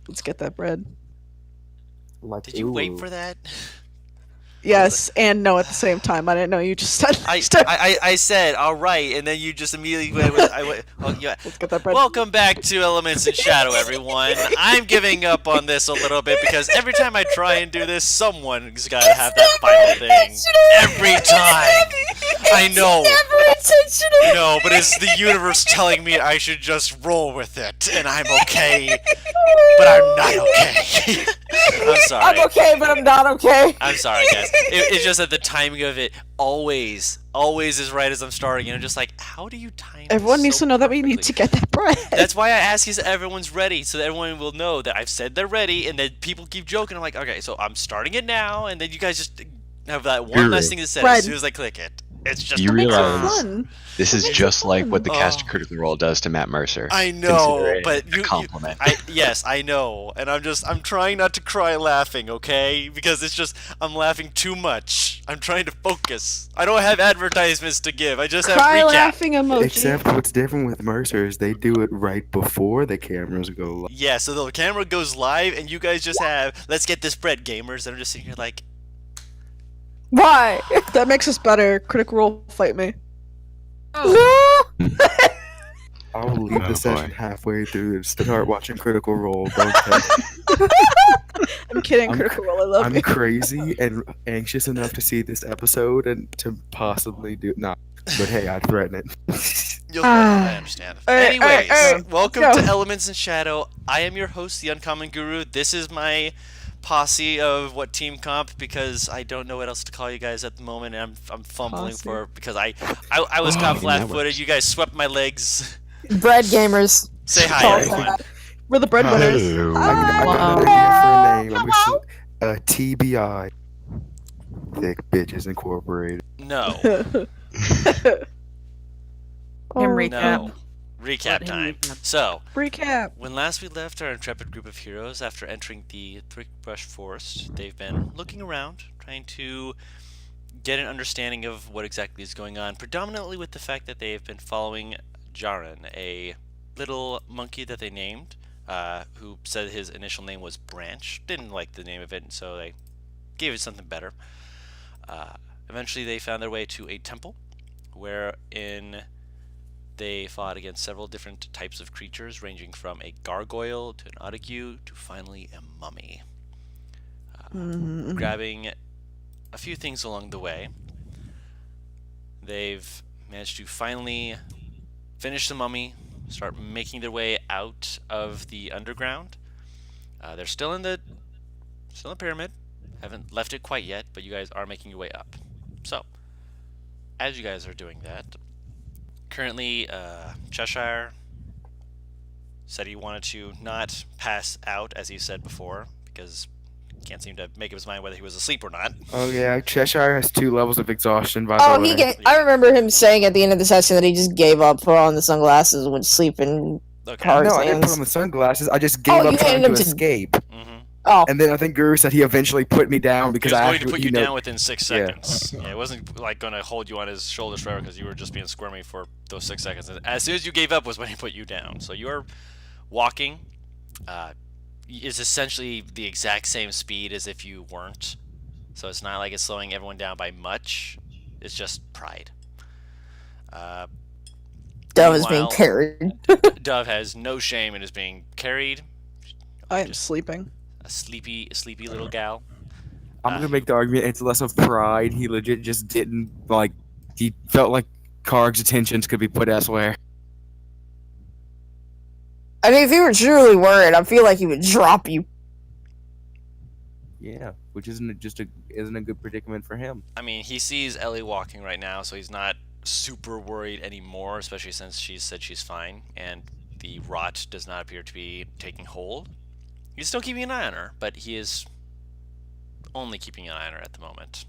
Let's get that bread. Like, Did you wait ooh. for that? Or was Yes and no at the same time. I didn't know you just said. I said all right, and then you just immediately went with I went. Oh yeah. Let's get that bread. Welcome back to Elements in Shadow, everyone. I'm giving up on this a little bit because every time I try and do this, someone's got to It's have that final never thing. Every time. I It's know. never intentional. No, but it's the universe telling me I should just roll with it, and I'm okay, but I'm not okay. I'm sorry. I'm okay, but I'm not okay. I'm sorry, guys. It's just that the timing of it always is right as I'm starting, and I'm just like, how do you time this Everyone needs so to know that we need perfectly? to get that bread. That's why I ask you so everyone's ready, so that everyone will know that I've said they're ready, and then people keep joking. I'm like, okay, so I'm starting it now, and then you guys just have that one last thing to say Bread. as soon as I click it. It's just You Makes it realize fun. this is Makes it just like what the fun. cast Oh. of Critical Role does to Matt Mercer. I know, Consider it but a compliment. yes, I know, and I'm trying not to cry laughing, okay? Because it's just I'm laughing too much. I'm trying to focus. I don't have advertisements to give. I just have Cry recap. laughing emoji. Except what's different with Mercer is they do it right before the cameras go live. Yeah, so the camera goes live, and you guys just have let's get this bread, gamers. And I'm just sitting here like, Why? That makes us better. Critical Role, fight me. No. I will leave Oh, the session boy. halfway through and start watching Critical Role. Don't tell me. I'm kidding, I'm Critical Role. I love I'm you. crazy and anxious enough to see this episode and to possibly do not. But hey, I threaten it. you'll I understand. Alright, Anyways, alright, welcome let's to go. Elements in Shadow. I am your host, the Uncommon Guru. This is my posse of what team comp because I don't know what else to call you guys at the moment. And I'm fumbling Posse? for because I was caught Oh, flat-footed. networks. You guys swept my legs. Bread gamers. Say hi, Call everyone. that. We're the breadwinners. Hello. I got an idea for a name. TBI. Thick Bitches Incorporated. No, Him Oh, recap. no. Recap Let him time. recap. So, Recap. when last we left our intrepid group of heroes after entering the Thrickbrush Forest, they've been looking around, trying to get an understanding of what exactly is going on, predominantly with the fact that they've been following Jaren, a little monkey that they named, who said his initial name was Branch. Didn't like the name of it, and so they gave it something better. Eventually, they found their way to a temple, wherein they fought against several different types of creatures, ranging from a gargoyle to an otague to finally a mummy. Grabbing a few things along the way, they've managed to finally finish the mummy, start making their way out of the underground. They're still in the pyramid, haven't left it quite yet, but you guys are making your way up. So, as you guys are doing that, currently Cheshire said he wanted to not pass out, as he said before, because he can't seem to make up his mind whether he was asleep or not. Oh yeah, Cheshire has 2 levels of exhaustion. By Oh, the he way. I remember him saying at the end of the session that he just gave up, put on the sunglasses, and would sleep in Okay. Hard No, I didn't put sands. on the sunglasses. I just gave Oh, up you trying handed to him to- escape. hmm Oh, And then I think Guru said he eventually put me down He because was I going to actually, put you down within 6 Yeah. seconds. Yeah, it wasn't like going to hold you on his shoulders forever because you were just being squirmy for those 6 seconds. And as soon as you gave up was when he put you down. So you're walking. Is essentially the exact same speed as if you weren't. So it's not like it's slowing everyone down by much. It's just pride. Dove is being Meanwhile, carried. Dove has no shame and is being carried. I am Just sleeping. a sleepy little gal. I'm gonna make the argument it's less of pride. He legit just didn't like. He felt like Karg's attentions could be put elsewhere. I mean, if he were truly worried, I feel like he would drop you. Yeah, which isn't a good predicament for him. I mean, he sees Ellie walking right now, so he's not super worried anymore, especially since she said she's fine and the rot does not appear to be taking hold. He's still keeping an eye on her, but he is only keeping an eye on her at the moment.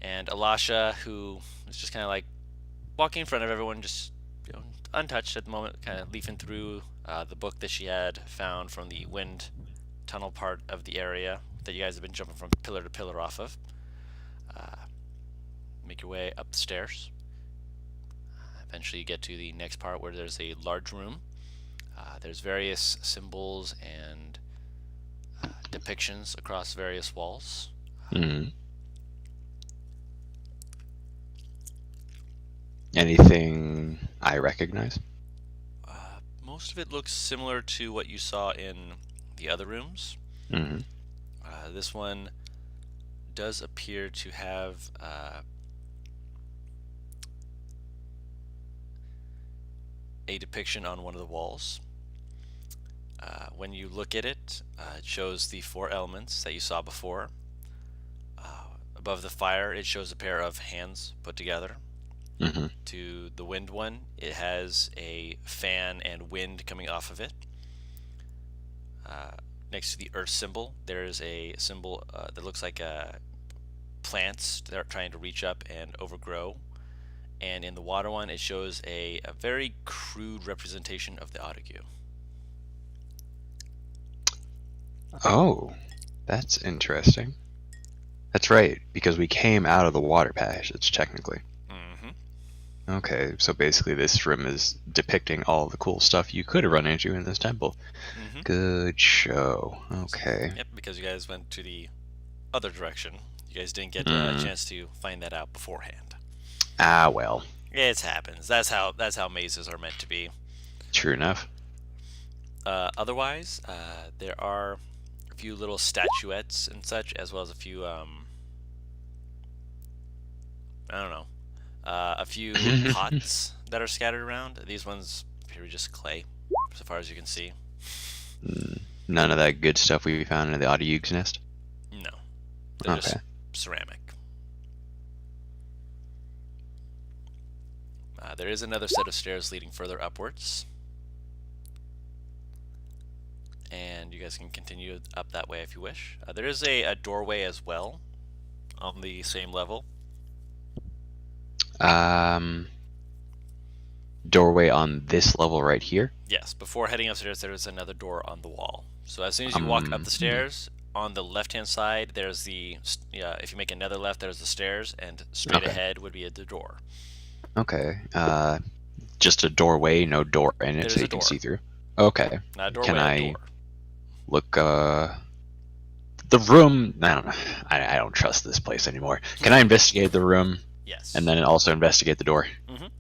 And Alasha, who is just kind of like walking in front of everyone, just untouched at the moment, kind of leafing through the book that she had found from the wind tunnel part of the area that you guys have been jumping from pillar to pillar off of. Make your way up the stairs. Eventually, you get to the next part where there's a large room. There's various symbols and depictions across various walls. Mm. Anything I recognize? Most of it looks similar to what you saw in the other rooms. Mm. This one does appear to have a depiction on one of the walls. When you look at it, it shows the 4 elements that you saw before. Above the fire, it shows a pair of hands put together. Mm-hmm. To the wind one, it has a fan and wind coming off of it. Next to the earth symbol, there is a symbol that looks like plants that are trying to reach up and overgrow. And in the water one, it shows a very crude representation of the Otague. Oh, that's interesting. That's right, because we came out of the water passage, technically. Mm-hmm. Okay, so basically this room is depicting all the cool stuff you could have run into in this temple. Mm-hmm. Good show. Okay. Yep, because you guys went to the other direction. You guys didn't get a chance to find that out beforehand. Ah, well. It happens. That's how mazes are meant to be. True enough. Otherwise, there are a few little statuettes and such, as well as a few a few pots that are scattered around. These ones appear just clay, so far as you can see. None of that good stuff we found in the Otague's nest? No, they're just Okay. ceramic. There is another set of stairs leading further upwards, and you guys can continue up that way if you wish. There is a doorway as well on the same level. Doorway on this level right here? Yes, before heading upstairs, there is another door on the wall. So as soon as you walk up the stairs, on the left-hand side, there's the if you make another left, there's the stairs, and straight Okay. ahead would be the door. Okay. Just a doorway, no door in it, There's so a you can door. see through. Okay. Not a doorway, Can a I door. look, the room, I don't know. I don't trust this place anymore. Can I investigate the room Yes. and then also investigate the door? Mhm.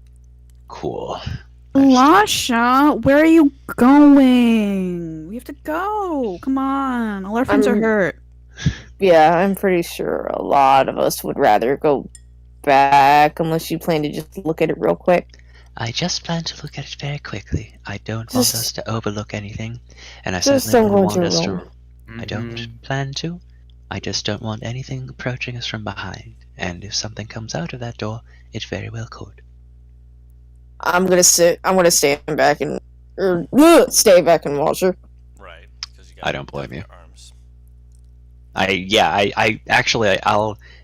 Cool. Lasha, where are you going? We have to go. Come on. All our friends are hurt. Yeah, I'm pretty sure a lot of us would rather go back unless you plan to just look at it real quick. I just plan to look at it very quickly. I don't want want us us to overlook anything, and I Just certainly don't don't go want into us your to. room. I don't plan to. I just don't want anything approaching us from behind. And if something comes out of that door, it very well could. I'm gonna stay back and stay back and watch her. Right. 'Cause you I don't blame got you. your arms.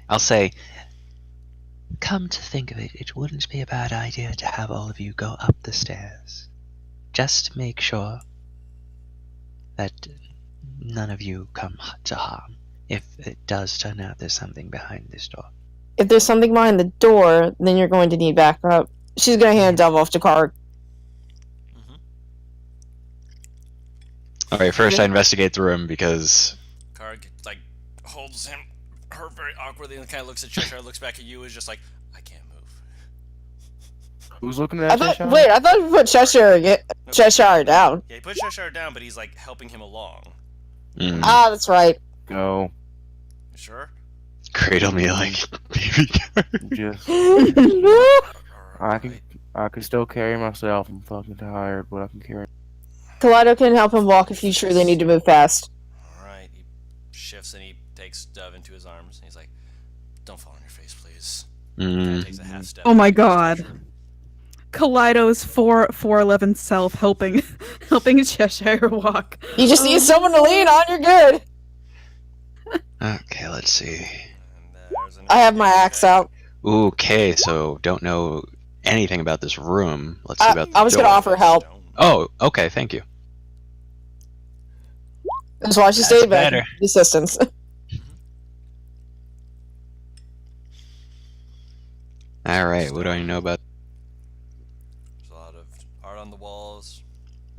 I'll say. Come to think of it, it wouldn't be a bad idea to have all of you go up the stairs. Just to make sure that none of you come to harm. If it does turn out there's something behind this door. If there's something behind the door, then you're going to need backup. She's gonna hand Dove off to Karg. Alright, first I investigate the room because... Karg holds her very awkwardly and kind of looks at Cheshire, looks back at you, is just like, I can't move. Who's looking at I thought you put Cheshire down. Yeah, he put Cheshire down, but he's helping him along. Mm, Ah, that's right. Go. You sure? cradle me like baby. Just. Kaleido I can still carry myself. I'm fucking tired, but I can carry. can help him walk if you truly need to move fast. Alright, he shifts and he takes Dove into his arms, and he's like, don't fall on your face, please. Kinda takes a half step. Oh my towards God. Cheshire. Kaleido's 4'11" self helping Cheshire walk. You just need someone to lean on, you're good. Okay, let's see. And, there's I have my axe out. Okay, so don't know anything about this room. Let's see about the I was gonna door. offer help. Oh, okay, thank you. That's why she That's stayed back. better. Assistance. Alright, what do I know about... There's a lot of art on the walls.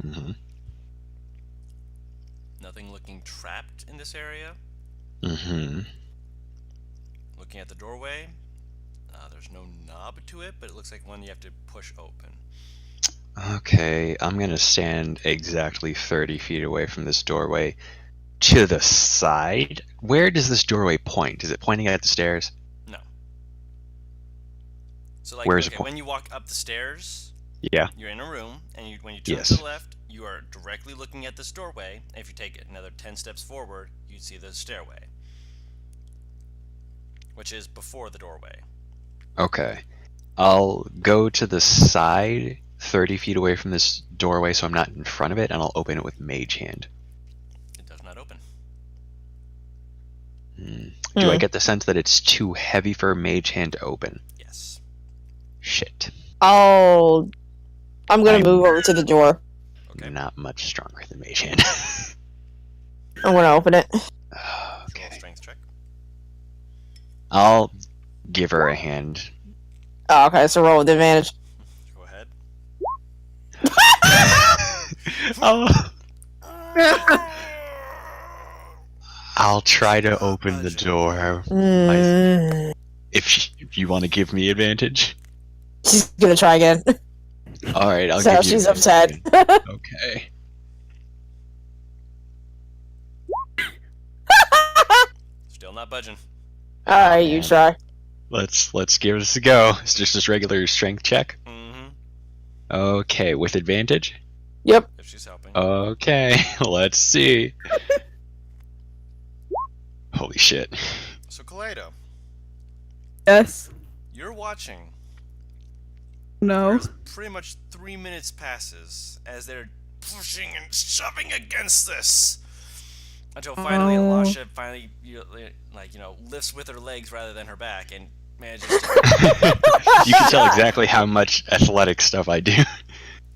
Mhm. nothing looking trapped in this area. Mm-hmm. Looking at the doorway, there's no knob to it, but it looks like one you have to push open. Okay, I'm gonna stand exactly 30 feet away from this doorway to the side. Where does this doorway point? Is it pointing at the stairs? No. So like, Where's it okay, point? when you walk up the stairs, Yeah. you're in a room, and when you turn Yes. to the left, you are directly looking at this doorway. And if you take another 10 steps forward, you see the stairway, which is before the doorway. Okay. I'll go to the side 30 feet away from this doorway so I'm not in front of it, and I'll open it with Mage Hand. It does not open. Do I get the sense that it's too heavy for Mage Hand to open? Yes. Shit. I'm gonna move over to the door. Okay. Not much stronger than Mage Hand. I'm gonna open it. Roll a Okay. strength check. I'll give her a hand. Oh, okay, so roll with advantage. Go ahead. I'll try to open the door. Mm, If you want to give me advantage. she's gonna try again. All right, I'll So give you she's advantage. upset. Okay. Still not budging. Alright, you try. Let's give this a go. It's just this regular strength check. Mm-hmm. Okay, with advantage. Yep. If she's helping. Okay, let's see. Holy shit. So, Kaleido, Yes. you're watching. No. There's pretty much 3 minutes passes as they're pushing and shoving against this until finally Oh. Elisha finally lifts with her legs rather than her back and manages to You can tell exactly how much athletic stuff I do.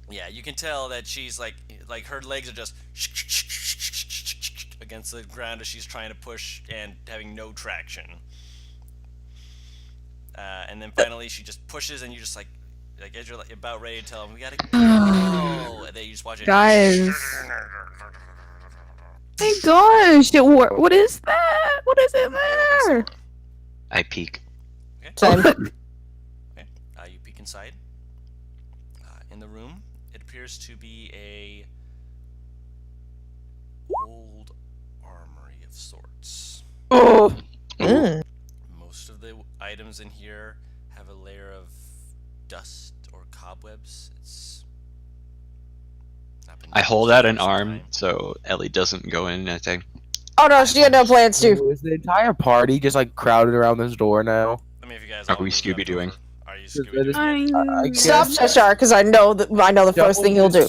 yeah, you can tell that she's like her legs are just against the ground as she's trying to push and having no traction. And then finally she just pushes and you just like as you're like about ready to tell them we gotta go, and then you just watch it. Guys. My gosh! What is that? What is in there? I peek. Same. You peek inside. In the room, it appears to be a old armory of sorts. Oh. Mm. Most of the items in here have a layer of dust or cobwebs. It's not been I hold used out in an some arm time. so Ellie doesn't go in, and I say, Oh no, she had no plans to. Is the entire party just like crowded around this door now? I mean, if you guys Are all we moved up Scooby-Dooing? over- Are you I Scooby-Dooing? guess- Stop Cheshire, because I know the first thing he'll do.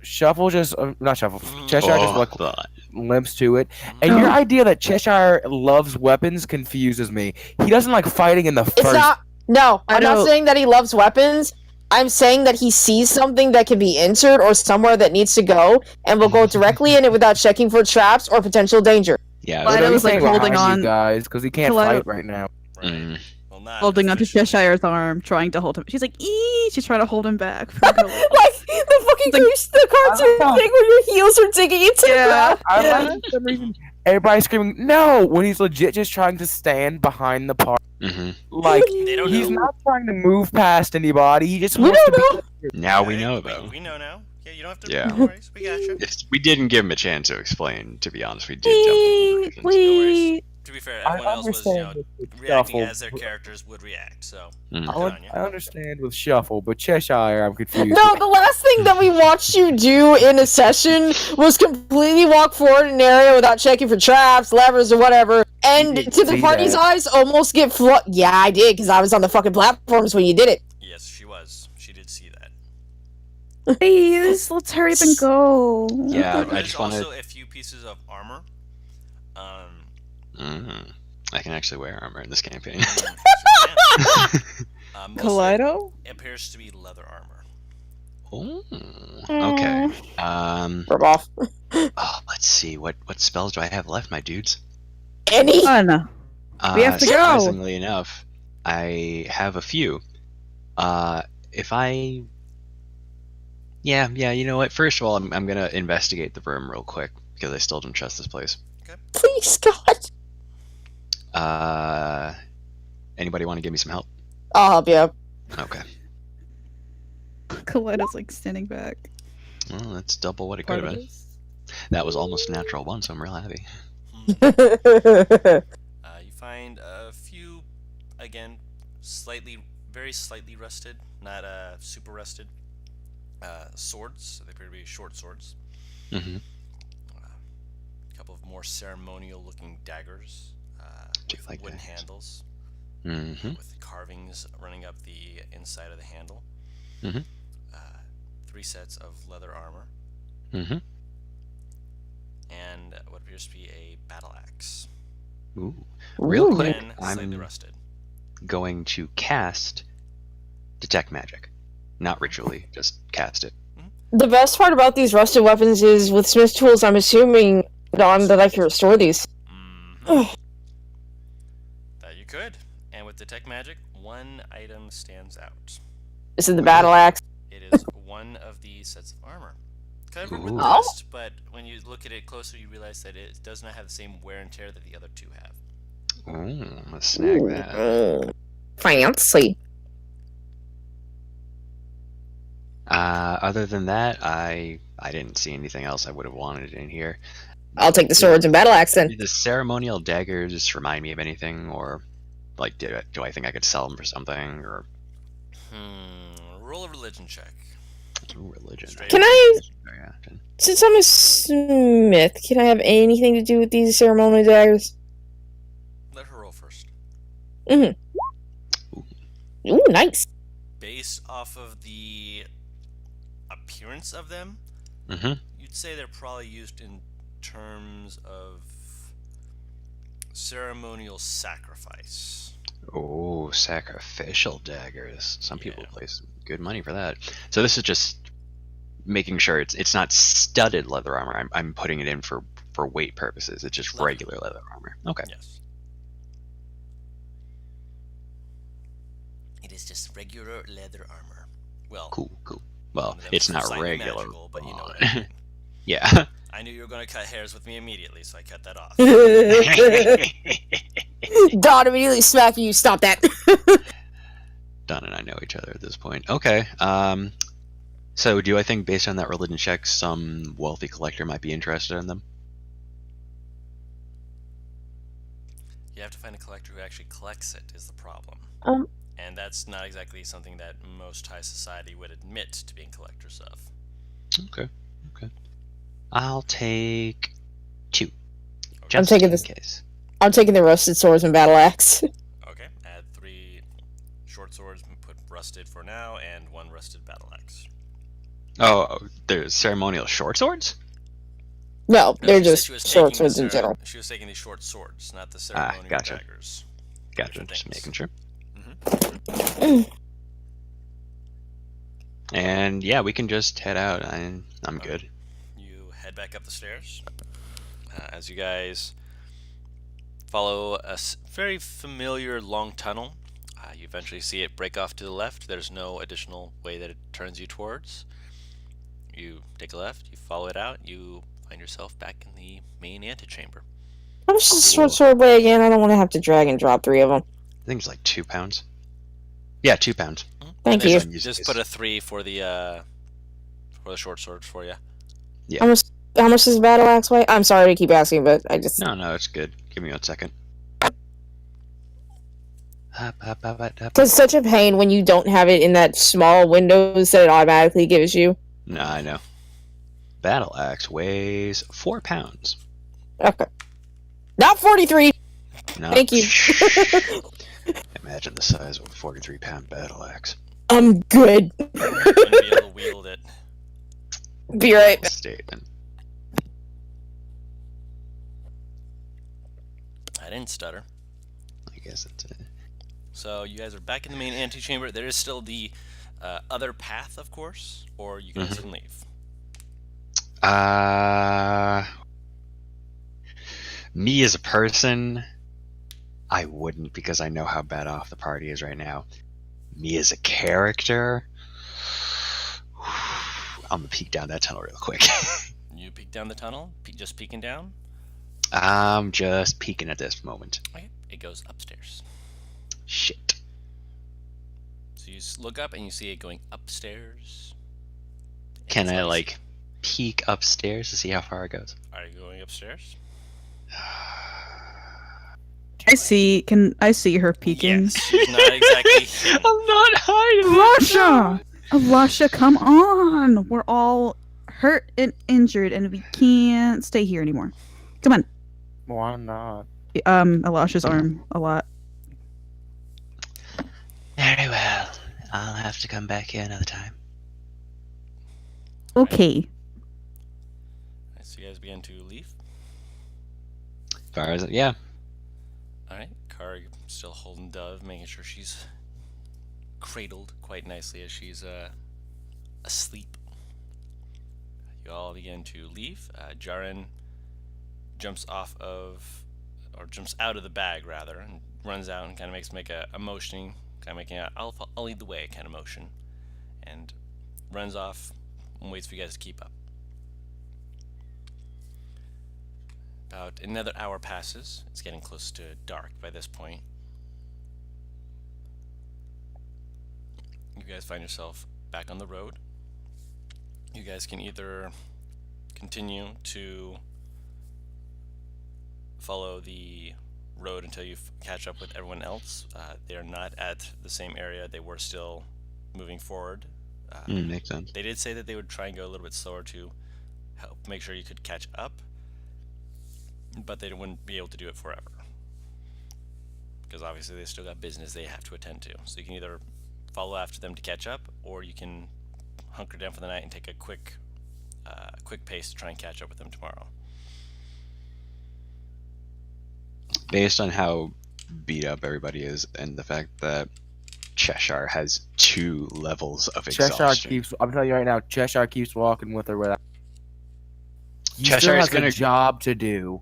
Shuffle just not Shuffle. Cheshire just "Oh, like God." limps to it. And your idea that Cheshire loves weapons confuses me. He doesn't like fighting in the It's first. not. No, I I'm not know. saying that he loves weapons. I'm saying that he sees something that can be entered or somewhere that needs to go, and will go directly in it without checking for traps or potential danger. Yeah. But Literally was, like, behind holding you on- guys because he can't Kaleido- fight right now. Right. Mm. Well, not Holding onto officially. Cheshire's arm, trying to hold him. She's like, "Ee!" She's trying to hold him back. From going. Like the fucking the cartoon know. thing where your heels are digging into the Yeah. ground. I like for some reason everybody's screaming no when he's legit just trying to stand behind the party. Hmm. Like They don't he's know. not trying to move past anybody. He just We wants to don't be. Now we Okay, know, though. We know now. Yeah, you don't have to. Yeah. No worries. We got you. We didn't give him a chance to explain, to be honest. We did jump into conclusions. Wee. To be fair, I everyone else was understand with reacting Shuffle. as their characters would react. So Mm. good on you. I understand with Shuffle, but Cheshire, I'm confused. No, the last thing that we watched you do in a session was completely walk forward in an area without checking for traps, levers, or whatever, and didn't to the see party's that. eyes, almost get Yeah, I did, because I was on the fucking platforms when you did it. Yes, she was. She did see that. Please, let's hurry up and go. Yeah, I There's just want also to. a few pieces of armor. I can actually wear armor in this campaign. Most of Kaleido? it appears to be leather armor. Ooh, okay. Rub off. Oh, let's see. What spells do I have left, my dudes? Any? Fun. We have to go. Surprisingly enough, I have a few. If I... Yeah, you know what? First of all, I'm gonna investigate the room real quick. because I still don't trust this place. Please, God. Anybody want to give me some help? I'll help you up. Okay. Coletta's like standing back. Well, that's double what it Part could have of been. this. That was almost a natural one, so I'm real happy. You find a few, again, very slightly rusted, not super rusted, swords. They appear to be short swords. Mm-hmm. A couple of more ceremonial-looking daggers Do with like wooden daggers. handles, Mm-hmm. with carvings running up the inside of the handle. Mhm. 3 sets of leather armor, Mm-hmm. and what appears to be a battle axe. Ooh. Real Ooh. quick, Again, slightly I'm rusted. going to cast Detect Magic. Not ritually, just cast it. The best part about these rusted weapons is with Smith's tools, I'm assuming, Don, that I can restore these. Mhm. That you could. And with Detect Magic, one item stands out. This is the battle axe. It is one of the sets of armor. Covered with Ooh. dust, but when you look at it closer, you realize that it does not have the same wear and tear that the other 2 have. Ooh, let's snag that. Fancy. Other than that, I didn't see anything else I would have wanted in here. I'll take the swords and battle axe then. Did the ceremonial daggers remind me of anything, or like, do I think I could sell them for something, or Roll a religion check. religion? Straight Can I, Very often. since I'm a smith, can I have anything to do with these ceremonial daggers? Let her roll first. Ooh, nice. Based off of the appearance of them, Mm-hmm. you'd say they're probably used in terms of ceremonial sacrifice. Oh, sacrificial daggers. Some people Yeah. place good money for that. So this is just making sure it's not studded leather armor. I'm putting it in for weight purposes. It's just Leather. regular leather armor. Okay. Yes. It is just regular leather armor. Well, Cool. Well, one of them it's is not slightly regular. magical, but you know what I mean. Yeah. I knew you were going to cut hairs with me immediately, so I cut that off. Don immediately smacking you. Stop that. Don and I know each other at this point. Okay. So do I think based on that religion check, some wealthy collector might be interested in them? You have to find a collector who actually collects it, is the problem. And that's not exactly something that most high society would admit to being collectors of. Okay. I'll take 2. Okay. Just taking in this- case. I'm taking the rusted swords and battle axe. Okay, add 3 short swords, and put rusted for now, and 1 rusted battle axe. Oh, there's ceremonial short swords? No, No, they're she said just she was short taking the swords in general. She was taking the short swords, not the ceremonial gotcha. daggers. Gotcha, Different just things. making sure. Mhm. And yeah, we can just head out. I'm good. You head back up the stairs. As you guys follow a very familiar long tunnel, you eventually see it break off to the left. There's no additional way that it turns you towards. You take a left, you follow it out, you find yourself back in the main antechamber. How much does the short sword weigh again? I don't want to have to drag and drop 3 of them. I think it's like 2 pounds. Yeah, 2 pounds. Thank And you. then just put a 3 for the short sword for you. Yeah. How much does the battle axe weigh? I'm sorry to keep asking, but I just... No, it's good. Give me 1 second. It's such a pain when you don't have it in that small windows that it automatically gives you. No, I know. Battle axe weighs 4 pounds. Okay. Not 43! No. Thank you. Imagine the size of a 43-pound battle axe. I'm good. You wouldn't be able to wield it. Be right back. Statement. I didn't stutter. I guess it's it. So you guys are back in the main antechamber. There is still the other path, of course, or you guys can leave. Me as a person, I wouldn't, because I know how bad off the party is right now. Me as a character, I'm gonna peek down that tunnel real quick. You peek down the tunnel, just peeking down. I'm just peeking at this moment. Okay, it goes upstairs. Shit. So you look up and you see it going upstairs. And Can it's I nice. like peek upstairs to see how far it goes? Are you going upstairs? I see. Can I see her peeking? Yes, she's not exactly hidden. I'm not hiding. Alasha! Alasha, come on! We're all hurt and injured, and we can't stay here anymore. Come on. Why not? Alasha's arm a lot. Very well. I'll have to come back here another time. Okay. So you guys begin to leave. As far as yeah. Alright, Karg still holding Dove, making sure she's cradled quite nicely as she's asleep. You all begin to leave. Jaren jumps out of the bag rather, and runs out and kind of make a motioning, kind of making a I'll lead the way kind of motion, and runs off and waits for you guys to keep up. About another hour passes. It's getting close to dark by this point. You guys find yourself back on the road. You guys can either continue to follow the road until you catch up with everyone else. They are not at the same area. They were still moving forward. Makes sense. They did say that they would try and go a little bit slower to help make sure you could catch up, but they wouldn't be able to do it forever, because obviously they still got business they have to attend to. So you can either follow after them to catch up, or you can hunker down for the night and take a quick pace to try and catch up with them tomorrow. Based on how beat up everybody is, and the fact that Cheshire has 2 levels of exhaustion. Cheshire keeps. I'm telling you right now. Cheshire keeps walking with her without. He Cheshire still is has gonna- a job to do.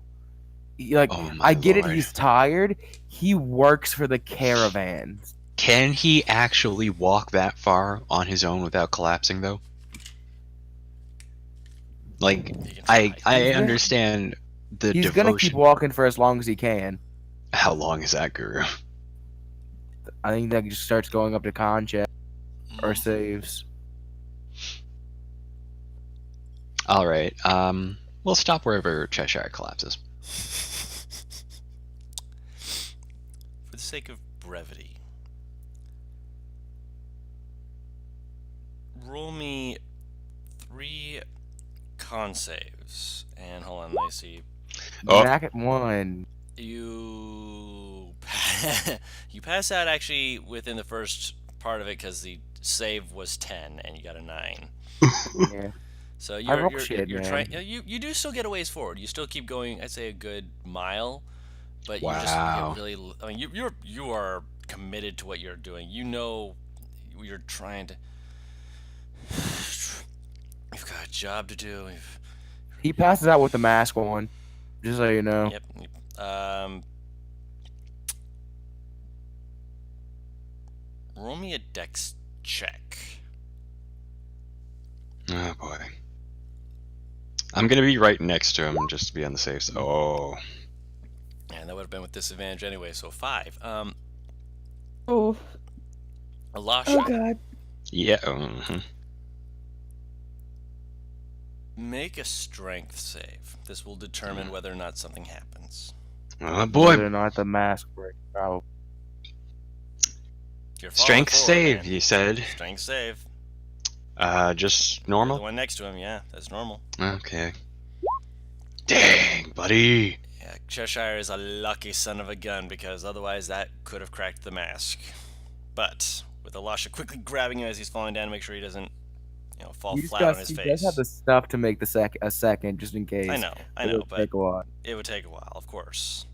Like Oh my I get lord. it. He's tired. He works for the caravan. Can he actually walk that far on his own without collapsing, though? Like, You can I try. He's gonna- understand the He's devotion. gonna keep walking for as long as he can. How long is that, Guru? I think that just starts going up to con check or saves. All right. We'll stop wherever Cheshire collapses. For the sake of brevity, roll me 3 con saves. And hold on, let me see. Oh. Back at 1. You you pass out actually within the first part of it because the save was 10 and you got a 9. Yeah. So I roll you're shit, man. trying. You do still get a ways forward. You still keep going. I'd say a good mile, but you Wow. just really. I mean, you are committed to what you're doing. You know, you're trying to. You've got a job to do. He passes out with the mask on. Just so you know. Yep. Roll me a dex check. Oh boy. I'm gonna be right next to him just to be on the safe side. Oh. And that would have been with disadvantage anyway, so 5. Oh, Alasha, god. Yeah. make a strength save. This will determine whether or not something happens. Oh Whether boy. or not the mask breaks out. You're falling Strength forward, save, man. you said. Strength save. Just The normal? one next to him, yeah, that's normal. Okay. Dang, buddy. Yeah, Cheshire is a lucky son of a gun because otherwise that could have cracked the mask. But with Alasha quickly grabbing him as he's falling down to make sure he doesn't, fall He flat on his does face. have the stuff to make a second, just in case. I know, It'll but take a while. it would take a while, of course.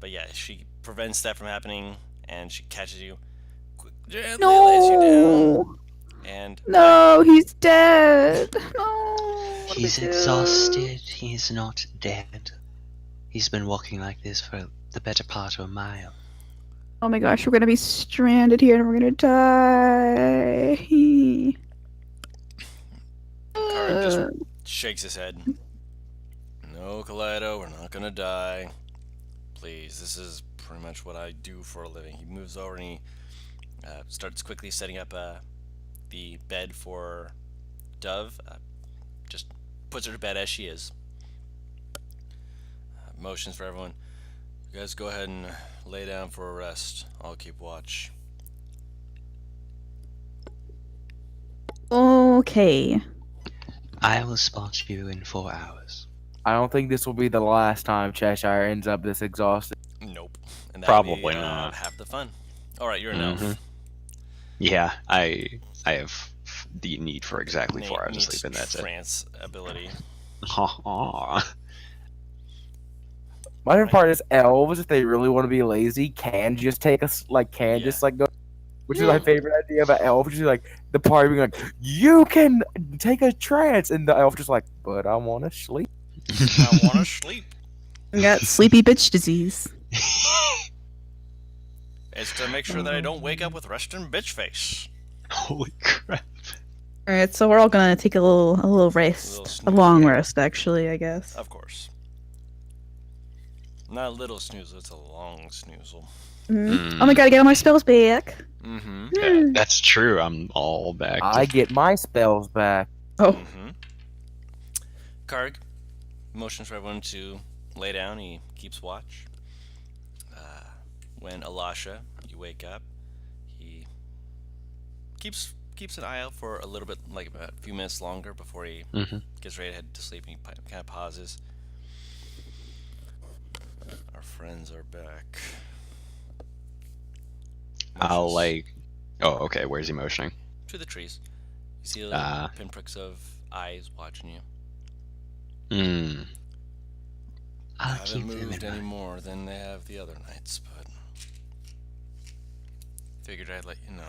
But yeah, she prevents that from happening, and she catches you, gently lays you down, No. and No, he's dead. No. what do He's we do? exhausted. He's not dead. He's been walking like this for the better part of a mile. Oh my gosh, we're gonna be stranded here and we're gonna die. Karg just shakes his head. No, Kaleido, we're not gonna die. Please, this is pretty much what I do for a living. He moves over and he starts quickly setting up the bed for Dove. Just puts her to bed as she is. Motions for everyone. You guys go ahead and lay down for a rest. I'll keep watch. Okay. I will spot you in 4 hours. I don't think this will be the last time Cheshire ends up this exhausted. Nope. And that'll be, Probably not. half the fun. Alright, you're an elf. Mhm. Yeah, I have the need for exactly 4 hours of Needs sleep, and that's it. trance ability. Aw. My favorite part is elves, if they really want to be lazy, can just take us just go. Which is my favorite idea of an elf. Just like the party being like, you can take a trance, and the elf just like, but I want to sleep. I want to sleep. I got sleepy bitch disease. It's to make sure that I don't wake up with resting bitch face. Holy crap. Alright, so we're all gonna take a little rest. A snooze, long yeah. rest, actually, I guess. Of course. Not a little snoozle, it's a long snoozle. Oh my god, I get all my spells back. Mm-hmm. Yeah, that's true. I'm all back. I get my spells back. Oh. Mm-hmm. Karg motions for everyone to lay down. He keeps watch. When Alasha, you wake up, he keeps an eye out for a little bit, like about a few minutes longer before he gets ready to head to sleep. And he kind of pauses. Our friends are back. I'll Motions Oh, okay. Where's he motioning? to the trees. You see little pinpricks of eyes watching you. I'll Haven't keep them in moved any mind. more than they have the other nights, but figured I'd let you know.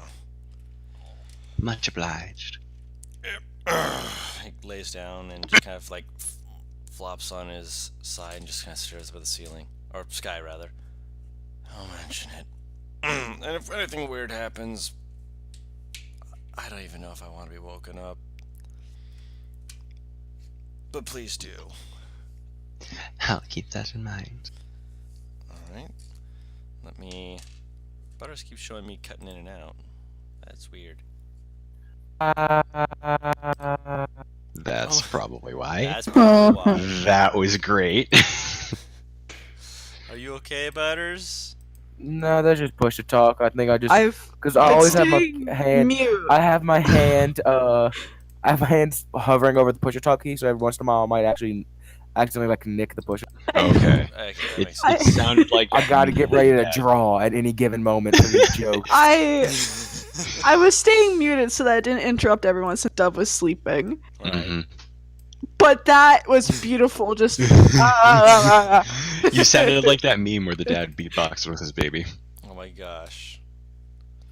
Much obliged. He lays down and just kind of like flops on his side and just kind of stares up at the ceiling, or sky rather. I'll mention it. And if anything weird happens, I don't even know if I want to be woken up. But please do. I'll keep that in mind. Alright. Let me... Butters keeps showing me cutting in and out. That's weird. That's Oh. probably why. That's probably why. That was great. Are you okay, Butters? No, that's just push to talk. I think I've because I been always have my staying hand. mute. I have my hand. I have my hands hovering over the push to talk key, so every once in a while I might actually accidentally like nick the push. Okay. Okay, that It makes sense. sounded like I gotta get ready to draw at any given moment for these jokes. I was staying muted so that I didn't interrupt everyone since Dove was sleeping. Alright. But that was beautiful. Just You sounded like that meme where the dad beatboxed with his baby. Oh my gosh.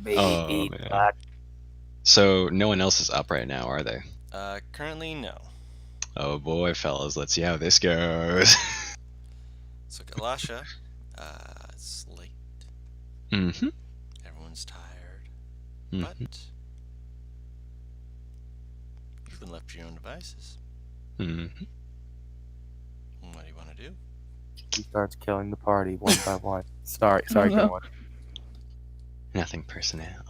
Oh, man. So no one else is up right now, are they? Currently, no. Oh boy, fellas, let's see how this goes. So, Galasha, it's late. Mm-hmm. Everyone's tired. Mhm. But you've been left to your own devices. Mm-hmm. What do you want to do? He starts killing the party one by one. Sorry, go on. Nothing personnel.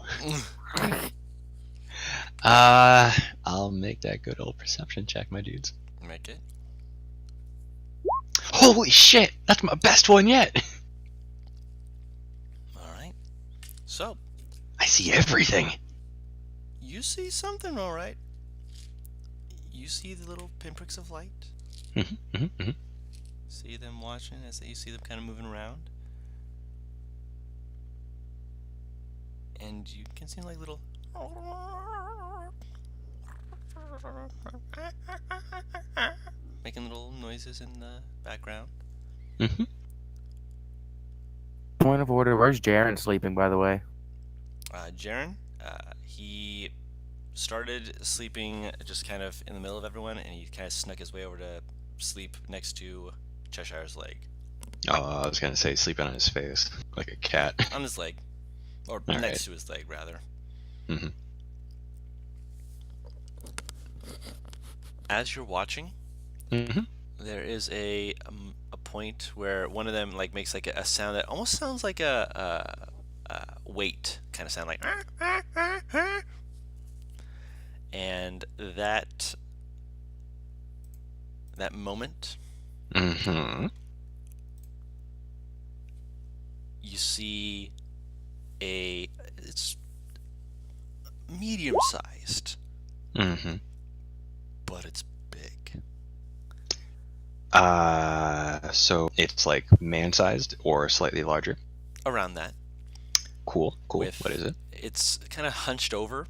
I'll make that good old perception check, my dudes. Make it. Holy shit! That's my best one yet! Alright. So, I see everything! you see something, alright. You see the little pinpricks of light. Mm-hmm. See them watching as you see them kind of moving around. And you can see like little making little noises in the background. Mm-hmm. Point of order. Where's Jaren sleeping, by the way? Jaren, he started sleeping just kind of in the middle of everyone, and he kind of snuck his way over to sleep next to Cheshire's leg. Oh, I was gonna say sleeping on his face, like a cat. On his leg. Or All next right. to his leg, rather. Mm-hmm. As you're watching, Mm-hmm. there is a point where one of them like makes like a sound that almost sounds like a weight kind of sound, like, and that moment Mm-hmm. you see it's medium sized, Mm-hmm. but it's big. So it's like man-sized or slightly larger. Around that. Cool. With- What is it? It's kind of hunched over.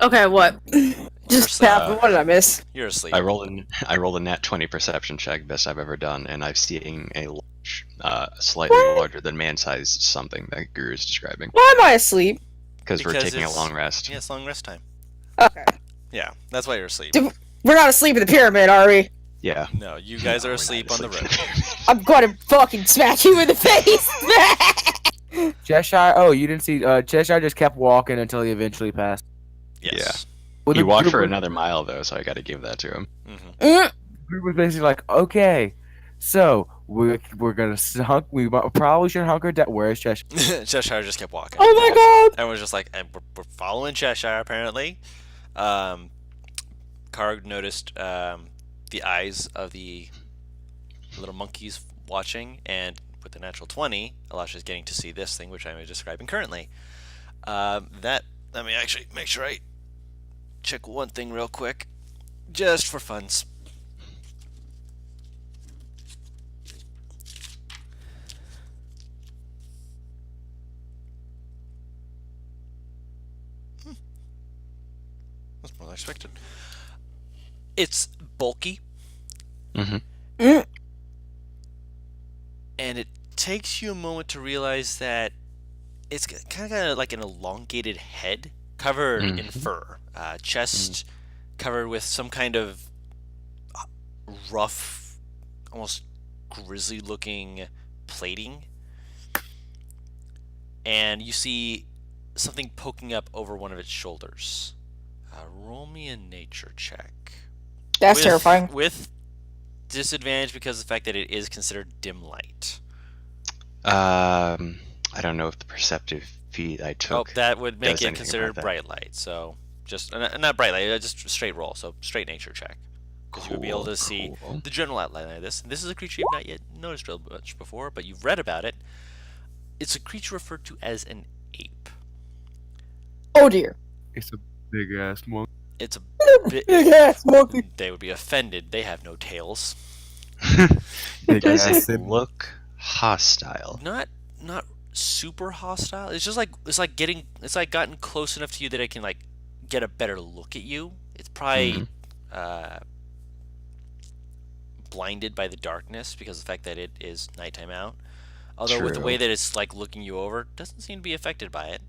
Okay, what? Just First, happened. What did I miss? You're asleep. I rolled a nat 20 perception check, best I've ever done, and I've seen a large, slightly What? larger than man-sized something that Guru is describing. Why am I asleep? Because we're Because taking a it's- long rest. Yeah, it's long rest time. Okay. Yeah, that's why you're asleep. We're not asleep in the pyramid, are we? Yeah. No, you guys No, are we're not asleep on the asleep. road. I'm gonna fucking smack you in the face! Cheshire. Oh, you didn't see. Cheshire just kept walking until he eventually passed. Yes. Well, He the walked group for was- another mile though, so I got to give that to him. Mm, group was basically like, okay, so we're gonna we probably should hunker down. Where's Cheshire? Cheshire just kept walking. oh my god! Everyone's just like, and we're following Cheshire apparently. Karg noticed the eyes of the little monkeys watching, and with the natural 20, Elisha's getting to see this thing, which I'm describing currently. Let me actually make sure I check one thing real quick, just for funs. That's more than I expected. It's bulky. Mm-hmm. And it takes you a moment to realize that it's kind of got like an elongated head covered in Mhm. fur, chest covered with some kind of rough, almost grisly-looking plating, and you see something poking up over one of its shoulders. Roll me a nature check. That's With- terrifying. With disadvantage because of the fact that it is considered dim light. I don't know if the perceptive feat I Oh, took. that would make does it anything considered about that. bright light. So just not bright light, just straight roll. So straight nature check, because you would be able to see Cool. the general outline of this. This is a creature you've not yet noticed real much before, but you've read about it. It's a creature referred to as an ape. Oh dear. It's a big ass monkey. It's a bit. Big ass monkey. They would be offended. They have no tails. Big Does ass it look hostile? Not super hostile. It's just like gotten close enough to you that I can like get a better look at you. It's probably blinded by the darkness because of the fact that it is nighttime out. Although with the True. way that it's like looking you over, it doesn't seem to be affected by it.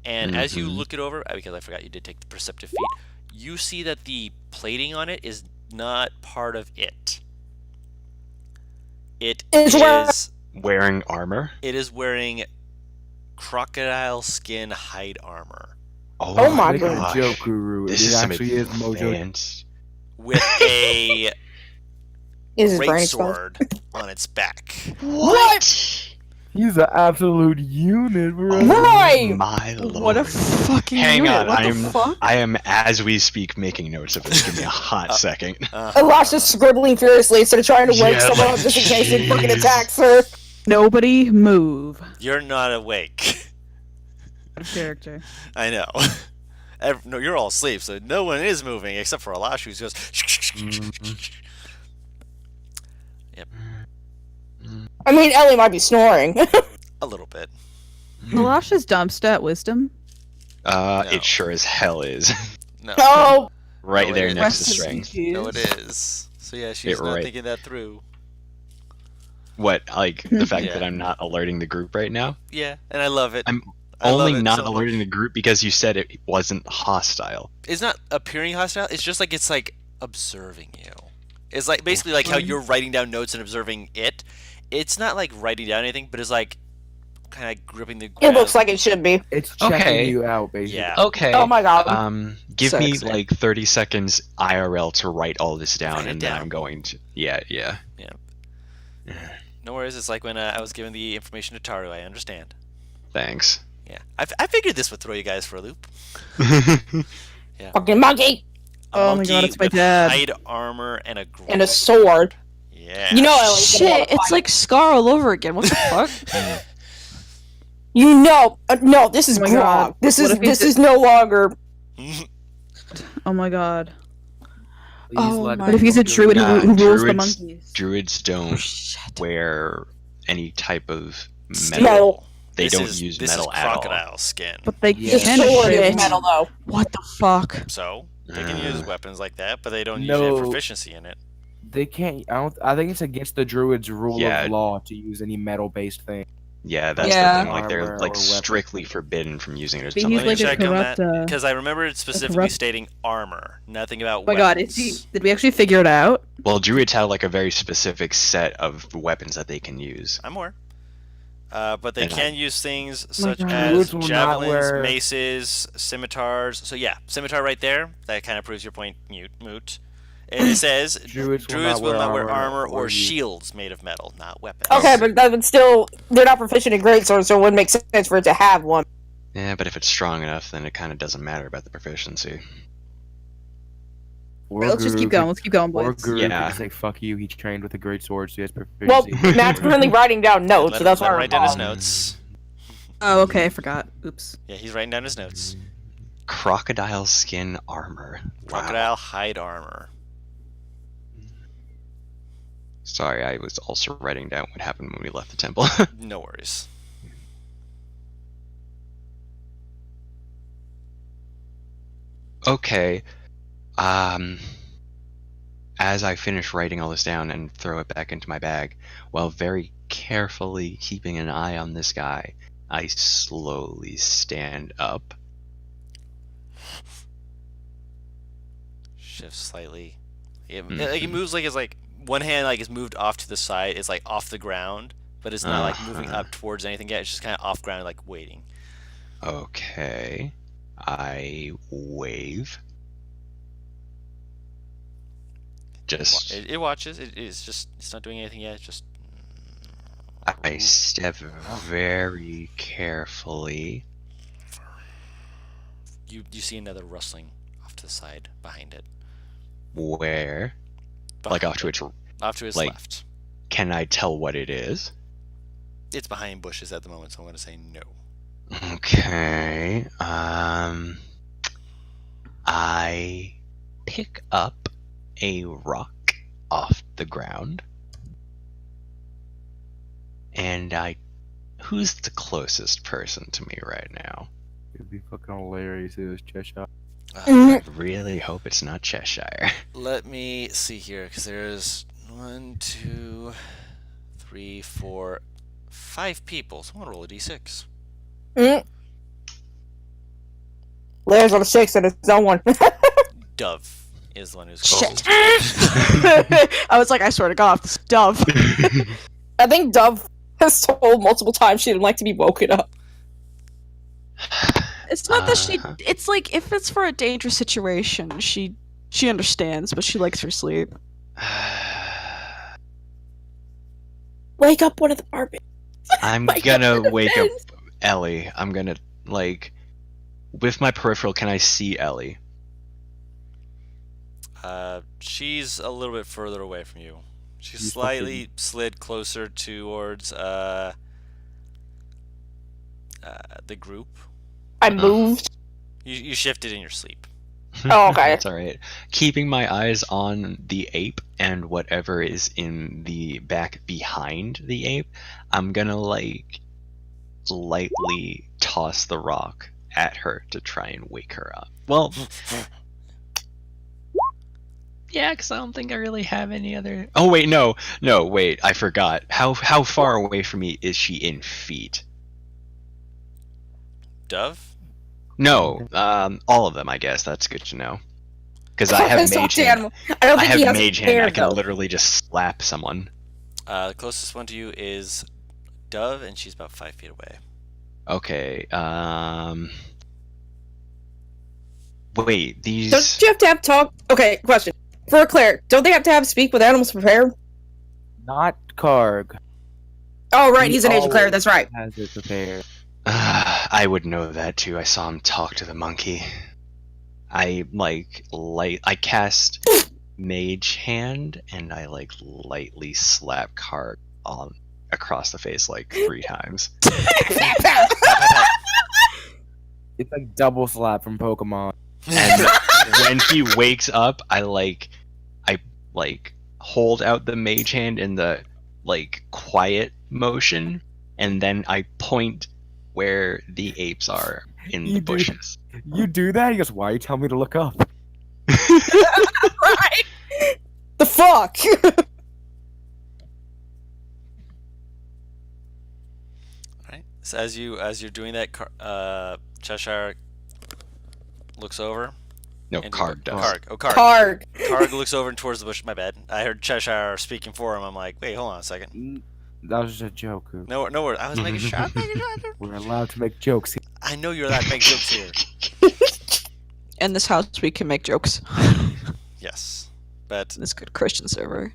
And as you Mhm. look it over, because I forgot you did take the perceptive feat, you see that the plating on it is not part of it. It It's where- is Wearing armor? it is wearing crocodile skin hide armor Oh my Make God. a joke, Guru. This It is some actually is Mojo. advanced. with a Is his brain great exposed? sword on its back. What? He's an absolute unit, bro. Right! My lord. What a fucking Hang unit. on, What I'm the fuck? I am as we speak making notes of this. Give me a hot second. Elisha's scribbling furiously instead of trying to wake Yeah, someone up like, just in case he fucking jeez. attacks her. Nobody move. You're not awake. Character. I know. No, you're all asleep, so no one is moving except for Alash, who goes. I mean, Ellie might be snoring. A little bit. Malasha's dumpster at wisdom. No. It sure as hell is. No. Oh! Right No, there it next to Rest in strength. peace. No, it is. So yeah, she's It not right- thinking that through. What, like the fact Yeah. that I'm not alerting the group right now? Yeah, and I love it. I'm I love Only it not so much. alerting the group because you said it wasn't hostile. It's not appearing hostile. It's just like it's like observing you. It's like basically like how you're writing down notes and observing it. It's not like writing down anything, but it's like kind of gripping the It ground. looks like it should be. It's checking Okay. you out, basically. Yeah. Okay. Oh my god. Give me Sexy. like 30 seconds IRL to write all this down, Write it and then down. I'm going to. Yeah. No worries. It's like when I was giving the information to Taru. I understand. Thanks. Yeah. I figured this would throw you guys for a loop. Fucking monkey A Oh my monkey God, it's my with dad. hide armor and a growl. and a sword. Yeah. You know, Ellie's gonna Shit, wanna it's fight. like Scar all over again. What the fuck? You know, no, this is Oh my Grog. God. This What is if he this did- is no longer. Oh my god. Please Oh let my What if he's a druid Nah, who rules the druids- monkeys? Druids Oh, don't shit. wear any type of Steel. metal. Metal. They This don't is- use this metal is at all. crocodile skin. But they Yeah. The can sword if they is want. metal though. What the fuck? So they can use weapons like that, but they don't No. usually have proficiency in it. They can't. I think it's against the druid's rule Yeah. of law to use any metal-based thing. Yeah, that's Yeah. the thing. Like they're Armor like or weapon. strictly forbidden from using it. Or But he's something. Let me like a check on that, corrupt. because I remember it specifically corrupt- stating armor, nothing about Oh my weapons. god, is he? Did we actually figure it out? Well, druids have like a very specific set of weapons that they can use. I'm aware. But they And can use things my such God. as Druids will not javelins, wear- maces, scimitars. So yeah, scimitar right there. That kind of proves your point, moot. And it says Druids druids will will not not wear wear armor armor or or use- shields made of metal, not weapons. Okay, but that would still they're not proficient in greatswords, so it wouldn't make sense for it to have one. Yeah, but if it's strong enough, then it kind of doesn't matter about the proficiency. Or Let's just keep Guru going. Let's keep going, Or boys. Guru Yeah. could say, "Fuck you." He trained with a great sword, so he has Well, proficiency. Matt's currently writing down notes, Let so him- that's let why him I write down his recall. notes. Oh, okay, I forgot. Oops. Yeah, he's writing down his notes. Crocodile skin armor. Wow. Crocodile hide armor. Sorry, I was also writing down what happened when we left the temple. No worries. Okay. As I finish writing all this down and throw it back into my bag, while very carefully keeping an eye on this guy, I slowly stand up. Shifts slightly. It, Mhm. like, it moves like it's like one hand like is moved off to the side. It's like off the ground, but it's not like moving Uh-huh. up towards anything yet. It's just kind of off ground, like waiting. Okay. I wave. Just It watches. It's just it's not doing anything yet. It's just I step very carefully. you see another rustling off to the side behind it. Where? Like Behind off to it. its Off to his like- left. can I tell what it is? It's behind bushes at the moment, so I'm going to say no. Okay. I pick up a rock off the ground. And who's the closest person to me right now? It'd be fucking hilarious if it was Cheshire. I really hope it's not Cheshire. Let me see here, because there's 1, 2, 3, 4, 5 people. So I'm going to roll a d6. Laird's on a 6 and it's on one. Dove is the one who's Shit. closest. I was like, I swear to God, this dove. I think Dove has told multiple times she didn't like to be woken up. It's not that she. Uh-huh. It's like if it's for a dangerous situation, she understands, but she likes her sleep. Wake up one of the barbarians. I'm Wake up gonna in the wake up fence. Ellie. I'm gonna, like, with my peripheral, can I see Ellie? She's a little bit further away from you. She's You slightly slid closer towards the group. I moved. You shifted in your sleep. Oh, okay. That's alright. Keeping my eyes on the ape and whatever is in the back behind the ape, I'm gonna, like, lightly toss the rock at her to try and wake her up. Well, yeah, because I don't think I really have any other. Oh wait, no, wait, I forgot. How far away from me is she in feet? Dove? No, all of them, I guess. That's good to know. Because I have Soft mage hand. animal. I don't I think have he has mage hand. hair, I can though. literally just slap someone. The closest one to you is Dove, and she's about 5 feet away. Okay. Wait, these. Don't you have to have talk? Okay, question for a cleric. Don't they have to have speak with animals prepared? Not Karg. Oh, right, He he's an ancient cleric. always That's right. Has it prepared. I would know that too. I saw him talk to the monkey. I cast Mage Hand and I lightly slap Karg on across the face 3 times. It's like double slap from Pokemon. And when he wakes up, I hold out the Mage Hand in the quiet motion, and then I point where the apes are in You the do. bushes. You do that? He goes, why are you telling me to look up? Right. The fuck. Alright. So as you're doing that, Cheshire looks over. No, and- Karg does. Karg. Oh, Karg. Karg. Karg looks over and towards the bush. My bad. I heard Cheshire speaking for him. I'm like, wait, hold on a second. That was just a joke. No, I was making sure. We're allowed to make jokes. I know you're allowed to make jokes here. In this house, we can make jokes. Yes, but This good Christian server.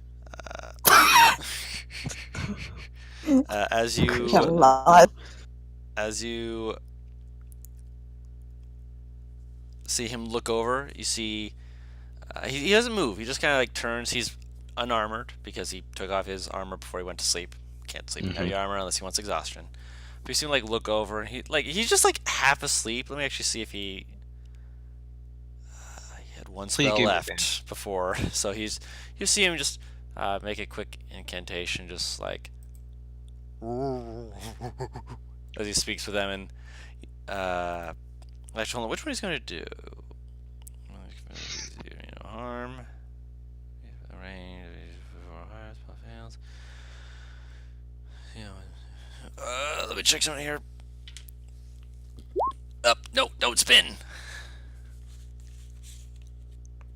as you see him look over, you see he doesn't move. He just kind of turns. He's unarmored because he took off his armor before he went to sleep. Can't sleep in heavy armor unless he wants exhaustion. But you see him look over, and he's just half asleep. Let me actually see if he had one Please spell give me left before. So you see him just make a quick incantation, just as he speaks with them, and actually, hold on, which one he's going to do? Harm. Let me check something here. Up. No, don't spin.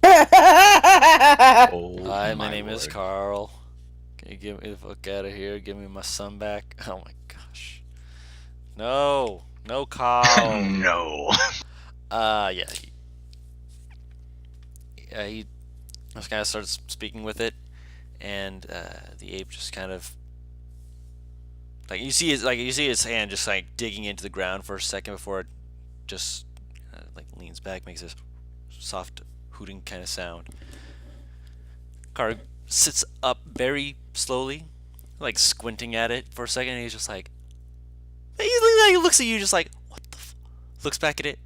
Oh, Hi, my my name is lord. Carl. Can you get me the fuck out of here? Give me my son back. Oh my gosh. No. No, Carl. No. Yeah. He just kind of starts speaking with it, and the ape just kind of you see his hand just digging into the ground for a second before it just leans back, makes this soft hooting kind of sound. Karg sits up very slowly, squinting at it for a second, and he's just he looks at you just what the looks back at it.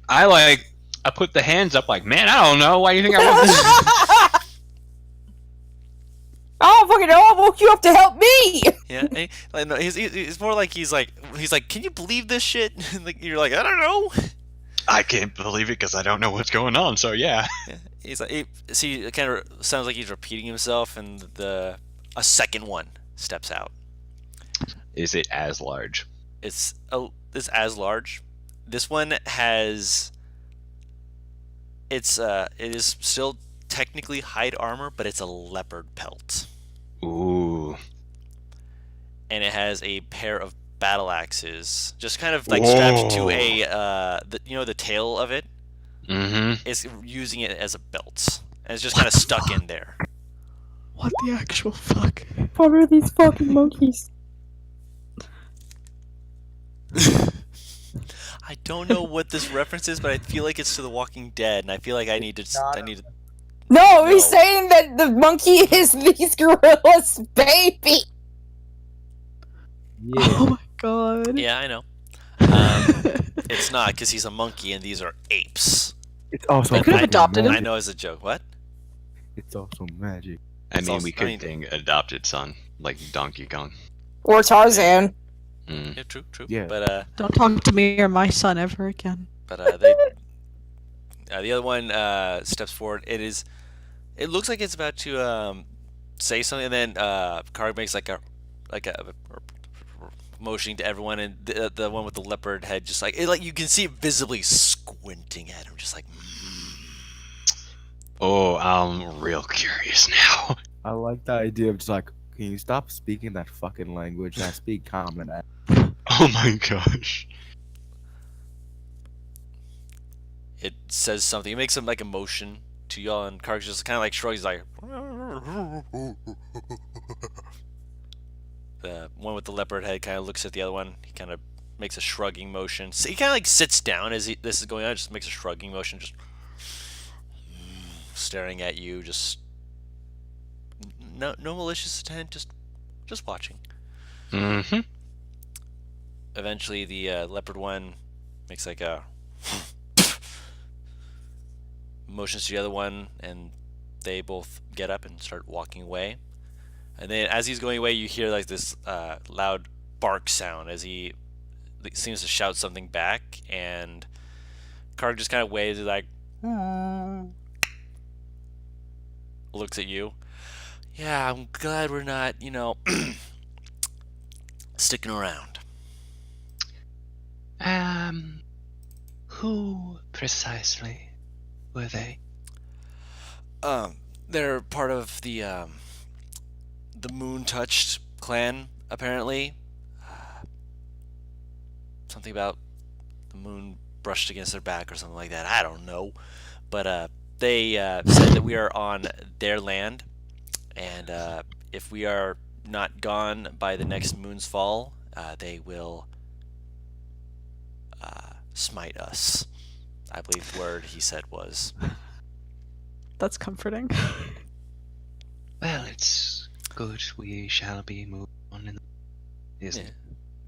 I put the hands up man, I don't know. Why do you think I want this? I don't fucking know. I woke you up to help me. Yeah, no, he's more he's like, can you believe this shit? You're I don't know. I can't believe it because I don't know what's going on, so yeah. Yeah, he's see, it kind of sounds like he's repeating himself, and a second one steps out. Is it as large? It's as large. This one has. It is still technically hide armor, but it's a leopard pelt. Ooh. And it has a pair of battle axes, just kind of strapped to the tail of it. Mm-hmm. It's using it as a belt, and it's just kind of stuck in there. What the actual fuck? What are these fucking monkeys? I don't know what this reference is, but I feel like it's to The Walking Dead, and I feel like I need to. No, he's No. saying that the monkey is these gorillas' baby. Yeah. Oh my god. Yeah, I know. It's not, because he's a monkey and these are apes. It's also You could have fucking adopted him. I magic. know as a joke. What? It's also magic. I It's mean, also- we I could mean- think adopted son, like Donkey Kong. Or Tarzan. Mm. Yeah, true. Yeah. But Don't talk to me or my son ever again. they. The other one steps forward. It looks like it's about to say something, and then Karg makes like a motioning to everyone, and the one with the leopard head just you can see it visibly squinting at him, just Oh, I'm real curious now. I like the idea of just Can you stop speaking that fucking language? I speak common. Oh my gosh. It says something. It makes some like emotion to y'all, and Karg just kind of like shrugs, like. The one with the leopard head kind of looks at the other one. He kind of makes a shrugging motion. So he kind of like sits down as this is going on. Just makes a shrugging motion, just staring at you. Just no malicious intent. Just watching. Mm-hmm. Eventually, the leopard one makes like a motions to the other one, and they both get up and start walking away. And then, as he's going away, you hear like this loud bark sound as he seems to shout something back, and Karg just kind of waves, like looks at you. Yeah, I'm glad we're not, sticking around. Who precisely were they? They're part of the Moon Touched clan, apparently. Something about the moon brushed against their back or something like that. I don't know. But they said that we are on their land, and if we are not gone by the next moon's fall, they will smite us. I believe the word he said was. That's comforting. Well, it's good. We shall be moving on. Isn't it?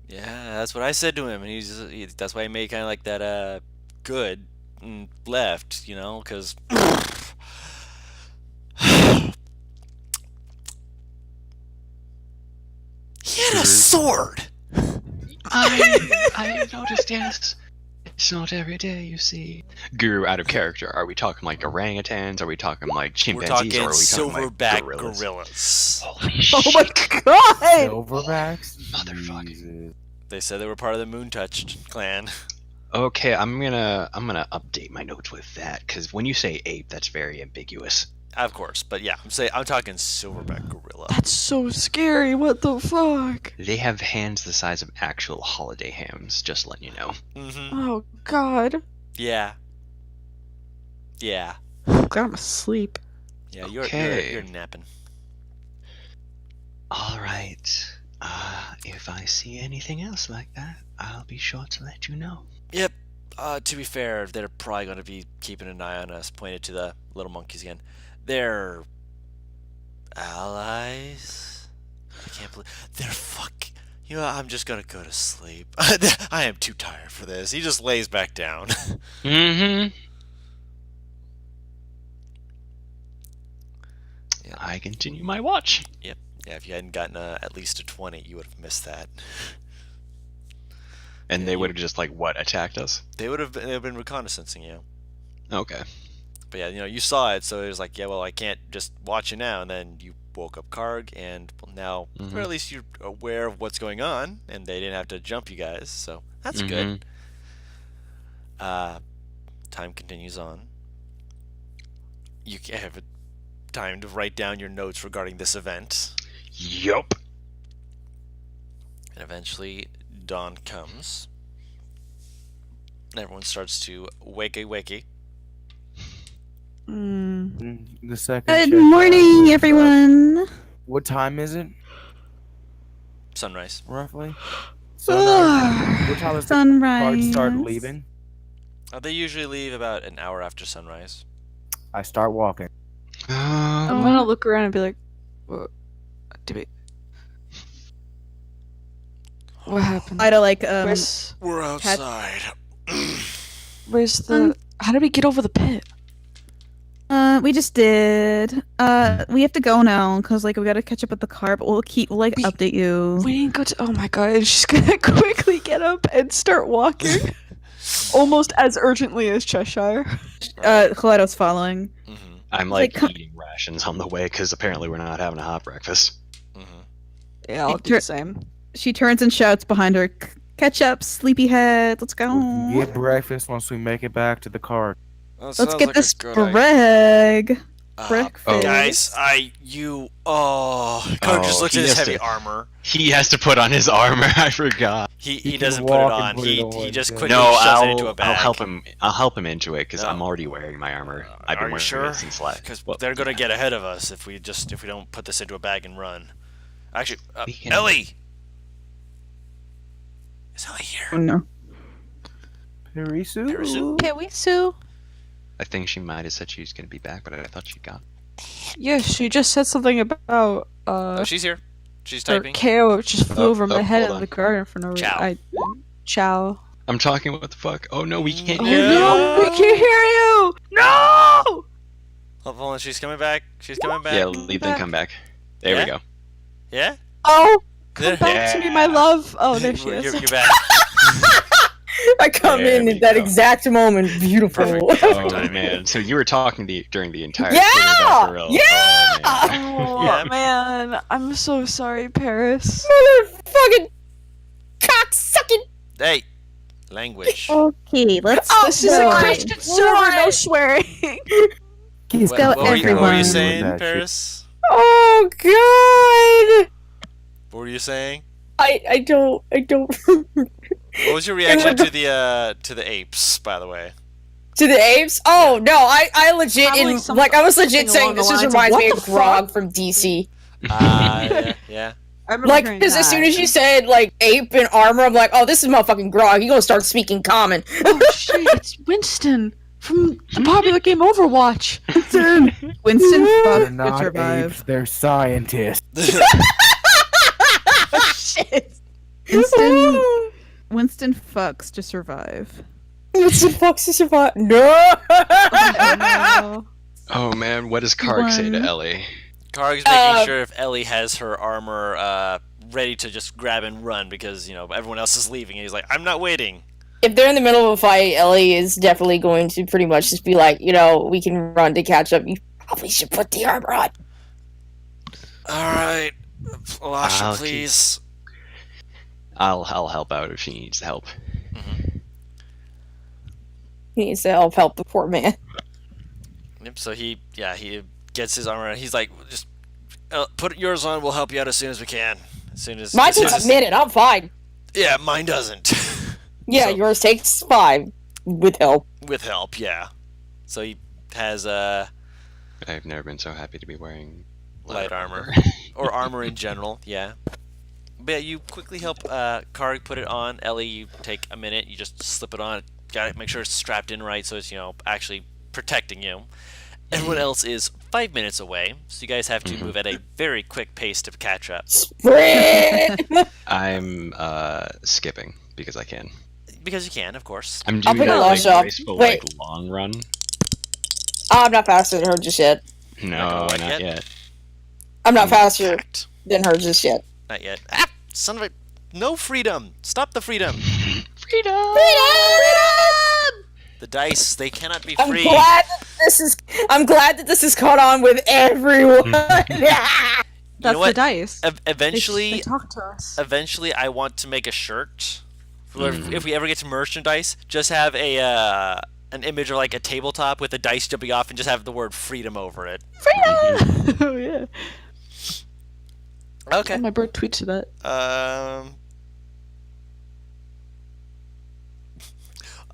Yeah, that's what I said to him, and that's why he made kind of like that good and left, because he had a sword. I noticed, yes. It's not every day you see. Guru, out of character. Are we talking like orangutans? Are we talking like We're chimpanzees? talking Or are we talking silverback like gorillas. Holy Oh shit. my god! Silverbacks? Motherfucker. Jesus. They said they were part of the Moon Touched clan. Okay, I'm gonna update my notes with that, because when you say ape, that's very ambiguous. Of course, but yeah, I'm talking silverback gorilla. That's so scary. What the fuck? They have hands the size of actual holiday hams, just letting you know. Oh god. Yeah. Yeah. God, I'm asleep. Yeah, you're Okay. napping. Alright. If I see anything else like that, I'll be sure to let you know. Yep. To be fair, they're probably going to be keeping an eye on us. Pointed to the little monkeys again. They're allies. I can't believe they're fuck. I'm just gonna go to sleep. I am too tired for this. He just lays back down. Mm-hmm. Yeah. I continue my watch. Yeah, if you hadn't gotten at least a 20, you would have missed that. And Yeah, they you- would have just attacked us. They would have been reconnaissancing you. Okay. But yeah, you saw it, so it was like, yeah, well, I can't just watch you now. And then you woke up Karg, and now, Mhm. or at least you're aware of what's going on, and they didn't have to jump you guys, so that's good. Time continues on. You have time to write down your notes regarding this event, Yup. and eventually dawn comes. And everyone starts to wakey. The second. Good check morning, out, everyone. What time is it, Sunrise. roughly? Sunrise. What time does the card Sunrise. start leaving? They usually leave about an hour after sunrise. I start walking. I'm gonna look around and be like, what happened? I don't Where's We're Cat- outside. the? How did we get over the pit? we just did. We have to go now because we gotta catch up with the car, but we'll update you. We didn't go to. Oh my god! She's gonna quickly get up and start walking, almost as urgently as Cheshire. Kaleido's following. I'm Like, eating rations on the way because apparently we're not having a hot breakfast. Yeah, I'll do the same. She turns and shouts behind her, "Catch up, sleepyhead! Let's go! We can get breakfast once we make it back to the car. Let's get this brag." Breakfast. Guys, Karg just looks he at his has heavy to- armor. He has to put on his armor. I forgot. He can doesn't put it walk and on. put it He on, just yeah. quickly No, shoves it into a I'll bag. help him. I'll help him into it because No. I'm already wearing my armor. I've Are been you wearing sure? it since last. Because well, they're gonna yeah. get ahead of us if we don't put this into a bag and run. Actually, We can- Ellie. Is Ellie here? Oh no. Perisu? Perisu? Can we sue? I think she might have said she was gonna be back, but I thought she got. Yeah, she just said something about Oh, she's here. She's her typing. KO just flew Oh, over my oh, head hold in on. the garden for no reason. Ciao. Ciao. I'm talking. What the fuck? Oh no, we can't Oh hear you. no, we can't hear you! No! Oh, hold on, she's coming back. She's coming back. Yeah, leave then come back. There Yeah? we go. Yeah? Oh! Come Yeah. back to me, my love! Oh, there she is. You're back. I come There in we at that go. exact moment. Beautiful. Perfect. Oh timing. man, so you were talking during the entire. Yeah! Silverback Gorilla. Yeah! Oh, man. Oh, Yeah. man. I'm so sorry, Paris. Motherfucking cocksucking. Hey, language. Okay, let's This is go. a Christian server, no swearing. Let's go, what were you everyone. saying, That shit. Paris? Oh god. What were you saying? I don't. What was your reaction to the apes, by the way? To the apes? Oh no, I legit Probably in something- like I was legit something saying along the this just lines of, reminds me "What of the Grog fuck?" from DC. Yeah. I remember Like, hearing because as that. soon as you said like ape in armor, I'm like, oh, this is motherfucking Grog. He gonna start speaking common. Oh shit, it's Winston from the popular game Overwatch. Winston They're fucked to not survive. apes, they're scientists. Oh shit. Winston fucks to survive. What the fuck's to survive? No. Oh, Oh man, what does Karg say to One. Ellie? Karg's making sure if Ellie has her armor ready to just grab and run because, everyone else is leaving and he's like, I'm not waiting. If they're in the middle of a fight, Ellie is definitely going to pretty much just be like, we can run to catch up. You probably should put the armor on. Alright. Lasha, I'll keep- please. I'll help out if she needs help. He needs to help the poor man. Yep, so he gets his armor and he's like, just put yours on, we'll help you out as soon as we can. Mine takes a minute. I'm fine. Yeah, mine doesn't. Yeah, So- yours takes 5 with help. With help, yeah. So he has I've never been so happy to be wearing light armor. Or armor in general, yeah. But yeah, you quickly help Karg put it on. Ellie, you take a minute, you just slip it on. Got to make sure it's strapped in right so it's, actually protecting you. Everyone else is 5 minutes away, so you guys have to move at a very quick pace to catch up. Sprint! I'm skipping because I can. Because you can, of course. I'm I'll doing pick that a like Lasha up. graceful Wait. like long run. I'm not faster than her just yet. No, gonna not what yet? yet. I'm not faster Fact. than her just yet. Not yet. Ah! Son of a... No freedom! Stop the freedom! Freedom! The dice, they cannot be I'm free. glad that this is caught on with everyone. that's know the what? dice. Eventually, They talk to us. eventually, I want to make a shirt. Mhm. If we ever get to merchandise, just have a an image of like a tabletop with the dice jumping off and just have the word freedom over it. Oh yeah. Okay. Oh, my bird tweets that.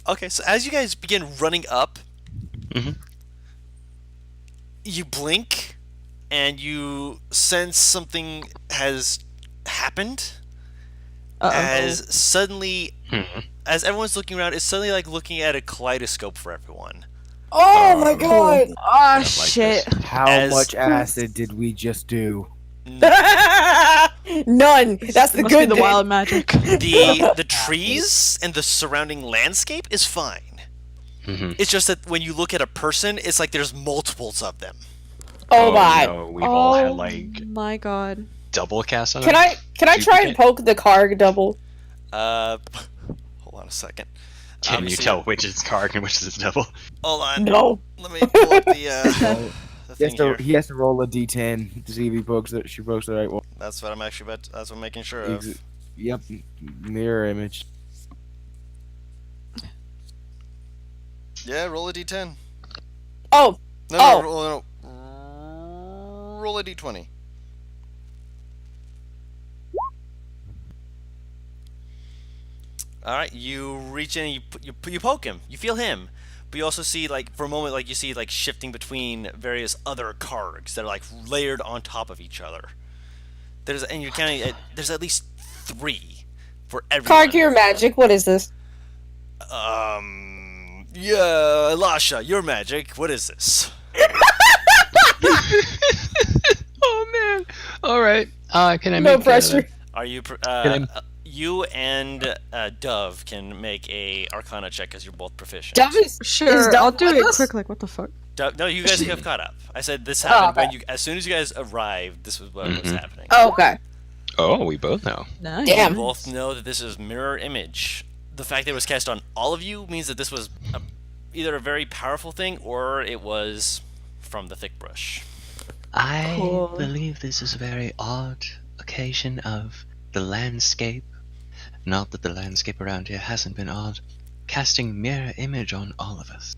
Okay, so as you guys begin running up, Mhm. you blink and you sense something has happened. As suddenly, Mhm. as everyone's looking around, it's suddenly like looking at a kaleidoscope for everyone. Oh my god. Ah, like shit. this. How As- much acid did we just do? None. That's the Must be good the thing. wild magic. The trees and the surrounding landscape is fine. Mhm. It's just that when you look at a person, it's like there's multiples of them. Oh my. No, we've all had like my god. double cast on Can it. I try and poke the Karg double? Hold on a second. Can you Obviously- tell which is Karg and which is double? Hold on. No. Let me pull up the He has, thing here. he has to roll a d10 to see if he pokes it. She pokes the right one. That's what I'm actually about. That's what I'm making sure Ex- of. Yep, mirror image. Yeah, roll a d10. Oh. No, Oh. no, roll a d20. All right, you reach in, you poke him, you feel him, but you also see like for a moment like you see like shifting between various other cards that are like layered on top of each other. There's at least 3 for everyone. Karg, your magic. What is this? Yeah, Lasha, your magic. What is this? Oh man. All right. Can I No make pressure. Are you? Can You and Dove can make a Arcana check because you're both proficient. Dove is Sure, Dove I'll do with it us? quick. Like, what the fuck? No, you guys have caught up. I said this happened okay. when as soon as you guys arrived. This was what was happening. Oh, okay. Oh, we both know. Nice. You Damn. both know that this is mirror image. The fact that it was cast on all of you means that this was either a very powerful thing or it was from the thick brush. I Cool. believe this is a very odd occasion of the landscape. Not that the landscape around here hasn't been odd. Casting mirror image on all of us.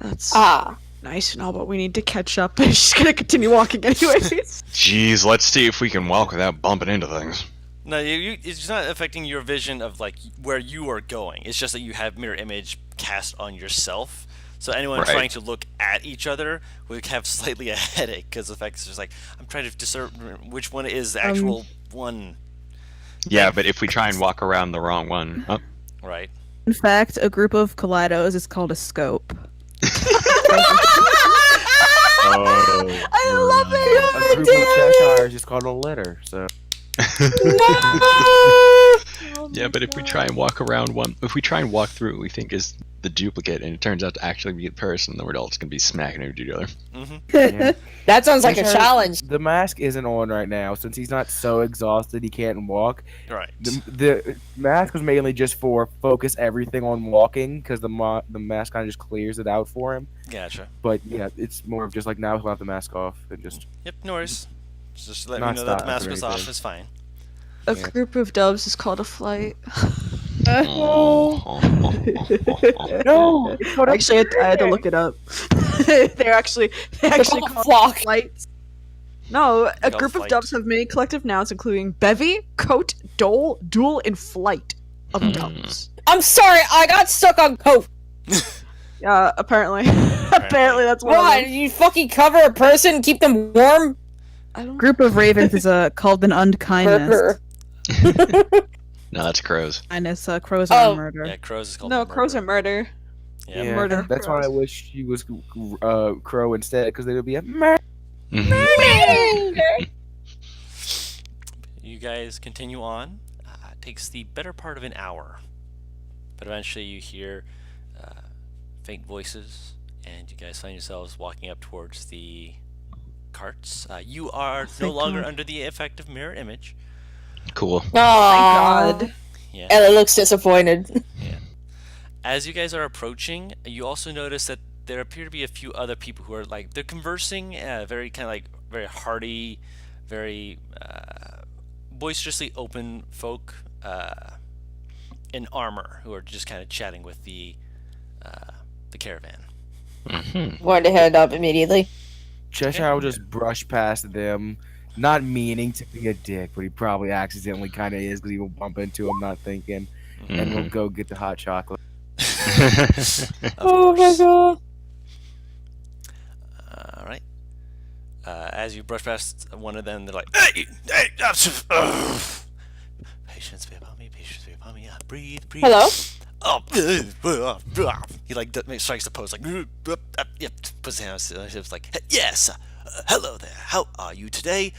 That's Ah. nice and all, but we need to catch up. I'm just gonna continue walking anyways. Jeez, let's see if we can walk without bumping into things. No, it's not affecting your vision of like where you are going. It's just that you have mirror image cast on yourself. So anyone Right. trying to look at each other would have slightly a headache because the fact is just like I'm trying to discern which one is the actual one, Yeah, but if we try and walk around the wrong one, oh, right? In fact, a group of Kaleidos is called a scope. I love it. A group of Cheshire is just called a litter. So Yeah, but if we try and walk around one, if we try and walk through what we think is the duplicate, and it turns out to actually be the person, then we're all just gonna be smacking into each other. Mm-hmm. That sounds like a Cheshire- challenge. the mask isn't on right now since he's not so exhausted he can't walk. Right. The mask was mainly just for focus everything on walking because the mask kind of just clears it out for him. Gotcha. But yeah, it's more of just like now he'll have the mask off and just Yep. No worries. Just let me Not know that the stop mask or was off anything. is fine. A Yeah. group of doves is called a flight. no. It's called a Actually, I had to look it up. they actually They're call called flock. flights. No, a call group of flight. doves have many collective nouns, including bevy, coat, dole, duel, and flight of doves. I'm sorry, I got stuck on coat. Yeah, apparently. apparently, that's one. What? Of them. You fucking cover a person, keep them warm? I don't. Group of ravens is called an unkindness. Burger. No, that's crows. Kindness, crows are Oh. murder. Yeah, crows is called No, murder. crows are murder. Yeah. murder That's why I crows. wish he was crow instead because they would be a murder. You guys continue on. It takes the better part of an hour, but eventually you hear faint voices, and you guys find yourselves walking up towards the carts. You are no Thank longer God. under the effect of mirror image. Cool. Thank Aww. God. Yeah. Ella looks disappointed. As you guys are approaching, you also notice that there appear to be a few other people who are like they're conversing, very kind of like very hearty, very boisterously open folk in armor who are just kind of chatting with the caravan. Going to head up immediately. Cheshire will just brush past them, not meaning to be a dick, but he probably accidentally kind of is because he will bump into him, not thinking, and we'll go get the hot chocolate. Of Oh my course. god. All right. As you brush past one of them, they're like, "Hey, patience be upon me, patience be upon me. Breathe, breathe." Hello? Oh, he like strikes the pose like, yep, puts his hands to his hips like, yes, hello there. How are you today?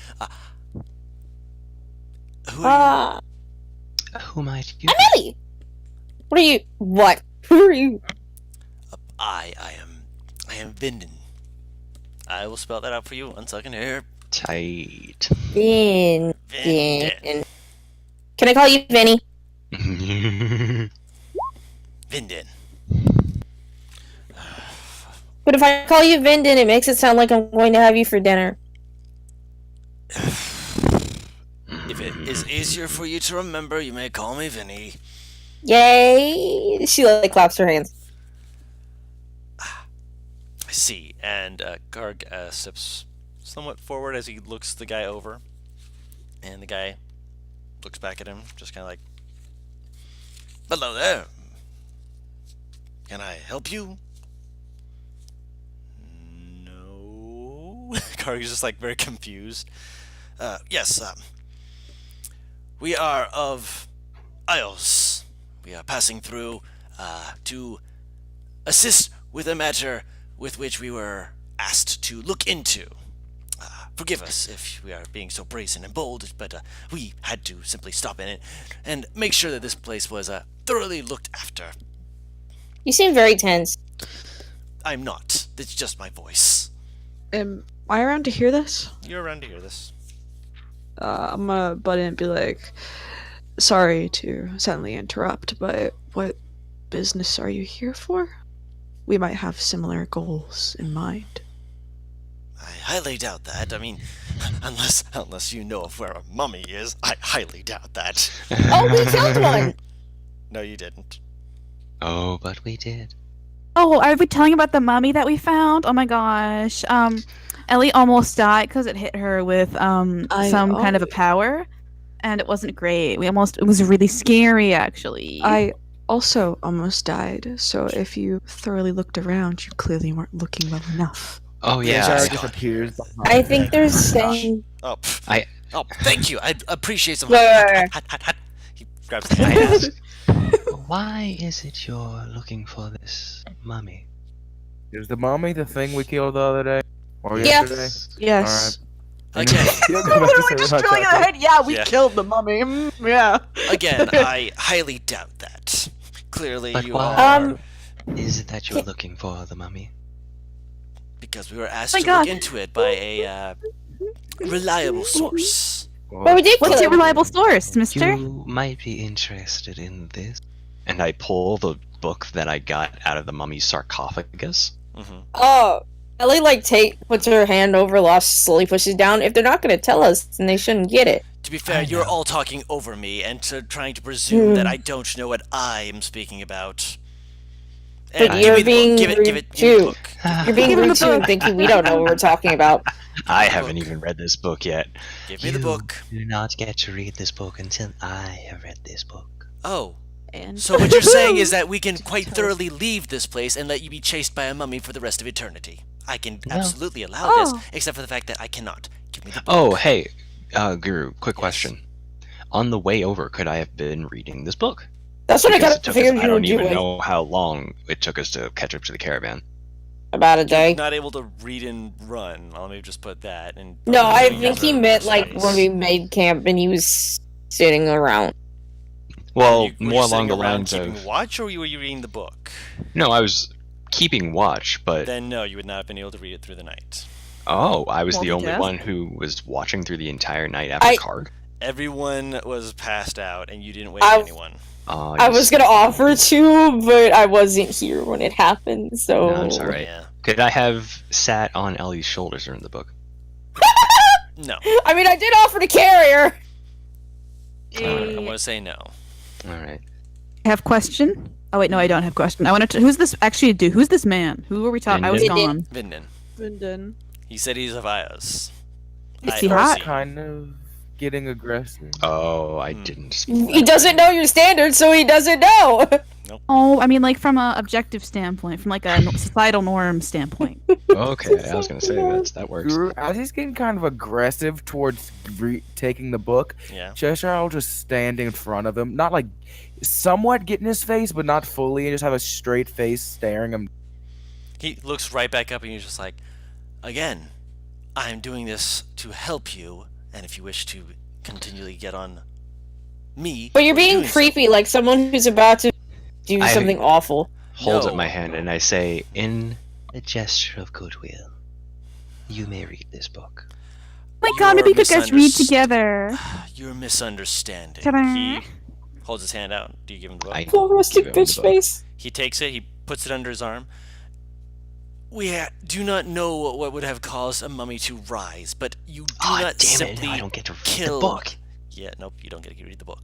Who are Who might you? I'm Ellie! What are you? What? Who are you? you? I am Vinden. I will spell that out for you. 1 second here. Tight. Vin. Vinden. Can I call you Vinny? Vinden. But if I call you Vindon, it makes it sound like I'm going to have you for dinner. If it is easier for you to remember, you may call me Vinny. Yay! She like claps her hands. I see. And Garg steps somewhat forward as he looks the guy over. And the guy looks back at him, just kind of like, "Hello there. Can I help you?" "No." Karg's just like very confused. Yes, we are of Ios. We are passing through to assist with a matter with which we were asked to look into. Forgive us if we are being so brazen and bold, but we had to simply stop in it and make sure that this place was thoroughly looked after. You seem very tense. I'm not. It's just my voice. Am I around to hear this? You're around to hear this. I'm gonna butt in and be like, sorry to suddenly interrupt, but what business are you here for? We might have similar goals in mind. I highly doubt that. I mean, unless you know of where a mummy is, I highly doubt that. Oh, we killed one! No, you didn't. Oh, but we did. Oh, are we telling about the mummy that we found? Oh my gosh. Ellie almost died because it hit her with some kind of a power, and it wasn't great. It was really scary, actually. I also almost died, so if you thoroughly looked around, you clearly weren't looking well enough. Oh yeah. Sarah I- just appears. behind I him. think there's saying. Oh, I- thank you. I appreciate some. Wait. He grabs the I hand. ask, why is it you're looking for this mummy? Is the mummy the thing we killed the other day? Or Yeah. yesterday? Yes. Again, You don't know what to say about that. Yeah, we Yeah. killed the mummy. Yeah. again, I highly doubt that. Clearly, But you why? are Is it that you're looking for the mummy? because we were asked My to God. look into it by a reliable source. Well, we did What's kill your him. reliable source, mister? You might be interested in this. And I pull the book that I got out of the mummy's sarcophagus. Hmm Oh, Ellie puts her hand over Lost, slowly pushes down. If they're not going to tell us, then they shouldn't get it. To be fair, I you're know. all talking over me and trying to presume that I don't know what I am speaking about. But give you're me the book. being Give rude me the too. book. You're being Give him rude the too and book. thinking we don't know what we're talking about. I haven't even read this book yet. Give me the book. You do not get to read this book until I have read this book. Oh, And so what you're saying is that we can quite thoroughly leave this place and let you be chased by a mummy for the rest of eternity. I can Well- absolutely allow Oh. this, except for the fact that I cannot. Give me the book. Oh, hey, Guru, quick question. On the way over, could I have been reading this book? That's what I Because kind it of took figured us, I you were don't even doing. know how long it took us to catch up to the caravan. About a day. Not able to read and run. Let me just put that. And No, I you think guys he are meant like precise. when we made camp and he was sitting around. Well, Were you more sitting along the around lines keeping of... watch, or were you reading the book? No, I was keeping watch, but... Then no, you would not have been able to read it through the night. Oh, I was the only Multitask? one who was watching through the entire night after I- Karg? Everyone was passed out, and you didn't wake I- anyone. I was gonna offer to, but I wasn't here when it happened, so. No, it's alright. Yeah. Could I have sat on Ellie's shoulders during the book? No. I mean, I did offer to carry her. I'm gonna say no. Alright. I have question. Oh wait, no, I don't have question. I want to. Who's this actually? Who's this man? Who are we talking? I was Vindon. gone. Vindon. Vindon. He said he's of Ios. Is he I- hot? Kind of getting aggressive. Oh, I Hmm. didn't speak He that doesn't way. know your standards, so he doesn't know. Oh, I mean, like from a objective standpoint, from like a societal norm standpoint. Okay, I was gonna say that works. Guru, as he's getting kind of aggressive towards taking the book, Yeah. Cheshire will just stand in front of him, not like somewhat get in his face, but not fully, and just have a straight face staring him. He looks right back up, and he's just like, again, I'm doing this to help you, and if you wish to continually get on me. But you're for being doing creepy, like someone who's about to do I- something awful. Holds No. up my hand and I say, in a gesture of goodwill, you may read this book. Oh my god, maybe you You're guys read misunderst- together. something. You're misunderstanding. Ta-da. He holds his hand out. Do you give him the book? I Poor rustic give him the bitch book. face. He takes it, he puts it under his arm. We do not know what would have caused a mummy to rise, but you do God not damn it, simply I don't get to read kill. the book. Yeah, nope, you don't get to read the book.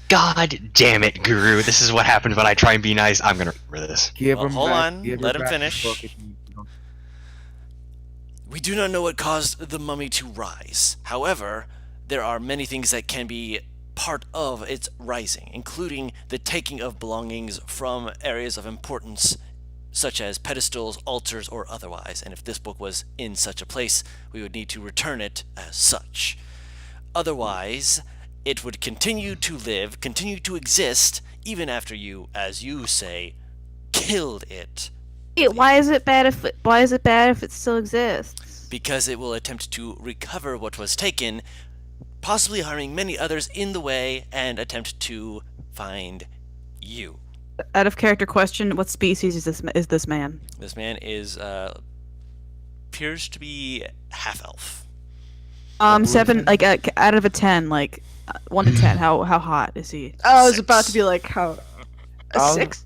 God damn it, Guru. This is what happens when I try and be nice. I'm gonna remember this. Give Well, him hold back, on, give let her him back the finish. book if you don't- We do not know what caused the mummy to rise. However, there are many things that can be part of its rising, including the taking of belongings from areas of importance, such as pedestals, altars, or otherwise. And if this book was in such a place, we would need to return it as such. Otherwise, it would continue to live, continue to exist, even after you, as you say, killed it. Why is it bad if it still exists? Because it will attempt to recover what was taken, possibly harming many others in the way, and attempt to find you. Out of character question, what species is this man? This man is appears to be half elf. 7, like out of a 10, like 1 to 10. How hot is he? I was 6. about to be like, how? A I'll- 6?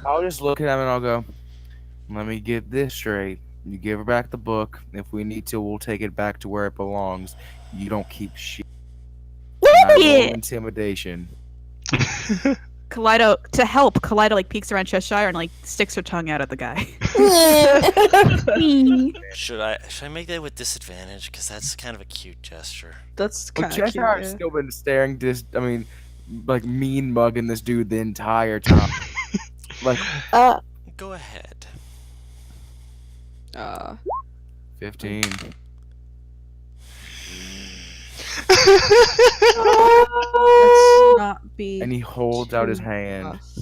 I'll just look at him and I'll go, let me get this straight. You give her back the book. If we need to, we'll take it back to where it belongs. You don't keep shit. Not roll Yeah. intimidation. Kaleido, to help, Kaleido like peeks around Cheshire and like sticks her tongue out at the guy. Should I make that with disadvantage? Because that's kind of a cute gesture. That's Well, kind of cute. Cheshire's Yeah. still been staring like mean mugging this dude the entire time. Like Go ahead. 15. Let's not be. And he holds out his too hand. rough.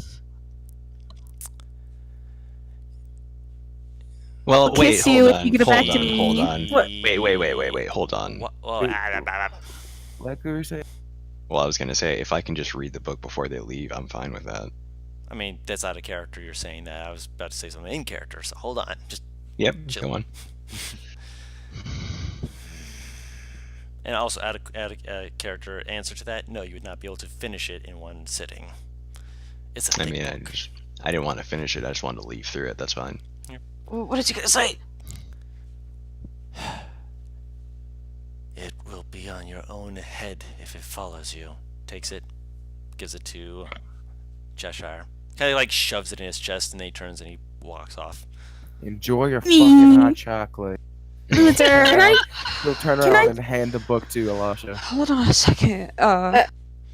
Well, I'll wait, kiss you hold if on, you give it hold back to on, me. hold on. What? Wait, hold on. Like we were saying. Well, I was gonna say, if I can just read the book before they leave, I'm fine with that. I mean, that's out of character. You're saying that. I was about to say something in character. So hold on. Just Yep, Chill. go on. and also add a character answer to that. No, you would not be able to finish it in one sitting. It's a I thick mean, book. I didn't want to finish it, I just wanted to leave through it, that's fine. What is he gonna say? It will be on your own head if it follows you. Takes it, gives it to Cheshire. Kind of like shoves it in his chest, and then he turns and he walks off. Enjoy your fucking hot chocolate. Loser. He'll turn around and hand the book to Elisha. Hold on a second.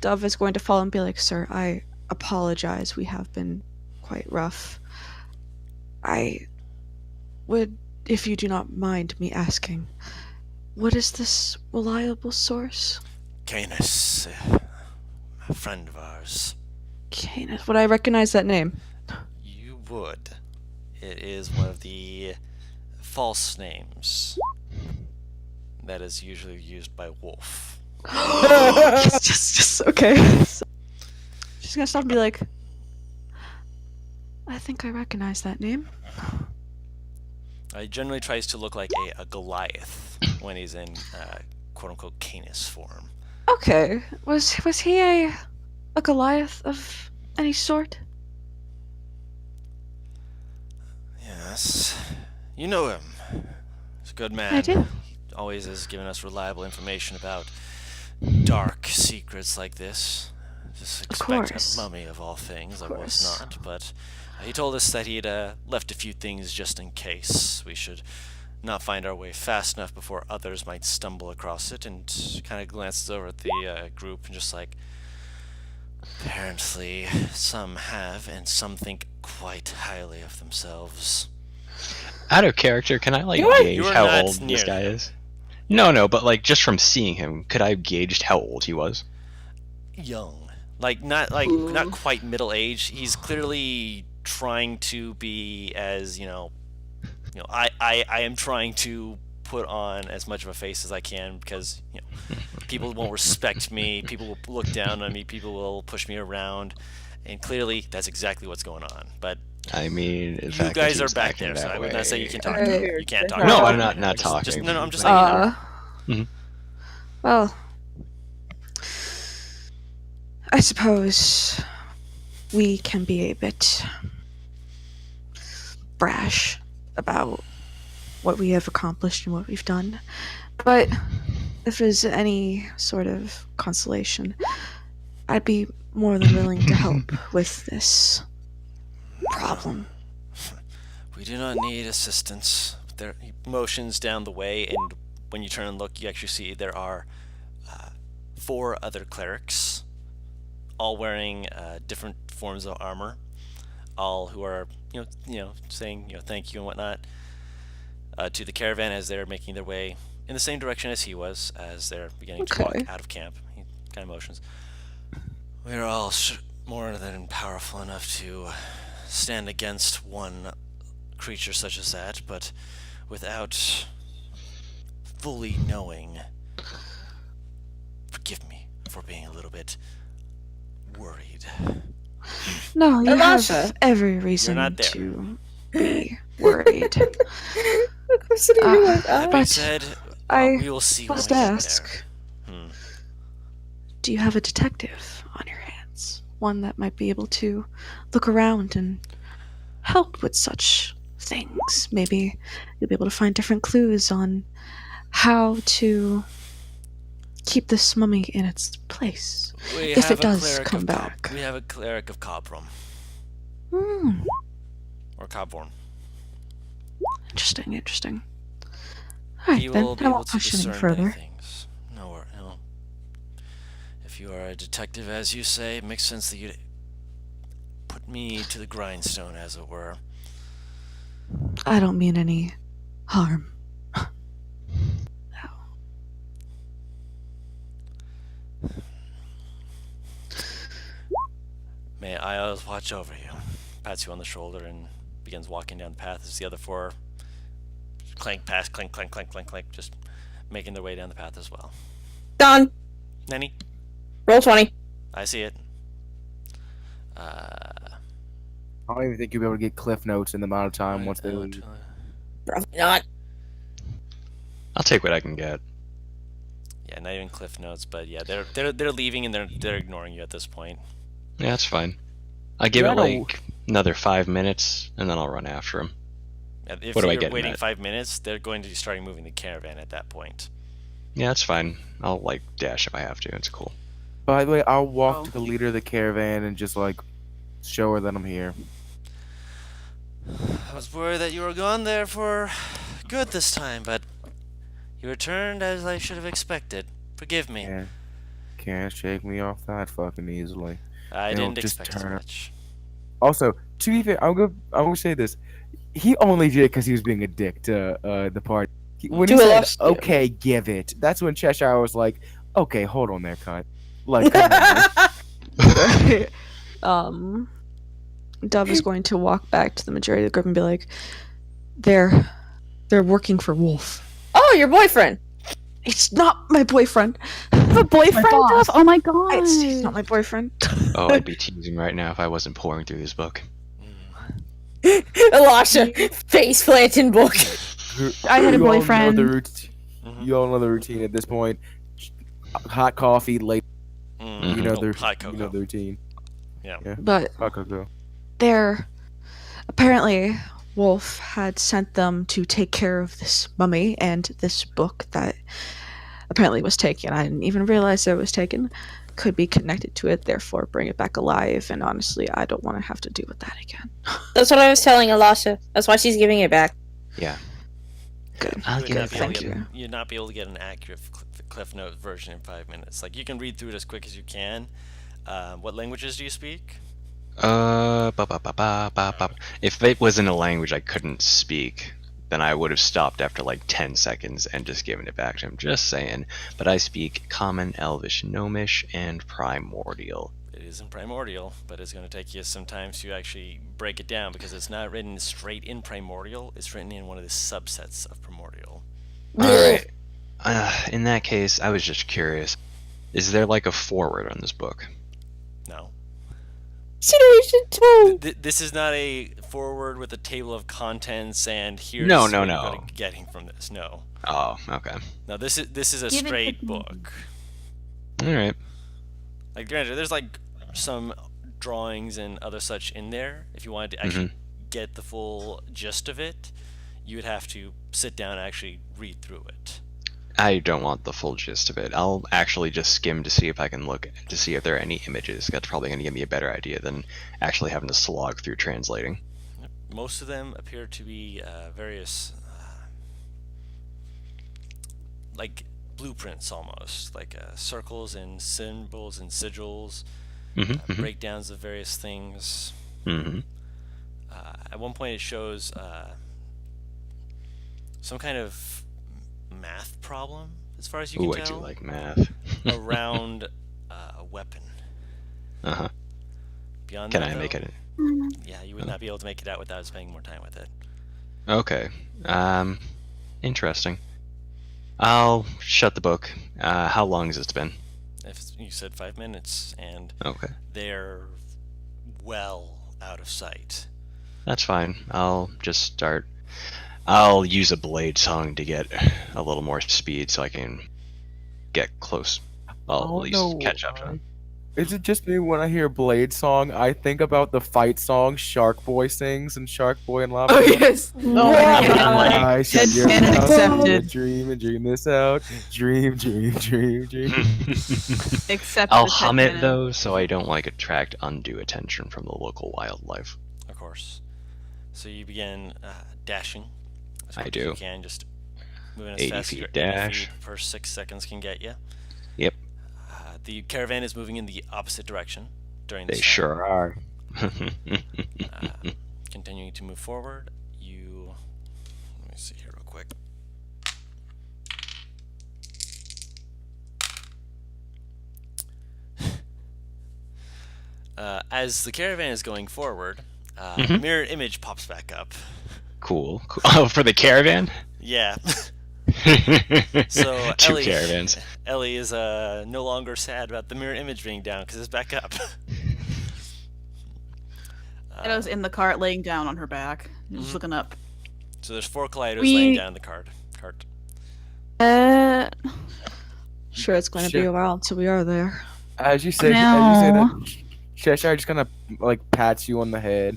Dove is going to fall and be like, "Sir, I apologize. We have been quite rough. I would, if you do not mind me asking, what is this reliable source?" Canis, a friend of ours. Canis. Would I recognize that name? You would. It is one of the false names that is usually used by Wolf. just okay. So, she's gonna stop and be like, "I think I recognize that name." He generally tries to look like a Goliath when he's in quote-unquote Canis form. Okay. Was he a Goliath of any sort? Yes. You know him. He's a good man. I do. He always has given us reliable information about dark secrets like this. Just expect course. a mummy of all things. I was course. not, but he told us that he'd left a few things just in case. We should not find our way fast enough before others might stumble across it, and kind of glances over at the group and just like, apparently some have, and some think quite highly of themselves. Out of character, can I like You are gauge not how old near this guy him. is? No, but like just from seeing him, could I have gauged how old he was? Young, not quite middle age. He's clearly trying to be as I am trying to put on as much of a face as I can, because people won't respect me, people will look down on me, people will push me around, and clearly that's exactly what's going on. But I mean, the you fact that guys he are was back acting there, so that I would not say you way- can talk. Alright. You can't talk. No, about I'm it. not Just- talking. no, I'm just saying. Mhm. Well, I suppose we can be a bit brash about what we have accomplished and what we've done, but if there's any sort of consolation, I'd be more than willing to help with this problem. We do not need assistance. he motions down the way, and when you turn and look, you actually see there are 4 other clerics, all wearing different forms of armor, all who are saying thank you and whatnot to the caravan as they're making their way in the same direction as he was as they're beginning to walk out of camp. He kind of motions. We're all more than powerful enough to stand against one creature such as that, but without fully knowing. Forgive me for being a little bit worried. No, you Elisha. have every reason not there. to be worried. That being But said, I we will see when we must get ask, there. do you have a detective on your hands? One that might be able to look around and help with such things. Maybe you'll be able to find different clues on how to keep this mummy in its place. We If have it a does cleric come of back. We have a cleric of Cobram. Or Cobborn. Interesting. Alright He then, will be I able won't to push any discern many further. things. No. If you are a detective, as you say, it makes sense that you'd put me to the grindstone, as it were. I don't mean any harm. May I always watch over you. Pats you on the shoulder and begins walking down the path as the other 4 clank past, clank, clank, clank, clank, clank, just making their way down the path as well. Done. Nenny, Roll 20. I see it. I don't even think you'll be able to get cliff notes in the amount of time once they leave. Probably not. I'll take what I can get. Yeah, not even cliff notes, but yeah, they're leaving and they're ignoring you at this point. Yeah, that's fine. I give Yeah, it no. like another 5 minutes, and then I'll run after him. If What do I you're get in waiting that? 5 minutes, they're going to be starting moving the caravan at that point. Yeah, that's fine. I'll like dash if I have to. It's cool. By the way, I'll walk to the leader of the caravan and just like show her that I'm here. I was worried that you were gone there for good this time, but you returned as I should have expected. Forgive me. Can't shake me off that fucking easily. I You know, didn't just expect as turn- much. Also, to be fair, I'm gonna say this. He only did it because he was being a dick to the party. When he To said, us, yeah. "Okay, give it," that's when Cheshire was like, "Okay, hold on there, cunt." Like, come on. Dove is going to walk back to the majority of the group and be like, they're working for Wolf. Oh, your boyfriend. It's not my boyfriend. You have a boyfriend, boss. Duff? Oh my god. He's not my boyfriend. Oh, I'd be teasing right now if I wasn't pouring through this book. Elisha, face planting book. I had a You all know boyfriend. the you all know the routine at this point. Hot coffee, late. Mm. You know Oh, the hot you know cocoa. the routine. But Hot cocoa. they're apparently Wolf had sent them to take care of this mummy and this book that apparently was taken. I didn't even realize that it was taken. Could be connected to it, therefore bring it back alive. And honestly, I don't want to have to deal with that again. That's what I was telling Elisha. That's why she's giving it back. Yeah. Good. I'll You would give not it be able back to to get- you. You'd not be able to get an accurate Cliff Note version in 5 minutes. Like, you can read through it as quick as you can. What languages do you speak? Ba, ba, ba, ba, ba, ba. If it was in a language I couldn't speak, then I would have stopped after like 10 seconds and just given it back to him. Just saying. But I speak Common, Elvish, Gnomish, and Primordial. It is in Primordial, but it's going to take you some time to actually break it down because it's not written straight in Primordial. It's written in one of the subsets of Primordial. Alright. In that case, I was just curious. Is there like a foreword on this book? No. Situation 2. This is not a forward with a table of contents and here's No, what no, you're no. gonna be getting from this. No. Oh, okay. No, this is a Give it straight to me. book. Alright. Like, granted, there's like some drawings and other such in there. If you wanted to actually get the full gist of it, you would have to sit down and actually read through it. I don't want the full gist of it. I'll actually just skim to see if I can look to see if there are any images. That's probably going to give me a better idea than actually having to slog through translating. Most of them appear to be various like blueprints almost, like circles and symbols and sigils, breakdowns of various things. At one point, it shows some kind of math problem, as far as you can Ooh, tell. I do like math. Around a weapon. Beyond Can that, I make though, it? Yeah, you would not be able to make it out without spending more time with it. Okay. Interesting. I'll shut the book. How long has this been? If you said 5 minutes, and Okay. they're well out of sight. That's fine. I'll just start. I'll use a blade song to get a little more speed so I can get close. I'll at least catch up to them. Is it just me when I hear Blade song? I think about the fight song Shark Boy sings and Shark Boy and Lava. Oh yes. I said you're Canon out, accepted. dream and dream this out. Dream, dream, dream, dream. Except I'll the hum Ted it though, so I don't like attract undue attention from the local wildlife. Of course. So you begin dashing. As I quick as do. You can just moving as 80 fast as feet your dash. 80 feet per 6 seconds can get you. Yep. The caravan is moving in the opposite direction during They this sure are. continuing to move forward. Let me see here real quick. As the caravan is going forward, a mirror image pops back up. Cool. Oh, for the caravan? Yeah. So Two caravans. Ellie is no longer sad about the mirror image being down because it's back up. Kaido's in the cart, laying down on her back, just looking up. So there's 4 Kaleidos We- laying down in the cart. Sure, it's going to be a while until we are there. As you say No. that, Cheshire just kind of like pats you on the head.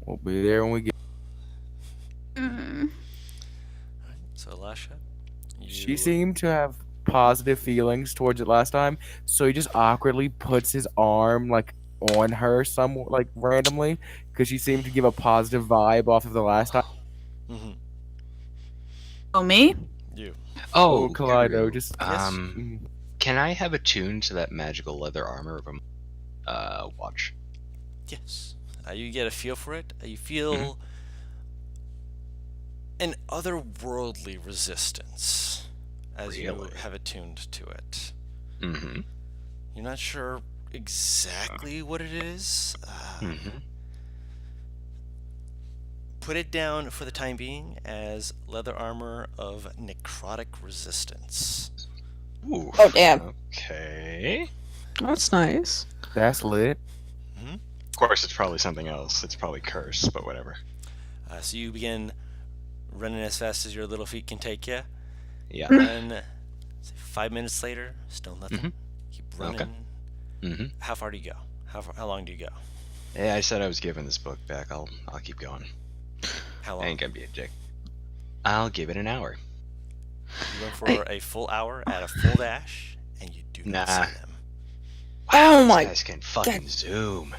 We'll be there when we get. So Lasha, She seemed to have positive feelings towards it last time, so he just awkwardly puts his arm like on her somewhat like randomly because she seemed to give a positive vibe off of the last time. Oh, me? You. Oh, Oh, Kaleido, Guru. just Can I have a tune to that magical leather armor from watch? Yes. You get a feel for it. You feel an otherworldly resistance as you Really? have attuned to it. Mm-hmm. You're not sure exactly what it is. Put it down for the time being as leather armor of necrotic resistance. Ooh. Oh damn. Okay. That's nice. That's lit. Of course, it's probably something else. It's probably curse, but whatever. So you begin running as fast as your little feet can take you. Yeah. And 5 minutes later, still nothing. Keep running. Okay. Mm-hmm. How far do you go? How long do you go? Yeah, I said I was giving this book back. I'll keep going. How I long? ain't gonna be a dick. I'll give it an hour. You went for a full hour at a full dash, and you do not Nah. see them. Oh These my guys can fucking zoom.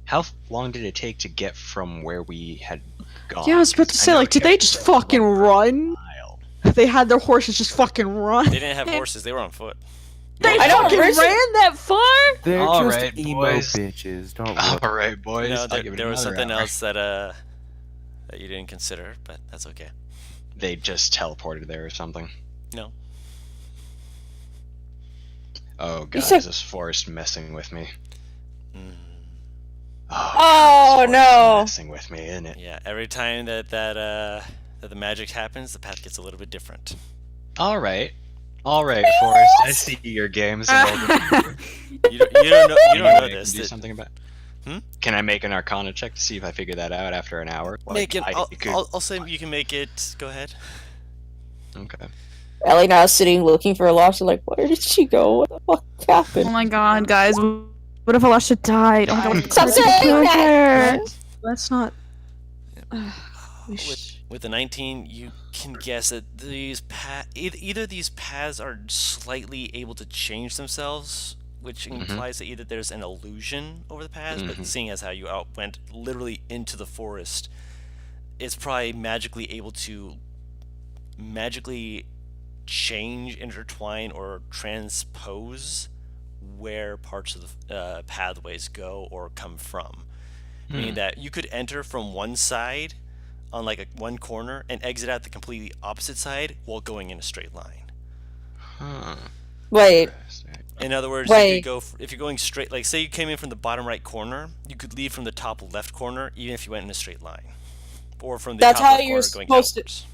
How long did it take to get from where we had gone? Yeah, I was about to Because say, know like, did they Cheshire just was fucking about run? a mile. They had their horses just fucking run. They didn't have horses; they were on foot. They I know, fucking where's ran it? that far? They're All just right, emo boys. bitches. Don't worry. All right, boys. No, I'll give it there was another something hour. else that you didn't consider, but that's okay. They just teleported there or something. No. Oh god, said- is this forest messing with me? Mm, Oh, this forest no. is messing with me, isn't it? yeah, every time that the magic happens, the path gets a little bit different. All right, Forest. I see your games. And all You don't know. You don't know I can this. do that- something about. Hmm? Can I make an Arcana check to see if I figure that out after an hour? Make it. I could- I'll say you can make it. Go ahead. Okay. Ellie now sitting looking for a lobster, like, where did she go? What the fuck Oh happened? my god, guys. What if Alasha died? Oh my god, Stop what saying killed that! her? Let's not. We With the 19, you can guess that these either these paths are slightly able to change themselves, which implies that either there's an illusion over the paths, but seeing as how you went literally into the forest, it's probably magically able to change, intertwine, or transpose where parts of the pathways go or come from. Meaning that you could enter from one side on like one corner and exit out the completely opposite side while going in a straight line. Huh. Wait. In other words, Wait. you could go if you're going straight, like say you came in from the bottom right corner, you could leave from the top left corner even if you went in a straight line, or from the That's top how left you're corner going supposed to- outwards.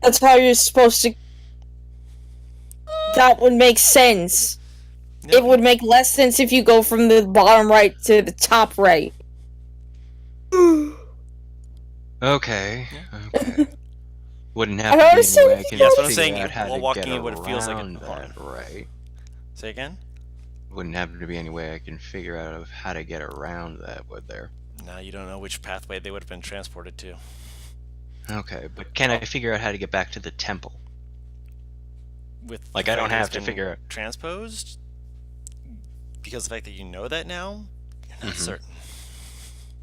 That's how you're supposed to. That would make sense. No, It would make less sense if you go from the bottom right to the top right. Okay. Okay. Wouldn't I have to be noticed any way I it. can That's what I'm figure saying, out how while to walking get in what it feels like around it- that, right? Say again? Wouldn't have to be any way I can figure out of how to get around that, would there? No, you don't know which pathway they would have been transported to. Okay, but can I figure out how to get back to the temple? With Like, the I don't fact that have it's to been figure out- transposed, because the fact that you know that now, you're not Mhm. certain.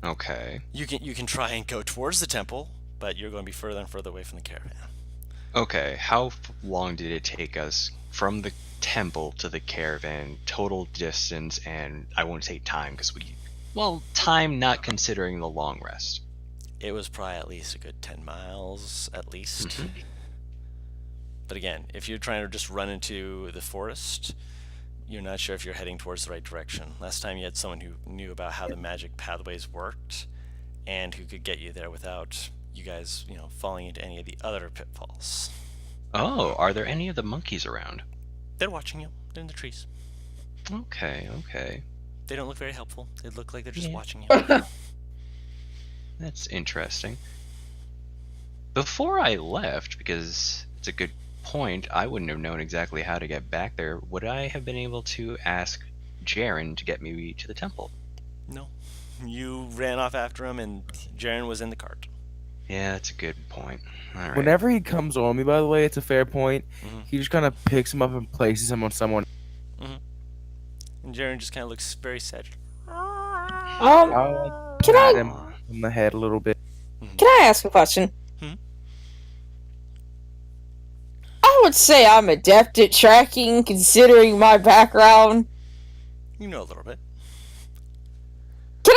Okay. You can try and go towards the temple, but you're going to be further and further away from the caravan. Okay, how long did it take us from the temple to the caravan, total distance, and I won't say time because time not considering the long rest. It was probably at least a good 10 miles, at least. Mhm. But again, if you're trying to just run into the forest, you're not sure if you're heading towards the right direction. Last time you had someone who knew about how the magic pathways worked and who could get you there without you guys, falling into any of the other pitfalls. Oh, are there any of the monkeys around? They're watching you. They're in the trees. Okay, okay. They don't look very helpful. They look like they're just Yeah. watching you. That's interesting. Before I left, because it's a good point, I wouldn't have known exactly how to get back there. Would I have been able to ask Jaren to get me to the temple? No. You ran off after him, and Jaren was in the cart. Yeah, that's a good point. All right. Whenever he comes on me, by the way, it's a fair point. Mhm. He just kind of picks him up and places him on someone. And Jaren just kind of looks very sad. I'll Can pat I him on the head a little bit. can I ask a question? Hmm? I would say I'm adept at tracking, considering my background. You know a little bit. Can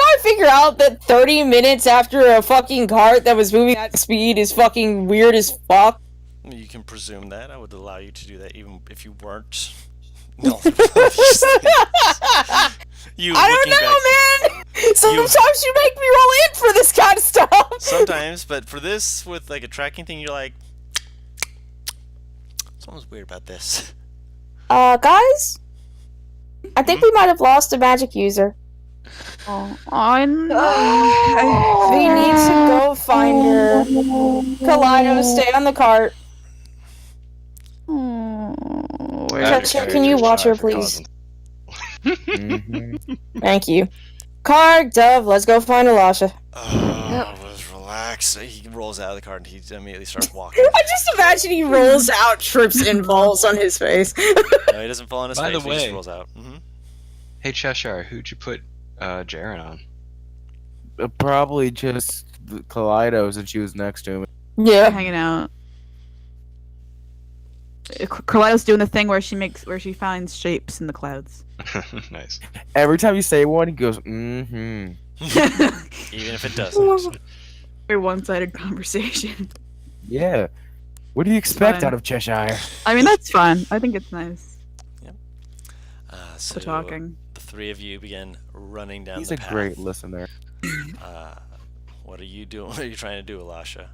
I figure out that 30 minutes after a fucking cart that was moving at speed is fucking weird as fuck? You can presume that. I would allow you to do that even if you weren't. I You don't looking know, back- man. Sometimes you make me roll in for this kind of stuff. Sometimes, but for this, with like a tracking thing, you're like, something's weird about this. Guys, I think we might have lost a magic user. Oh, I know. We need to go find her. Kaleido, stay on the cart. Oh, Check, can you watch her, please? Mhm. Thank you. Karg, Dove, let's go find Elisha. Let's relax. He rolls out of the car and he immediately starts walking. I just imagine he rolls out, trips, and falls on his face. No, he doesn't fall on his By face. the He just way- rolls out. Hey Cheshire, who'd you put Jaren on? Probably just the Kaleidos and she was next to him. Yeah. hanging out. Kaleido's doing the thing where she finds shapes in the clouds. Nice. Every time you say one, he goes, mm-hmm. Even if it doesn't. Very one-sided conversation. Yeah. What do you expect Fine. out of Cheshire? I mean, that's fun. I think it's nice. So The talking. the three of you begin running down He's the a path. great listener. What are you doing? What are you trying to do, Elisha?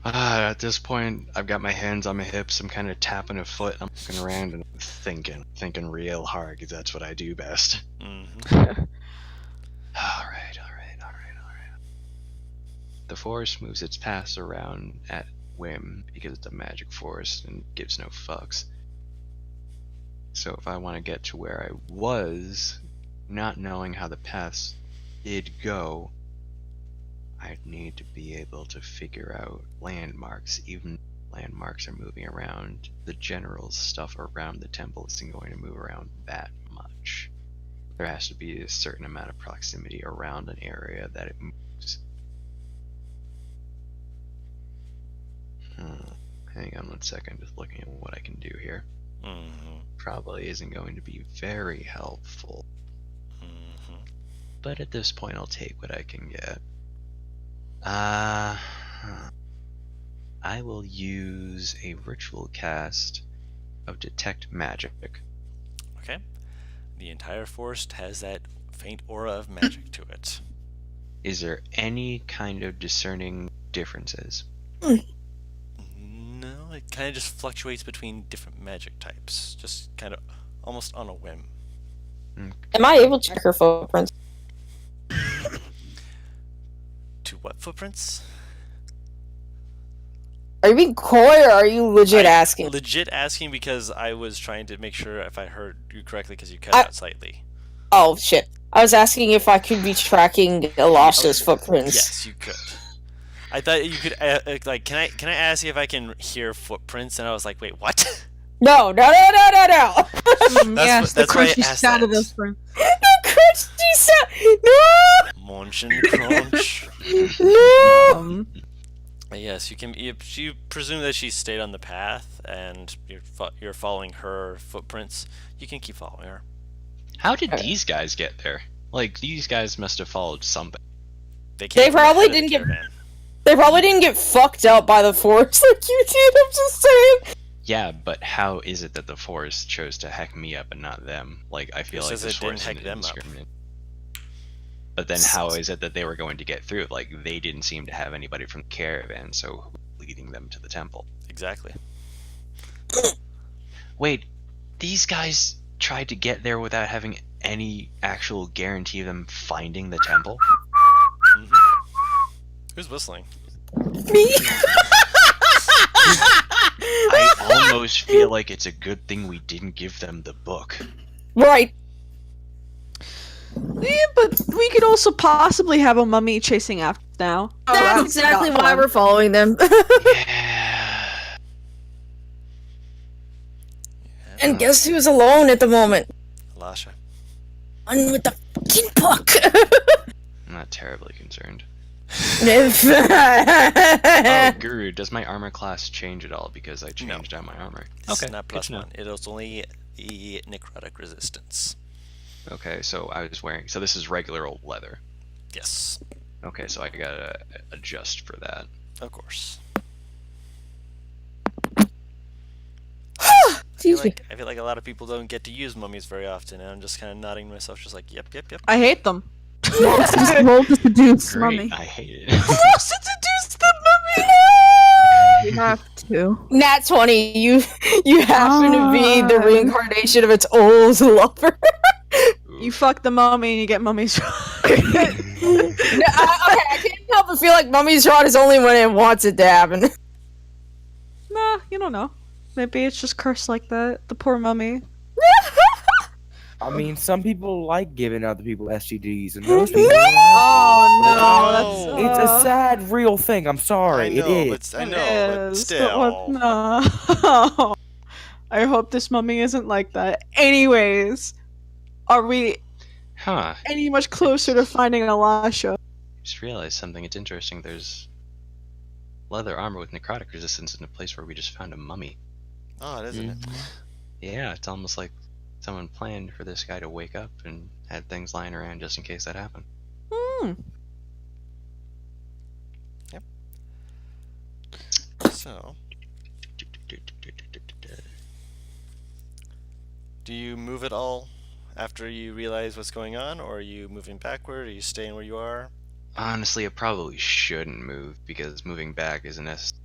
At this point, I've got my hands on my hips. I'm kind of tapping a foot. I'm looking around and thinking real hard because that's what I do best. Mm-hmm. All right. The forest moves its paths around at whim because it's a magic forest and gives no fucks. So if I want to get to where I was, not knowing how the paths did go, I'd need to be able to figure out landmarks. Even landmarks are moving around. The general stuff around the temple isn't going to move around that much. There has to be a certain amount of proximity around an area that it moves. Hang on 1 second, just looking at what I can do here. Mm-hmm. Probably isn't going to be very helpful. Mm-hmm. But at this point, I'll take what I can get. I will use a ritual cast of Detect Magic. Okay. The entire forest has that faint aura of magic to it. Is there any kind of discerning differences? No, it kind of just fluctuates between different magic types. Just kind of almost on a whim. Am I able to check her footprints? To what footprints? Are you being coy or are you legit asking? Legit asking because I was trying to make sure if I heard you correctly because you cut out slightly. Oh shit! I was asking if I could be tracking Elasha's footprints. Yes, you could. I thought you could like. Can I ask you if I can hear footprints? And I was like, wait, what? No. That's the why I crunchy asked sound of that. those friends. The crunchy sound. No. Munch and crunch. No. Yes, you can. You presume that she stayed on the path, and you're following her footprints. You can keep following her. How did these guys get there? Like, these guys must have followed somebody. They probably didn't get. They probably didn't get fucked up by the force like you did. I'm just saying. Yeah, but how is it that the forest chose to heck me up and not them? Like, I feel It like says this it didn't forest heck is them up. indiscriminate. But then how is it that they were going to get through? Like, they didn't seem to have anybody from the caravan, so who was leading them to the temple? Exactly. Wait, these guys tried to get there without having any actual guarantee of them finding the temple? Mm-hmm. Who's whistling? Me. I almost feel like it's a good thing we didn't give them the book. Right. Yeah, but we could also possibly have a mummy chasing after now. That's exactly why we're following them. Yeah. And guess who's alone at the moment? Lasha. One with the fucking book. I'm not terribly concerned. Oh, Oh, Guru, does my armor class change at all because I changed out my armor? It's Okay, not good plus to know. one. It is only the necrotic resistance. Okay, so I was wearing... So this is regular old leather. Yes, Okay, so I gotta adjust for that. of course. Excuse me. I feel like a lot of people don't get to use mummies very often, and I'm just kind of nodding to myself, just like, yep. I hate them. Just roll to seduce Great, mummy. I hate it. Let's introduce the mummy. We have to. Nat 20, you happen to be the reincarnation of its old lover. You fuck the mummy and you get mummy's rod. No, I can't help but feel like Mummy's Rod is only when it wants it to happen. Nah, you don't know. Maybe it's just cursed like that. The poor mummy. I mean, some people like giving other people STDs, and those people. Oh no, no, It's a sad, real thing. I'm sorry. I know, it is. but I know, but still. No. I hope this mummy isn't like that. Anyways, are we Huh. any much closer to finding Elisha? Just realized something. It's interesting. There's leather armor with necrotic resistance in a place where we just found a mummy. Oh, it isn't it? Yeah, it's almost like someone planned for this guy to wake up and had things lying around just in case that happened. So, do you move at all after you realize what's going on, or are you moving backward? Are you staying where you are? Honestly, I probably shouldn't move because moving back isn't necessarily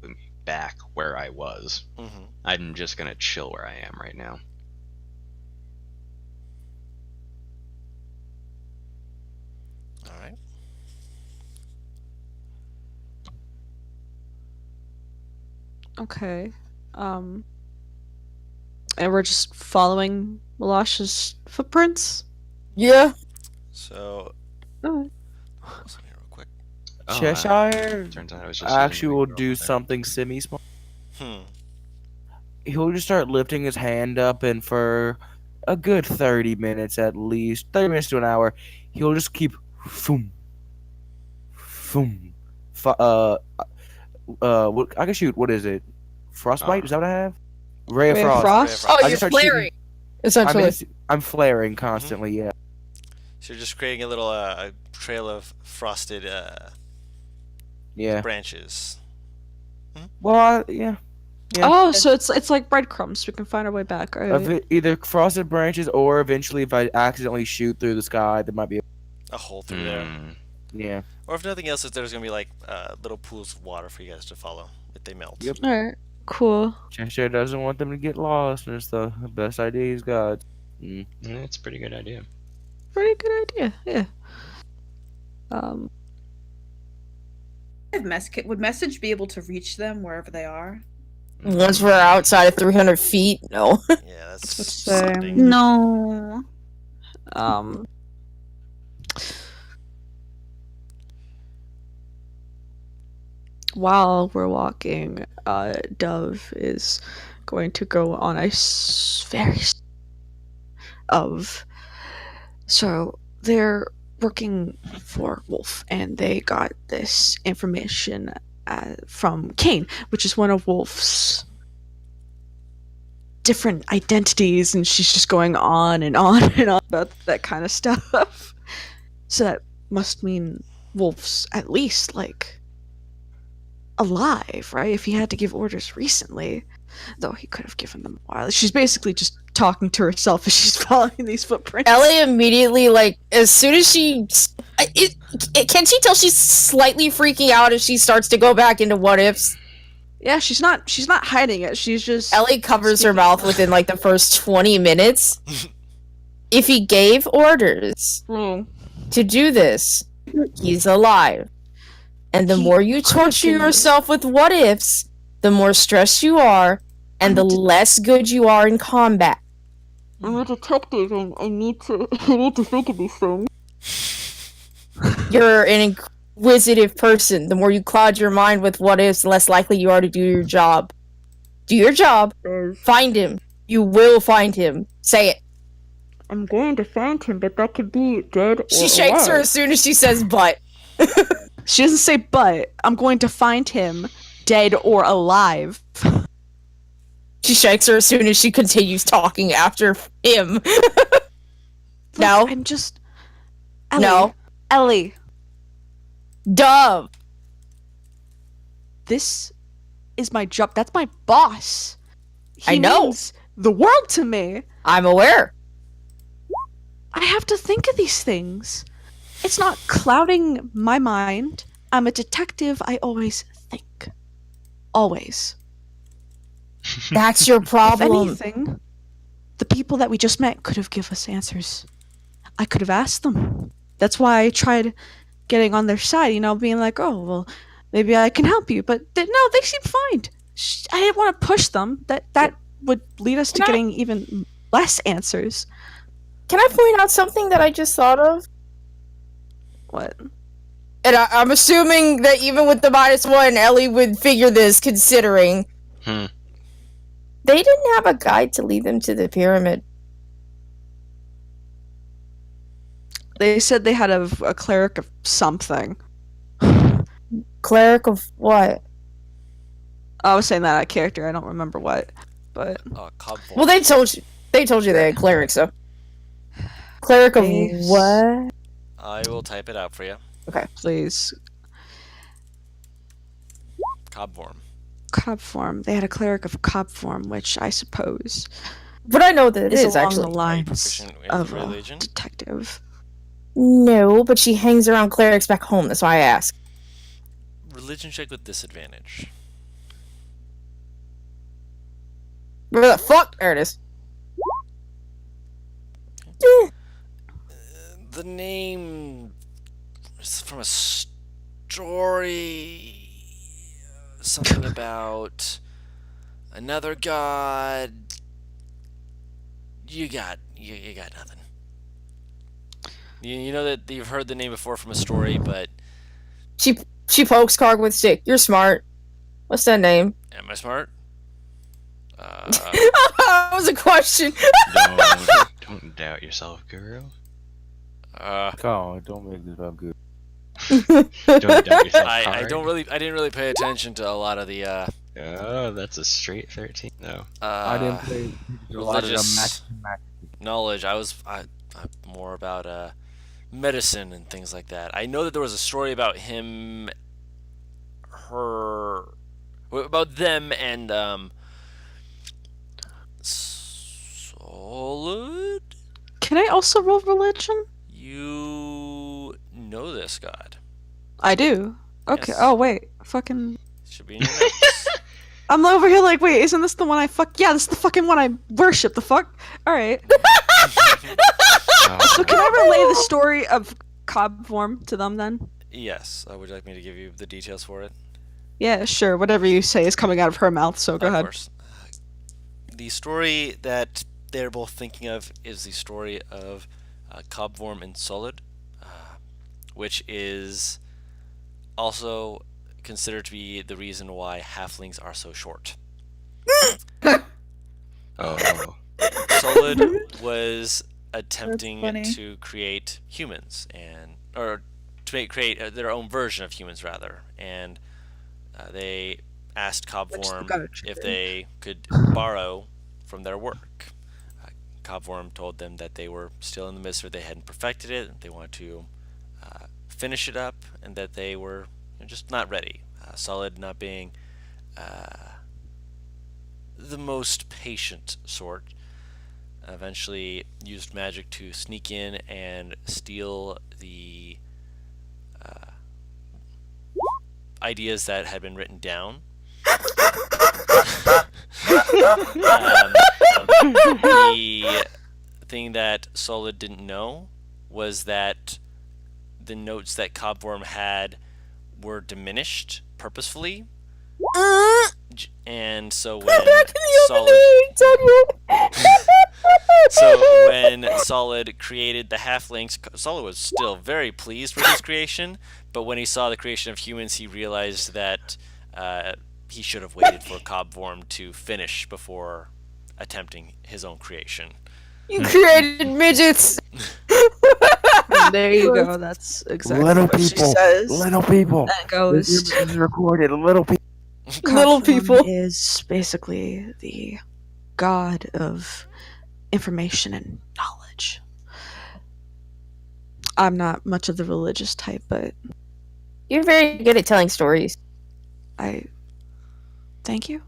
moving me back where I was. Mm-hmm. I'm just gonna chill where I am right now. All right. Okay. And we're just following Melasha's footprints? Yeah. So, Oh. listen here real quick. Oh, Cheshire turns out I was just actually will using the do girl there. something semi-small. Hmm. He'll just start lifting his hand up, and for a good 30 minutes at least, 30 minutes to an hour, he'll just keep boom, boom. What I can shoot. What is it? Frostbite. Is that what I have? Ray of Ray of Frost. Frost? Oh, I you're just start flaring. shooting- Essentially. I'm flaring constantly. Yeah. So you're just creating a little a trail of frosted Yeah. branches. Well, yeah. Yeah. Oh, so it's like breadcrumbs. We can find our way back. All Of right. it, either frosted branches or eventually, if I accidentally shoot through the sky, there might be. A hole through there. Yeah. Or if nothing else, there's gonna be like little pools of water for you guys to follow if they melt. Yep. All right. Cool. Cheshire doesn't want them to get lost, and it's the best idea he's got. It's a pretty good idea. Pretty good idea. Yeah. Would message be able to reach them wherever they are? Once we're outside of 300 feet, no. Yeah, that's the same. something. No. While we're walking, Dove is going to go on a so they're working for Wolf, and they got this information from Kane, which is one of Wolf's different identities, and she's just going on and on and on about that kind of stuff. So that must mean Wolf's at least like alive, right? If he had to give orders recently, though he could have given them a while. She's basically just talking to herself as she's following these footprints. Ellie immediately, like, as soon as she... can she tell she's slightly freaking out as she starts to go back into what ifs? Yeah, she's not hiding it. She's just... Ellie covers her mouth within, like, the first 20 minutes. If he gave orders to do this, he's alive. And the more you torture yourself with what ifs, the more stressed you are, and the less good you are in combat. I'm a detective, and I need to think of these things. You're an inquisitive person. The more you cloud your mind with what ifs, the less likely you are to do your job. Do your job. Find him. You will find him. Say it. I'm going to find him, but that could be dead or She shakes her alive. as soon as she says but. She doesn't say but. I'm going to find him, dead or alive. She shakes her as soon as she continues talking after him. No. I'm just... Ellie. No. Ellie. Dove. This is my job. That's my boss. He I know. means the world to me. I'm aware. I have to think of these things. It's not clouding my mind. I'm a detective. I always think. Always. That's your If problem. anything, the people that we just met could have given us answers. I could have asked them. That's why I tried getting on their side, being like, oh, well, maybe I can help you. But no, they seem fine. I didn't want to push them. That would lead us to getting even less answers. Can I point out something that I just thought of? What? And I'm assuming that even with the -1, Ellie would figure this, considering they didn't have a guide to lead them to the pyramid. They said they had a cleric of something. Cleric of what? I was saying that out of character. I don't remember what, but Well, they told you. They told you they had clerics, so. Cleric of Please. what? I will type it out for you. Okay. please. Cobworm. Cob form. They had a cleric of cob form, which I suppose But I know that it is is along actually. the lines proficient with of a religion? detective. No, but she hangs around clerics back home. That's why I ask. Religion check with disadvantage. Where the fuck? There it is. The name is from a story. Something about another god. You got nothing. You know that you've heard the name before from a story, but She pokes Karg with stick. You're smart. What's that name? am I smart? That was a question. Don't doubt yourself, Guru. God, don't make this about good. Don't doubt yourself, I Card. didn't really pay attention to a lot of the Oh, that's a straight 13 though. I didn't play a lot of the religious match. knowledge. I'm more about medicine and things like that. I know that there was a story about about them and Solid. Can I also roll religion? You know this god. I do. Okay. Yes. Oh wait, fucking. Should be in your notes. I'm over here like, wait, isn't this the one I fuck? Yeah, this is the fucking one I worship. The fuck. All right. So can I relay the story of Cobform to them then? Yes. Would you like me to give you the details for it? Yeah, sure. Whatever you say is coming out of her mouth, so go Of ahead. course. The story that they're both thinking of is the story of Cobworm and Solid, which is also considered to be the reason why halflings are so short. Oh. Solid was attempting funny. to create humans or to create their own version of humans rather, and they asked Cobworm if they could borrow from their work. Cobworm told them that they were still in the midst of it, they hadn't perfected it, they wanted to finish it up, and that they were just not ready. Solid not being the most patient sort, eventually used magic to sneak in and steal the ideas that had been written down. The thing that Solid didn't know was that the notes that Cobworm had were diminished purposefully, and so when Solid created the halflings, Solid was still very pleased with his creation, but when he saw the creation of humans, he realized that he should have waited for Cobworm to finish before attempting his own creation. You created midgets. There you go. That's exactly Little what she people. says. Little people. And goes. This is recorded. Little people. Little Cobform people. is basically the god of information and knowledge. I'm not much of the religious type, but You're very good at telling stories. I thank you.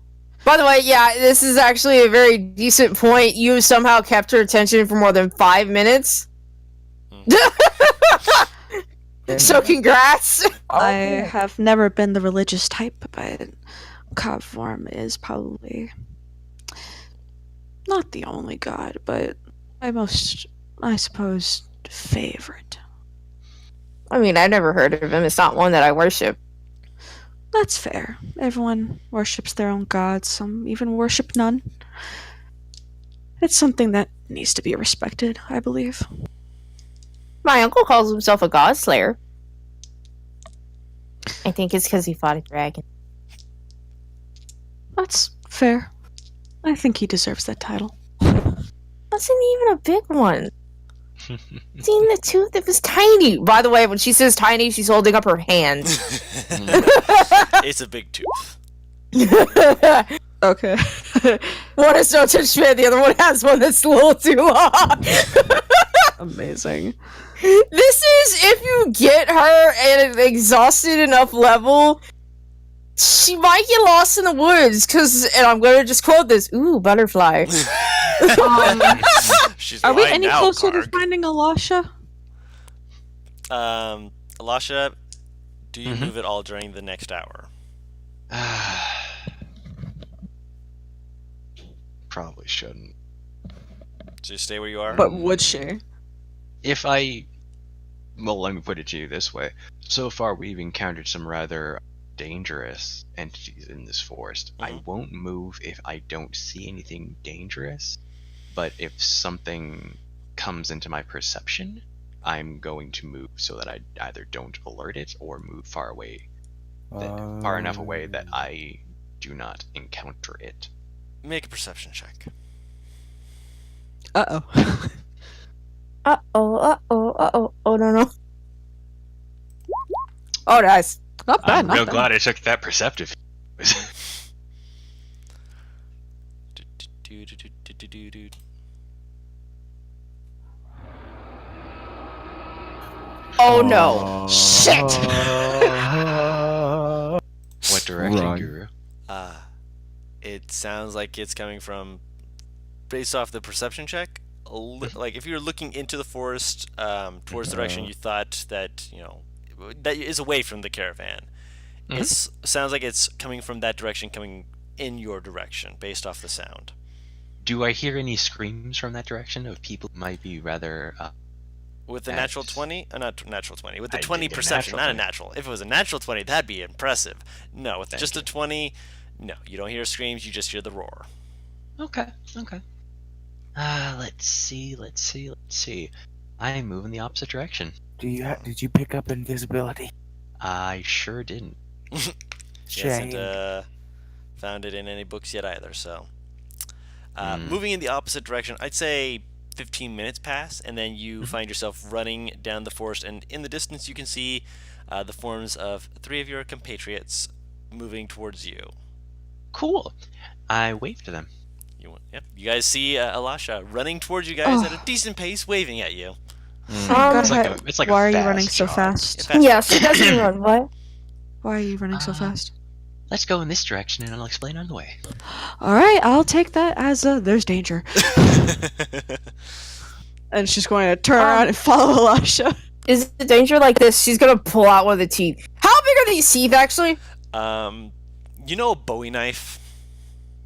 By the way, yeah, this is actually a very decent point. You somehow kept her attention for more than 5 minutes. So congrats. I have never been the religious type, but Cobform is probably not the only god, but my most, I suppose, favorite. I mean, I've never heard of him. It's not one that I worship. That's fair. Everyone worships their own gods. Some even worship none. It's something that needs to be respected, I believe. My uncle calls himself a god slayer. I think it's because he fought a dragon. That's fair. I think he deserves that title. Wasn't even a big one. Seen the tooth? It was tiny. By the way, when she says tiny, she's holding up her hand. It's a big tooth. Okay. One has no attachment, the other one has one that's a little too long. Amazing. This is if you get her at an exhausted enough level, she might get lost in the woods, and I'm gonna just quote this, ooh, butterfly. She's Are we right any now, closer to Karg. finding Alasha? Alasha, do you Mhm. move at all during the next hour? Probably shouldn't. So you stay where you are? But would she? If I... Well, let me put it to you this way. So far, we've encountered some rather dangerous entities in this forest. I won't move if I don't see anything dangerous, but if something comes into my perception, I'm going to move so that I either don't alert it or move far away, far enough away that I do not encounter it. Make a perception check. Uh-oh. Uh-oh. Oh, no. Oh, nice. Not bad. I'm not real bad. glad I took that perceptive. Oh no. Shit. What direction, Run. Guru? It sounds like it's coming from, based off the perception check, like if you're looking into the forest towards the direction you thought that, that is away from the caravan. It sounds like it's coming from that direction, coming in your direction, based off the sound. Do I hear any screams from that direction of people who might be rather... With the natural 20? Not natural 20. With the I 20 did a perception, natural not a 20. natural. If it was a natural 20, that'd be impressive. No, with Thank just you. a 20, no. You don't hear screams, you just hear the roar. Okay. Let's see. I am moving the opposite direction. Did you pick up invisibility? I sure didn't. She hasn't found it in any books yet either, so... Moving in the opposite direction, I'd say 15 minutes pass, and then you find yourself running down the forest, and in the distance you can see the forms of 3 of your compatriots moving towards you. Cool. I wave to them. You guys see Elisha running towards you guys at a decent pace, waving at you. It's like Why a are you fast running so jog. fast? Yeah, she doesn't run. What? Why are you running so fast? Let's go in this direction and I'll explain on the way. All right, I'll take that as there's danger. And she's going to turn around and follow Elisha. Is the danger like this? She's gonna pull out one of the teeth. How big are these teeth, actually? You know a Bowie knife?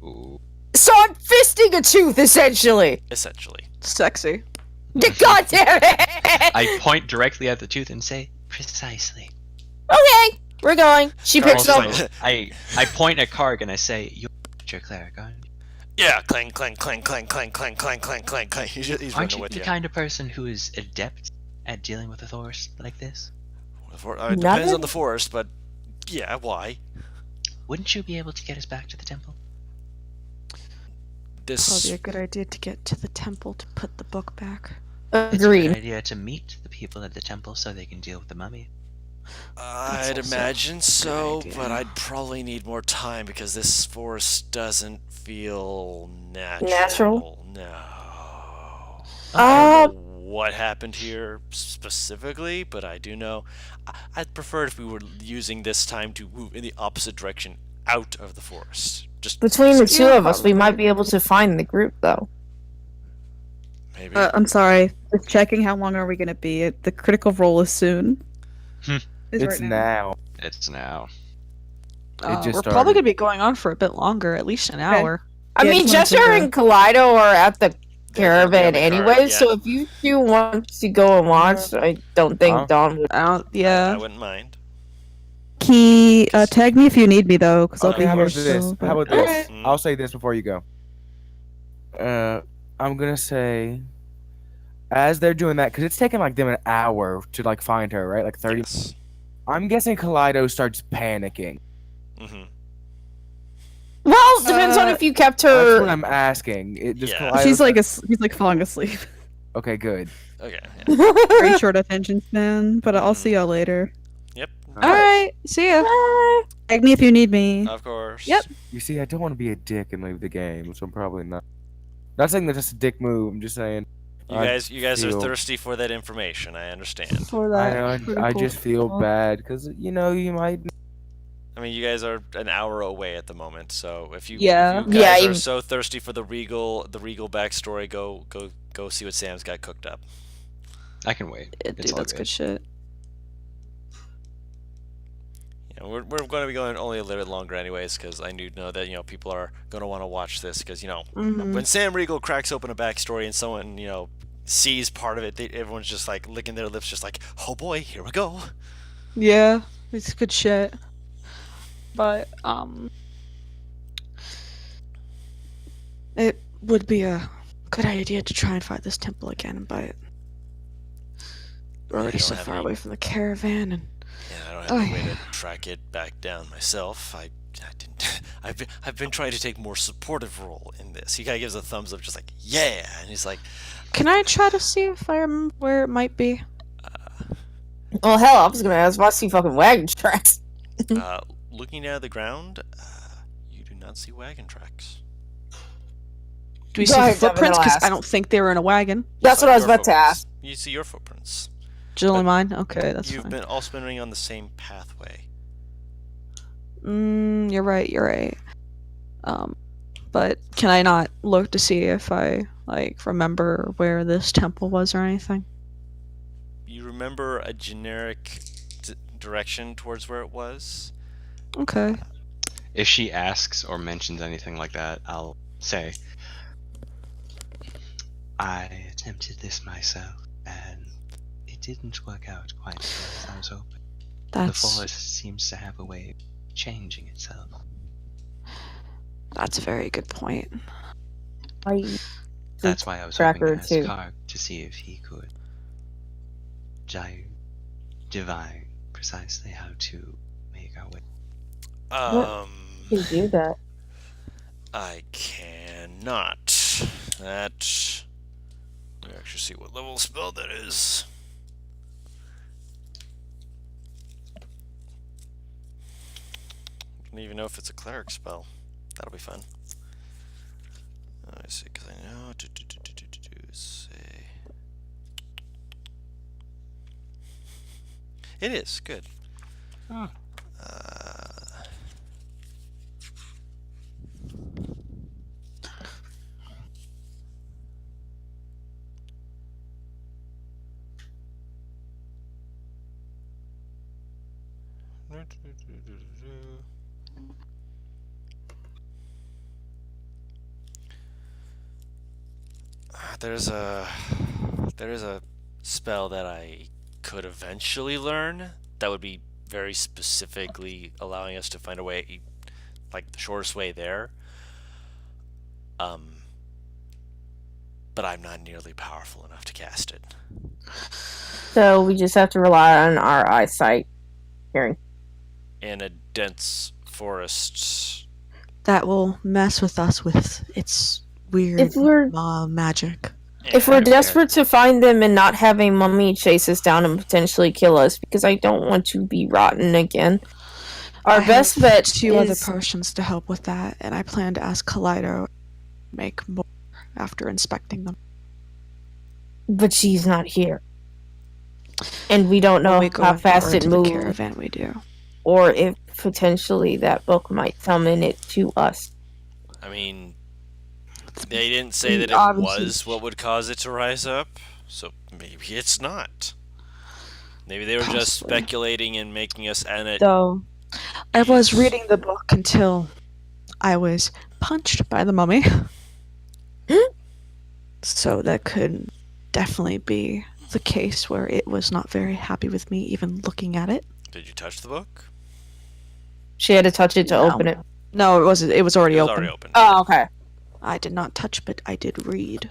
Ooh. So I'm fisting a tooth, essentially. Essentially. Sexy. God damn it! I point directly at the tooth and say, precisely. Okay, we're going. She picks it up. Also, I point at Karg and I say, you're a cleric, aren't you? Yeah, clang, clang, clang, clang, clang, clang, clang, clang, clang, clang. He's Aren't running you with the you. kind of person who is adept at dealing with a forest like this? It depends on the forest, but yeah, why? Wouldn't you be able to get us back to the temple? Probably a good idea to get to the temple to put the book back. It's a Agreed. good idea to meet the people at the temple so they can deal with the mummy. I'd also imagine so, idea. but I'd probably need more time because this forest doesn't feel natural. Natural? No. I Uh, don't know what happened here specifically, but I do know. I'd prefer if we were using this time to move in the opposite direction out of the forest. Just between the two of us, we might be able to find the group, though. maybe. I'm sorry. Just checking how long are we going to be? The critical roll is soon. Is It's right now. It's now. It just We're started. probably going to be going on for a bit longer, at least an hour. I Yeah, mean, just wanted Jester to- and Kaleido are at the caravan the car, anyway, yeah. so if you two want to go and watch, I don't think Huh? Dawn would. I don't, I yeah. wouldn't mind. Key, tag me if you need me though, because I'll Okay, be how here about this? still. How about but- this? Mm. I'll say this before you go. I'm gonna say, as they're doing that, because it's taking like them an hour to like find her, right? Like 30. Yes. I'm guessing Kaleido starts panicking. Mm-hmm. Well, depends on if you kept That's what her. I'm asking. It just Yeah. Kaleido She's like starts- he's like falling asleep. Okay, good. Okay. Yeah. Very short attention span, but I'll see y'all later. Yep. All right, see ya. Tag me if you need me. Of course. Yep. You see, I don't want to be a dick and leave the game, so I'm probably not. Not saying that's just a dick move. I'm just saying. You I guys are feel- thirsty for that information. I understand. For I that. know. I just feel bad because you might. I mean, you guys are an hour away at the moment, so if you, Yeah. if you guys Yeah, are you- so thirsty for the regal backstory, go see what Sam's got cooked up. I can wait. Yeah, It's dude, all that's good shit. Yeah, we're going to be going only a little bit longer anyways, because I do know that people are going to want to watch this, because Mhm. when Sam Riegel cracks open a backstory and someone sees part of it, everyone's just like licking their lips, just like, oh boy, here we go. Yeah, it's good shit. But it would be a good idea to try and find this temple again, but we're already don't so have far any- away from the caravan, and Yeah, I don't have any way Oh, to track it back down myself. I didn't. I've been trying to take more supportive role in this. He kind of gives a thumbs up, just like yeah, and he's like, can I try to see if I remember where it might be? Well, hell, I was gonna ask if I see fucking wagon tracks. Looking down at the ground, you do not see wagon tracks. Do we Go see ahead, footprints? Because Devin, I don't think they were in a wagon. That's what I was Your about to footprints. ask. You see your footprints. Just only mine? Okay, that's You've fine. been all spinning on the same pathway. You're right. But can I not look to see if I, like, remember where this temple was or anything? You remember a generic direction towards where it was. Okay. If she asks or mentions anything like that, I'll say, I attempted this myself, and it didn't work out quite as I was hoping. The forest seems to have a way of changing itself. That's a very good point. That's why I was hoping Tracker to ask too. Karg to see if he could divine precisely how to make our way. You do that. I cannot. That. Let me actually see what level spell that is. I don't even know if it's a cleric spell. That'll be fun. I see, because I know. Say. It is good. Huh. There is a spell that I could eventually learn that would be very specifically allowing us to find a way, like the shortest way there. But I'm not nearly powerful enough to cast it. So we just have to rely on our eyesight, hearing. In a dense forest. That will mess with us with its weird If we're magic. if we're desperate to find them and not have a mummy chase us down and potentially kill us, because I don't want to be rotten again. Our I best have bet two other is potions to help with that, and I plan to ask Kaleido to make more after inspecting them. but she's not here. And we don't know When we go how fast into it the moves, caravan, we do. or if potentially that book might summon it to us. I mean, they didn't say that it Obviously. was what would cause it to rise up, so maybe it's not. Maybe they were just Possibly. speculating and making us end it. Though, I was reading the book until I was punched by the mummy. So that could definitely be the case where it was not very happy with me even looking at it. Did you touch the book? She had to touch it to No. open it. No, it wasn't. It was already It was open. already open. Oh, okay. I did not touch, but I did read.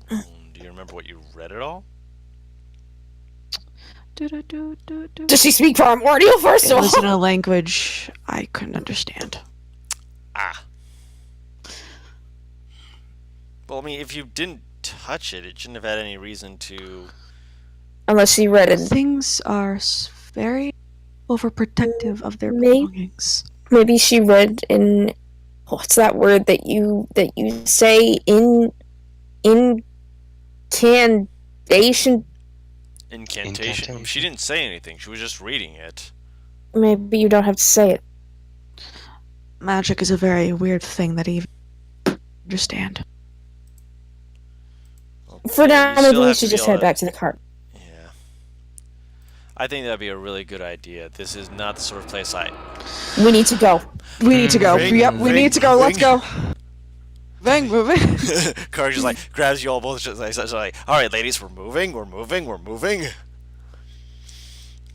Do you remember what you read at all? Does she speak primordial first It of was all? in a language I couldn't understand. Ah. Well, I mean, if you didn't touch it, it shouldn't have had any reason to. Unless she read it. Things are very overprotective of their Maybe. belongings. Maybe she read in what's that word that you say in incantation? Incantation. She didn't say anything. She was just reading it. Maybe you don't have to say it. Magic is a very weird thing that even understand. Well, For now, you maybe still we have to should be just able head to- back to the cart. Yeah. I think that'd be a really good idea. This is not the sort of place We need to go. We need to go. Ving, Yep, we Ving, need to go. Let's Ving. go. Ving, moving. Karg just like grabs you all both. Just like, all right, ladies, we're moving.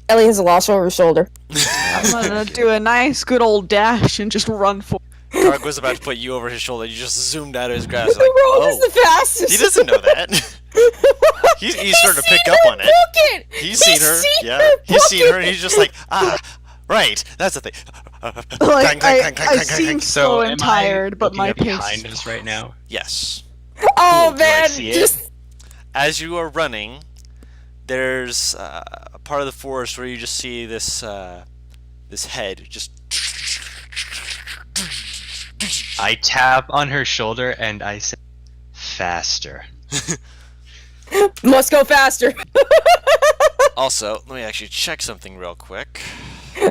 Ellie has a lasso over her shoulder. I'm gonna do a nice, good old dash and just run for. Karg was about to put you over his shoulder. You just zoomed out of his grasp. The Like, road is oh, the fastest. he doesn't know that. He's starting to pick up on it. He's seen her. Yeah, he's seen her, and he's just like, right. That's the thing. Like, I seem slow and tired, but my pace. behind us right now. Yes. Oh Cool, do I man, see it? just As you are running, there's a part of the forest where you just see this this head just. I tap on her shoulder and I say, faster. Must go faster. Also, let me actually check something real quick.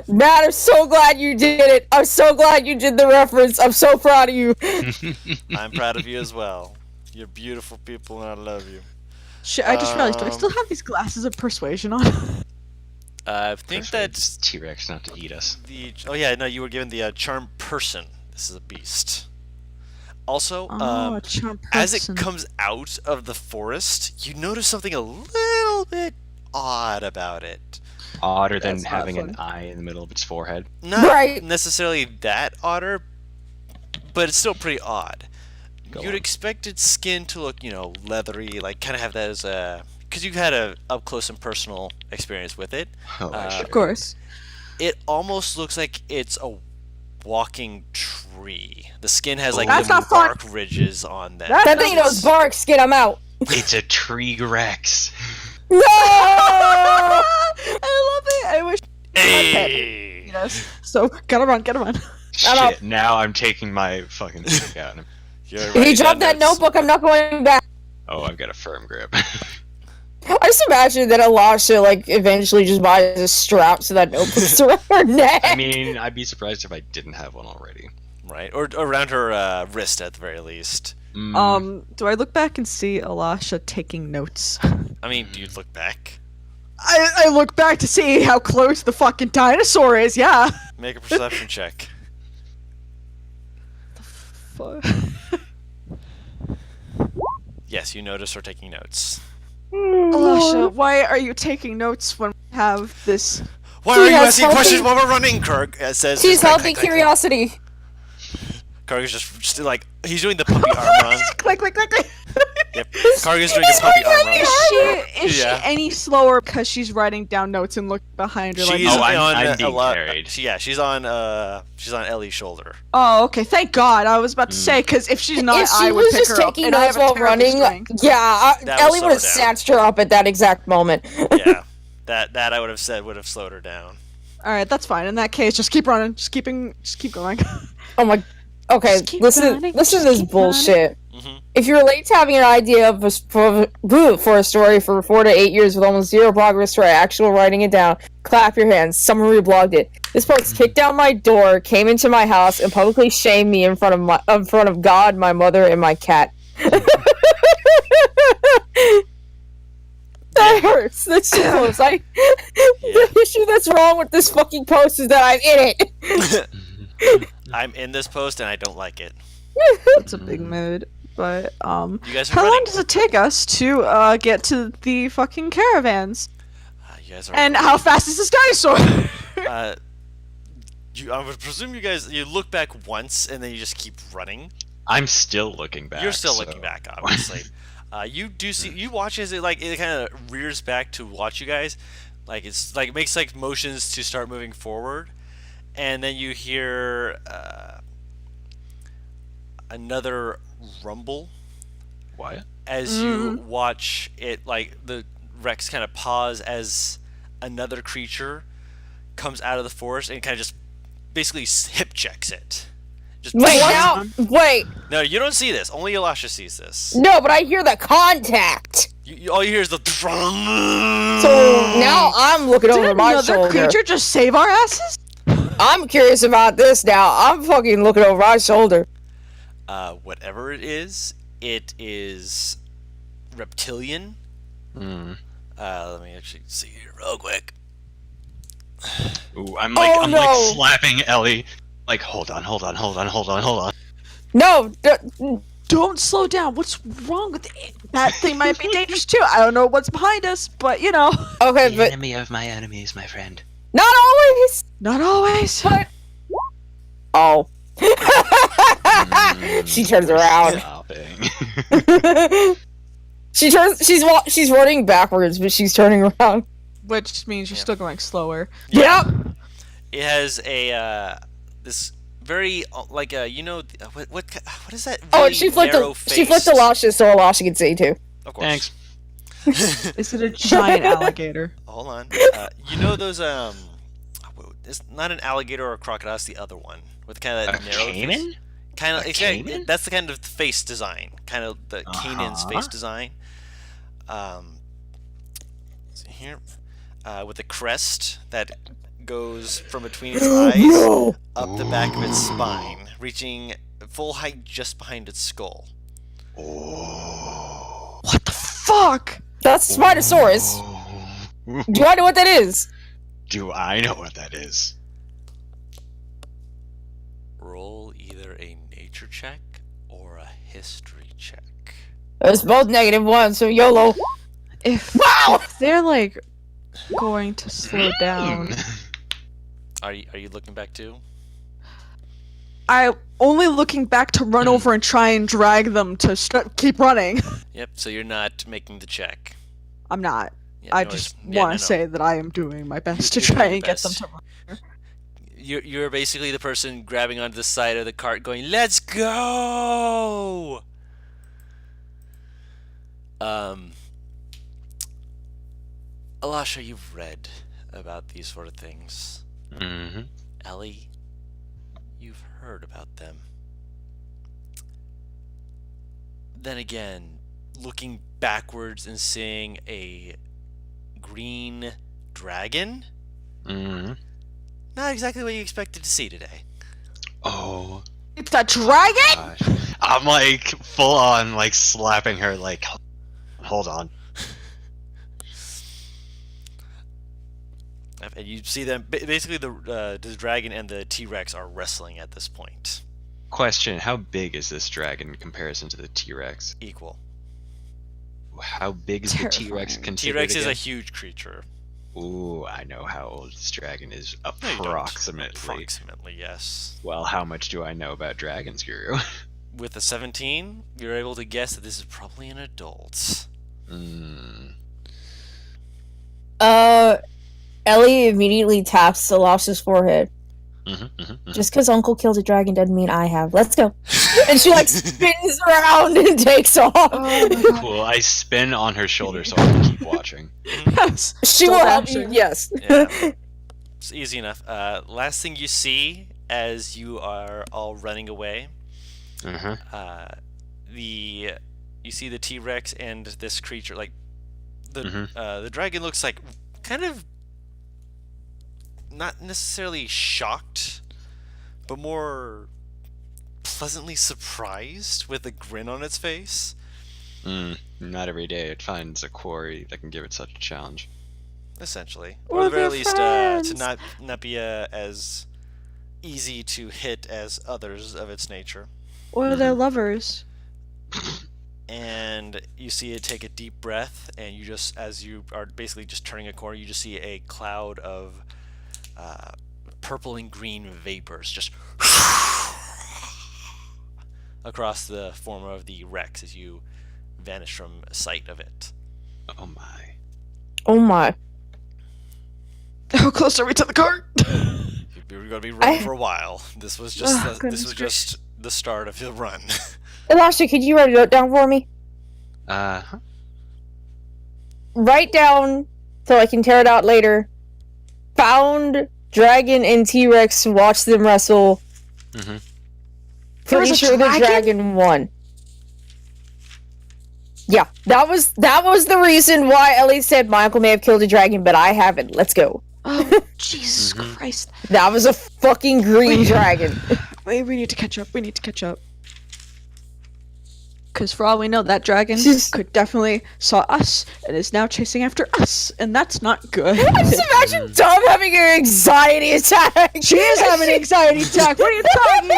Matt, I'm so glad you did it. I'm so glad you did the reference. I'm so proud of you. I'm proud of you as well. You're beautiful people and I love you. Shit, I just realized, do I still have these glasses of persuasion on? I think that's T-Rex not to eat us. the... Oh yeah, no, you were given the charm person. This is a beast. Also, Oh, a charm as it person. comes out of the forest, you notice something a little bit odd about it. Odder than That's not having an fun. eye in the middle of its forehead. Not Right. necessarily that odder, but it's still pretty odd. Go You'd on. expect its skin to look, leathery, like kind of have that as a... Because you've had a up close and personal experience with it. Oh, I Of should. Of course. It almost looks like it's a walking tree. The skin has like That's the not fun. bark ridges on them. That thing knows bark, skid, I'm out. It's a tree Rex. No! I love it. I wish. Hey! Yes. So gotta run. I'm out. Shit, now I'm taking my fucking stick out. You're If you writing drop down that notes. notebook, I'm not going back. Oh, I've got a firm grip. I just imagine that Elisha, like, eventually just buys a strap to that notebook around her neck. I mean, I'd be surprised if I didn't have one already. Right, or around her wrist at the very least. Do I look back and see Elisha taking notes? I mean, do you look back? I look back to see how close the fucking dinosaur is. Yeah. Make a perception check. Fuck. Yes, you notice her taking notes. Elisha, why are you taking notes when we have this? Why are you has asking questions healthy- while we're running, Kirk? It says. She's click, healthy click, click, click. curiosity. Kirk is just like he's doing the puppy arm run. Click, click, click, click. Yep, Kirk is doing the puppy arm run. Is Yeah. she any slower because she's writing down notes and looking behind her? She's Like, Oh, I'm on being carried. she's on Ellie's shoulder. oh, okay. Thank God. I was about to say because if she's not, If she I would was pick just her up. taking And I notes have a while terrible running, strength. yeah, That Ellie would would have slow her down. snatched her up at that exact moment. Yeah, that I would have said would have slowed her down. All right, that's fine. In that case, just keep running. Just keep going. Oh my. Okay, Just keep listen running, to just this keep bullshit. Mhm. If you relate to having an idea of for a story for 4 to 8 years with almost zero progress toward actual writing it down, clap your hands. Someone reblogged it. This post kicked down my door, came into my house, and publicly shamed me in front of God, my mother, and my cat. That hurts. That's too close. The issue that's wrong with this fucking post is that I'm in it. I'm in this post and I don't like it. That's a big mood. But You guys are how long running. does it take us to get to the fucking caravans? You guys are. And how fast is this dinosaur? I would presume you look back once and then you just keep running. I'm still looking back. You're still so- looking back, obviously. You do see you watch as it kind of rears back to watch you guys, like it's like makes like motions to start moving forward, and then you hear another rumble What? as you watch it. Like the Rex kind of pause as another creature comes out of the forest and kind of just basically hip checks it. Just Wait, now, wait. No, you don't see this. Only Elisha sees this. No, but I hear the contact. All you hear is the. So now I'm looking Did over my another shoulder. creature just save our asses? I'm curious about this now. I'm fucking looking over my shoulder. Whatever it is reptilian. Hmm. Let me actually see here real quick. Ooh, I'm like Oh, I'm no. like slapping Ellie. Like, hold on. No, Don't slow down. What's wrong with it? That thing might be dangerous too. I don't know what's behind us, but you know. okay, The but enemy of my enemy is my friend. not always. Not always. But oh, she turns around. Stopping. She's running backwards, but she's turning around. Which means you're still going slower. Yep. It has a this very what is that? Oh, Really and she flipped narrow she face? flipped Elisha so Elisha can see too. Of course. Thanks. Is it a giant alligator? Hold on. You know those it's not an alligator or a crocodile. It's the other one with kind of that A narrow caiman? Kind of. A caiman? That's the kind of face design. Kind of the Canaan's face design. See here, with a crest that goes from between its eyes up the back of its spine, reaching full height just behind its skull. What the fuck? That's Spinosaurus. Do I know what that is? Do I know what that is? Roll either a nature check or a history check. It's both -1, so YOLO. If they're like going to slow down, Are you looking back too? I only looking back to run over and try and drag them to keep running. Yep. So you're not making the check. I'm not. Yeah, I no just worries. Yeah, want no, to no. say that I am doing my best to You're try doing and your get them best. to run. You're basically the person grabbing onto the side of the cart, going, "Let's go!" Alasha, you've read about these sort of things. Mm-hmm. Ellie, you've heard about them. Then again, looking backwards and seeing a green dragon, Mm-hmm. not exactly what you expected to see today. Oh It's a dragon. gosh. I'm like full on like slapping her like hold on. And you see them, basically the dragon and the T-Rex are wrestling at this point. Question, how big is this dragon in comparison to the T-Rex? Equal. How big is the T-Rex Terrifying. considered T-Rex is a again? huge creature. Ooh, I know how old this dragon is. No, you don't. Approximately. Approximately, yes. Well, how much do I know about dragons, Guru? With a 17, you're able to guess that this is probably an adult. Mm. Ellie immediately taps Celos's forehead. Mm-hmm. Just because Uncle killed a dragon doesn't mean I have. Let's go. And she like spins around and takes off. Oh my god. Cool, I spin on her shoulder so I can keep watching. Yes. She Still will help you. dashing. Yes. Yeah. It's easy enough. Last thing you see as you are all running away, Uh-huh. you see the T-Rex and this creature, like Mhm. the dragon looks like kind of not necessarily shocked, but more pleasantly surprised with a grin on its face. Not every day it finds a quarry that can give it such a challenge. Essentially, Or or at the very their least, to friends. not be as easy to hit as others of its nature. Or they're lovers. And you see it take a deep breath, and you just, as you are basically just turning a corner, you just see a cloud of purple and green vapors just across the form of the Rex as you vanish from sight of it. Oh my. Oh my. How close are we to the cart? You're going to be running for a while. This was just Oh, this goodness was just the start of the run. Elasha, could you write a note down for me? Uh-huh. Write down so I can tear it out later. Found dragon and T-Rex, watch them wrestle. Mhm. There was Pretty a sure the dragon? dragon won. Yeah, that was the reason why Ellie said my uncle may have killed a dragon, but I haven't. Let's go. Oh, Jesus Mhm. Christ. That was a fucking green Wait. dragon. Wait, we need to catch up. We need to catch up. Because for all we know, that dragon could definitely saw us and is now chasing after us, and that's not good. I just imagine Dom having an anxiety attack. She is having an anxiety attack. What are you talking?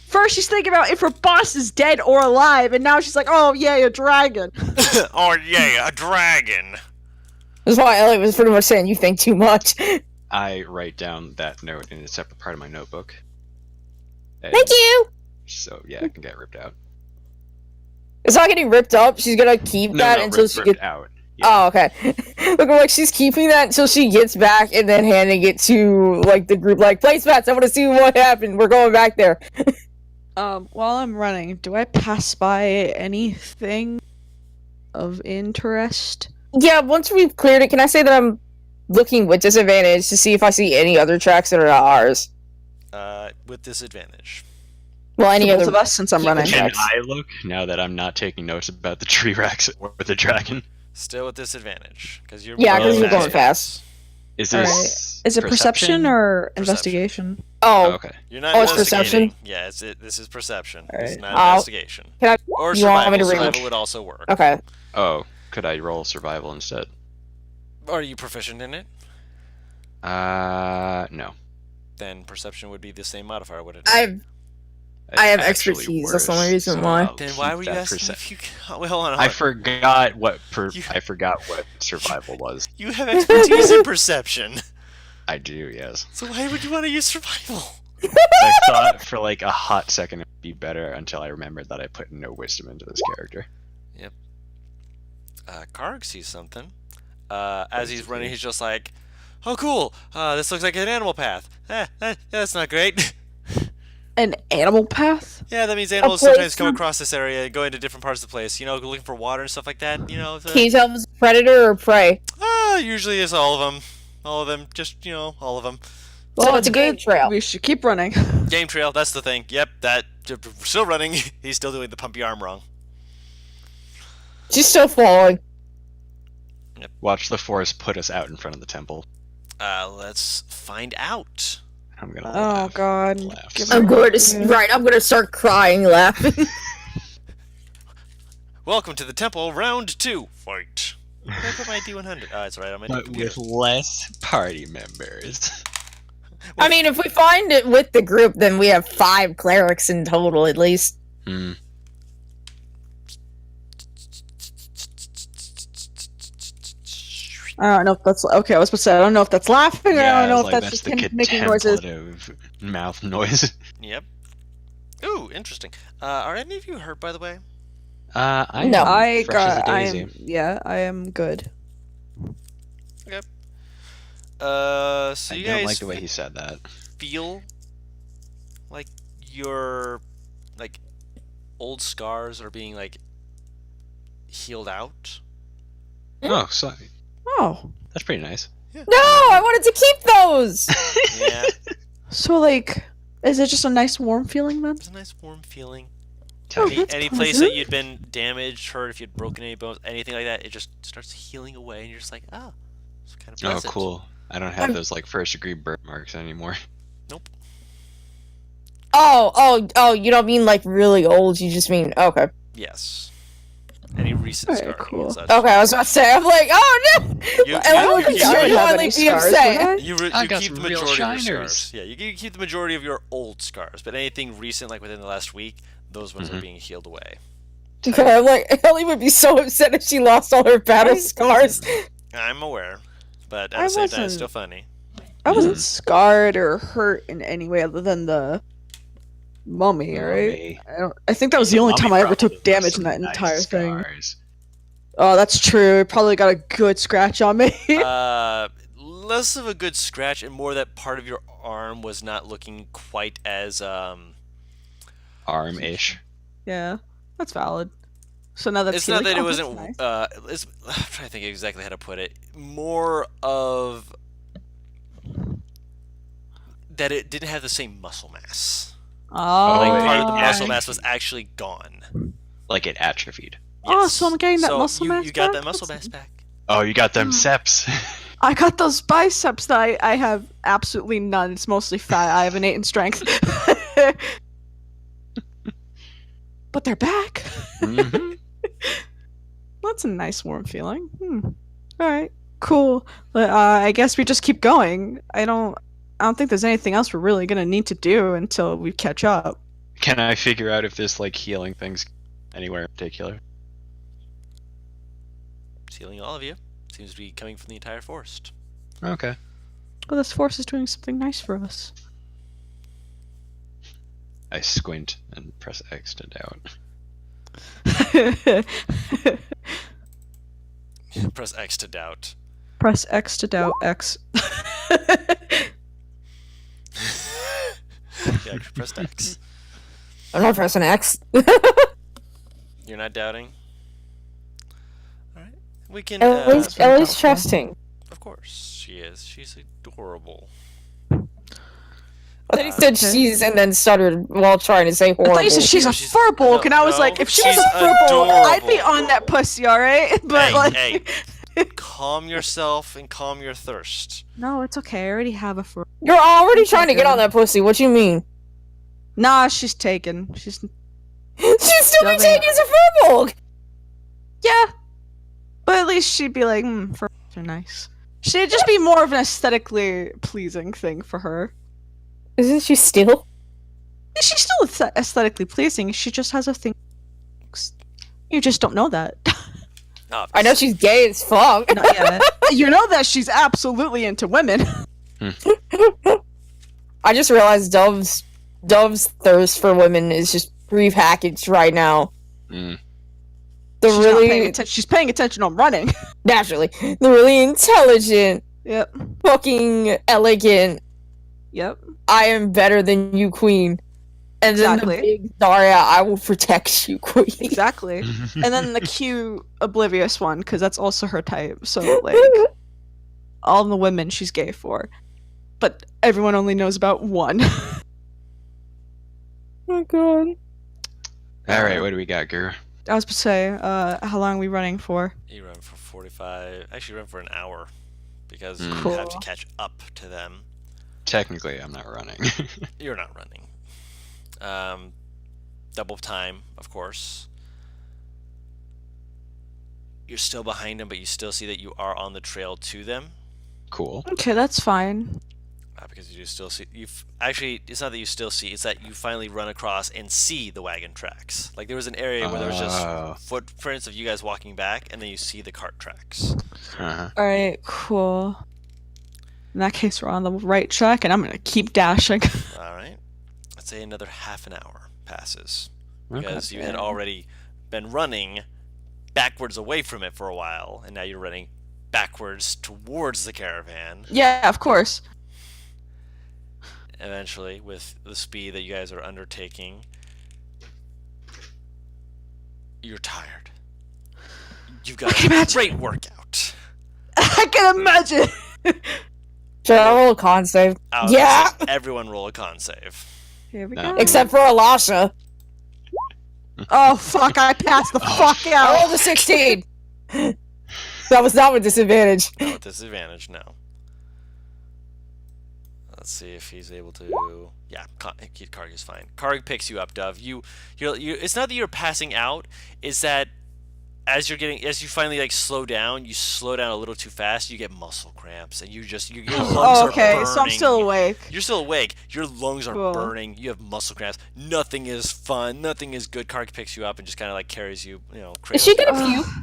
First, she's thinking about if her boss is dead or alive, and now she's like, "Oh yay, a dragon!" Oh yeah, a dragon. That's why Ellie was pretty much saying you think too much. I write down that note in a separate part of my notebook. And Thank you. So yeah, it can get ripped out. It's not getting ripped up. She's gonna keep that until ripped, she ripped gets. out. Oh, okay. Looking like she's keeping that until she gets back and then handing it to like the group. Like, placemats. I want to see what happened. We're going back there. While I'm running, do I pass by anything of interest. Yeah, once we've cleared it, can I say that I'm looking with disadvantage to see if I see any other tracks that are not ours? With disadvantage. Well, any For other both of us, since I'm running. Can I look now that I'm not taking notes about the tree racks or the dragon? Still with disadvantage because you're Yeah, because you're going fast. Is All this Is it perception or Perception. investigation? Oh, okay? You're not Oh, it's investigating. perception? Yeah, this is perception. All It's right. not investigation. can I? Or You want me survival. to read- Survival would also work. Okay. Oh, could I roll survival instead? Are you proficient in it? No. Then perception would be the same modifier, would it? I have Actually expertise, that's the only worse, reason so why. I'll Then why keep were you that asking percep- if you? Wait, hold on. I forgot what survival was. You have expertise in perception. I do, yes. So why would you want to use survival? I thought for like a hot second it would be better until I remembered that I put no wisdom into this character. Karg sees something. As he's running, he's just like, "Oh, cool! This looks like an animal path. That's not great." An animal path? Yeah, that means animals place sometimes come from- across this area and go into different parts of the place. You know, looking for water and stuff like that. You know. Can you tell if it's predator or prey? Usually it's all of them. All of them. Just all of them. So it's a game trail. We should keep running. Game trail. That's the thing. Yep. That. Still running. He's still doing the pumpy arm wrong. She's still falling. Watch the forest put us out in front of the temple. Let's find out. I'm gonna Oh laugh. god. Laugh. Give I'm me- going to I'm going to start crying, laughing. Welcome to the temple, round 2. Fight. Where did I put my D100? Oh, it's right on my But computer. with less party members. I mean, if we find it with the group, then we have 5 clerics in total, at least. Hmm. I don't know if that's okay. I was supposed to say I don't know if that's laughing or I don't know if that's just the him making noises. contemplative mouth noise. Yep. Ooh, interesting. Are any of you hurt, by the way? I No. am I fresh as a got. I daisy. am. Yeah, I am good. So I you don't guys like the way he said that. feel like your old scars are being healed out. Oh, so Oh, that's pretty nice. No, I wanted to keep those! Yeah, so is it just a nice warm feeling then? it's a nice warm feeling. Tell Oh, me, that's Any place pleasant. that you'd been damaged, hurt, if you'd broken any bones, anything like that, it just starts healing away, and you're just like, oh, it's kind of oh, pleasant. cool. I don't have those first degree burn marks anymore. Oh, you don't mean really old, you just mean, okay. Yes. Any recent Alright, scarring cool. and such. Okay, I was about to say, I'm like, oh no! You- I you- would you- I you- don't have genuinely any be scars, upset. would I? You I got keep the some real majority of your shiners. scars. Yeah, you keep the majority of your old scars, but anything recent, within the last week, those ones are Mhm. being healed away. Okay, I'm like, Ellie would be so upset if she lost all her battle scars. I'm aware, but at I the same time, it's wasn't- still funny. I wasn't scarred or hurt in any way other than the mummy, right? Mummy. I think that was the only Mommy time I ever probably took damage has in that some nice entire thing. scars. Oh, that's true. It probably got a good scratch on me. Less of a good scratch and more that part of your arm was not looking quite as Arm-ish. Yeah, that's valid. So now that's it's not healing. that it Oh, that's wasn't nice. I'm trying to think exactly how to put it. More of that it didn't have the same muscle mass. Oh, Part of the yeah. muscle mass was actually gone. Like it atrophied. Oh, so I'm getting that So muscle mass You got back? that muscle That's mass back. Oh, you got them Hmm. seps. I got those biceps that I have absolutely none. It's mostly fat. I have an 8 in strength. But they're back. Mhm. That's a nice warm feeling. Alright, cool. But I guess we just keep going. I don't think there's anything else we're really gonna need to do until we catch up. Can I figure out if this healing thing's anywhere in particular? It's healing all of you. Seems to be coming from the entire forest. Okay. Well, this force is doing something nice for us. I squint and press X to doubt. Press X to doubt. Press X to doubt X. Yeah, press X. I'm not pressing X. You're not doubting? We can. Ellie's helpful. trusting. Of course, she is. She's adorable. I thought he said she's and then stuttered while trying to say I horrible. thought you said she's a She's- furball, and I was no, like, if she was she's a furball, I'd be adorable. on that pussy, alright? But like, Hey, calm yourself and calm your thirst. no, it's okay. I already have a fur. You're already trying to get on that pussy. What you mean? Nah, she's taken. She's She'd still be Shoving- taken as a furball. yeah, but at least she'd be like, furs are nice. She'd just be more of an aesthetically pleasing thing for her. Isn't she still? She's still aesthetically pleasing. She just has a thing. You just don't know that. I know she's gay as fuck. Not yet. You know that she's absolutely into women. I just realized Dove's thirst for women is just repackaged right now. Mm. The She's not paying really attention. She's paying attention on running. naturally, the really intelligent, Yep. fucking elegant. Yep. I am better than you, queen. And then Exactly. the big Zarya, I will protect you, queen. Exactly. And then the cute oblivious one, because that's also her type. So like, all the women she's gay for, but everyone only knows about one. Oh god. All right, what do we got, Guru? I was about to say, how long are we running for? You run for 45. Actually, run for an hour because Mm. you have to Cool. catch up to them. Technically, I'm not running. You're not running. Double time, of course. You're still behind them, but you still see that you are on the trail to them. Cool. Okay, that's fine. Because you do still see. Actually, it's not that you still see. It's that you finally run across and see the wagon tracks. Like there was an area where there was Oh. just footprints of you guys walking back, and then you see the cart tracks. Uh-huh. Alright, cool. In that case, we're on the right track, and I'm gonna keep dashing. All right. Let's say another half an hour passes Okay. because you had already been running backwards away from it for a while, and now you're running backwards towards the caravan. Yeah, of course. Eventually, with the speed that you guys are undertaking, you're tired. You've got can a imagine. great workout. I can imagine. Should I roll a con save? Yeah! Everyone roll a con save. Here we No. go. Except for Alasha. Oh fuck! I passed the fuck I out. rolled a 16! That was not with disadvantage. Not with disadvantage, no. Let's see if he's able to. Yeah, Karg is fine. Karg picks you up, Dove. You're. It's not that you're passing out. It's that as you finally like slow down, you slow down a little too fast. You get muscle cramps, and your lungs Oh, are okay. burning. So I'm still awake. You're still awake. Your lungs are Cool. burning. You have muscle cramps. Nothing is fun. Nothing is good. Karg picks you up and just kind of like carries you. Is she cradles gonna you. puke?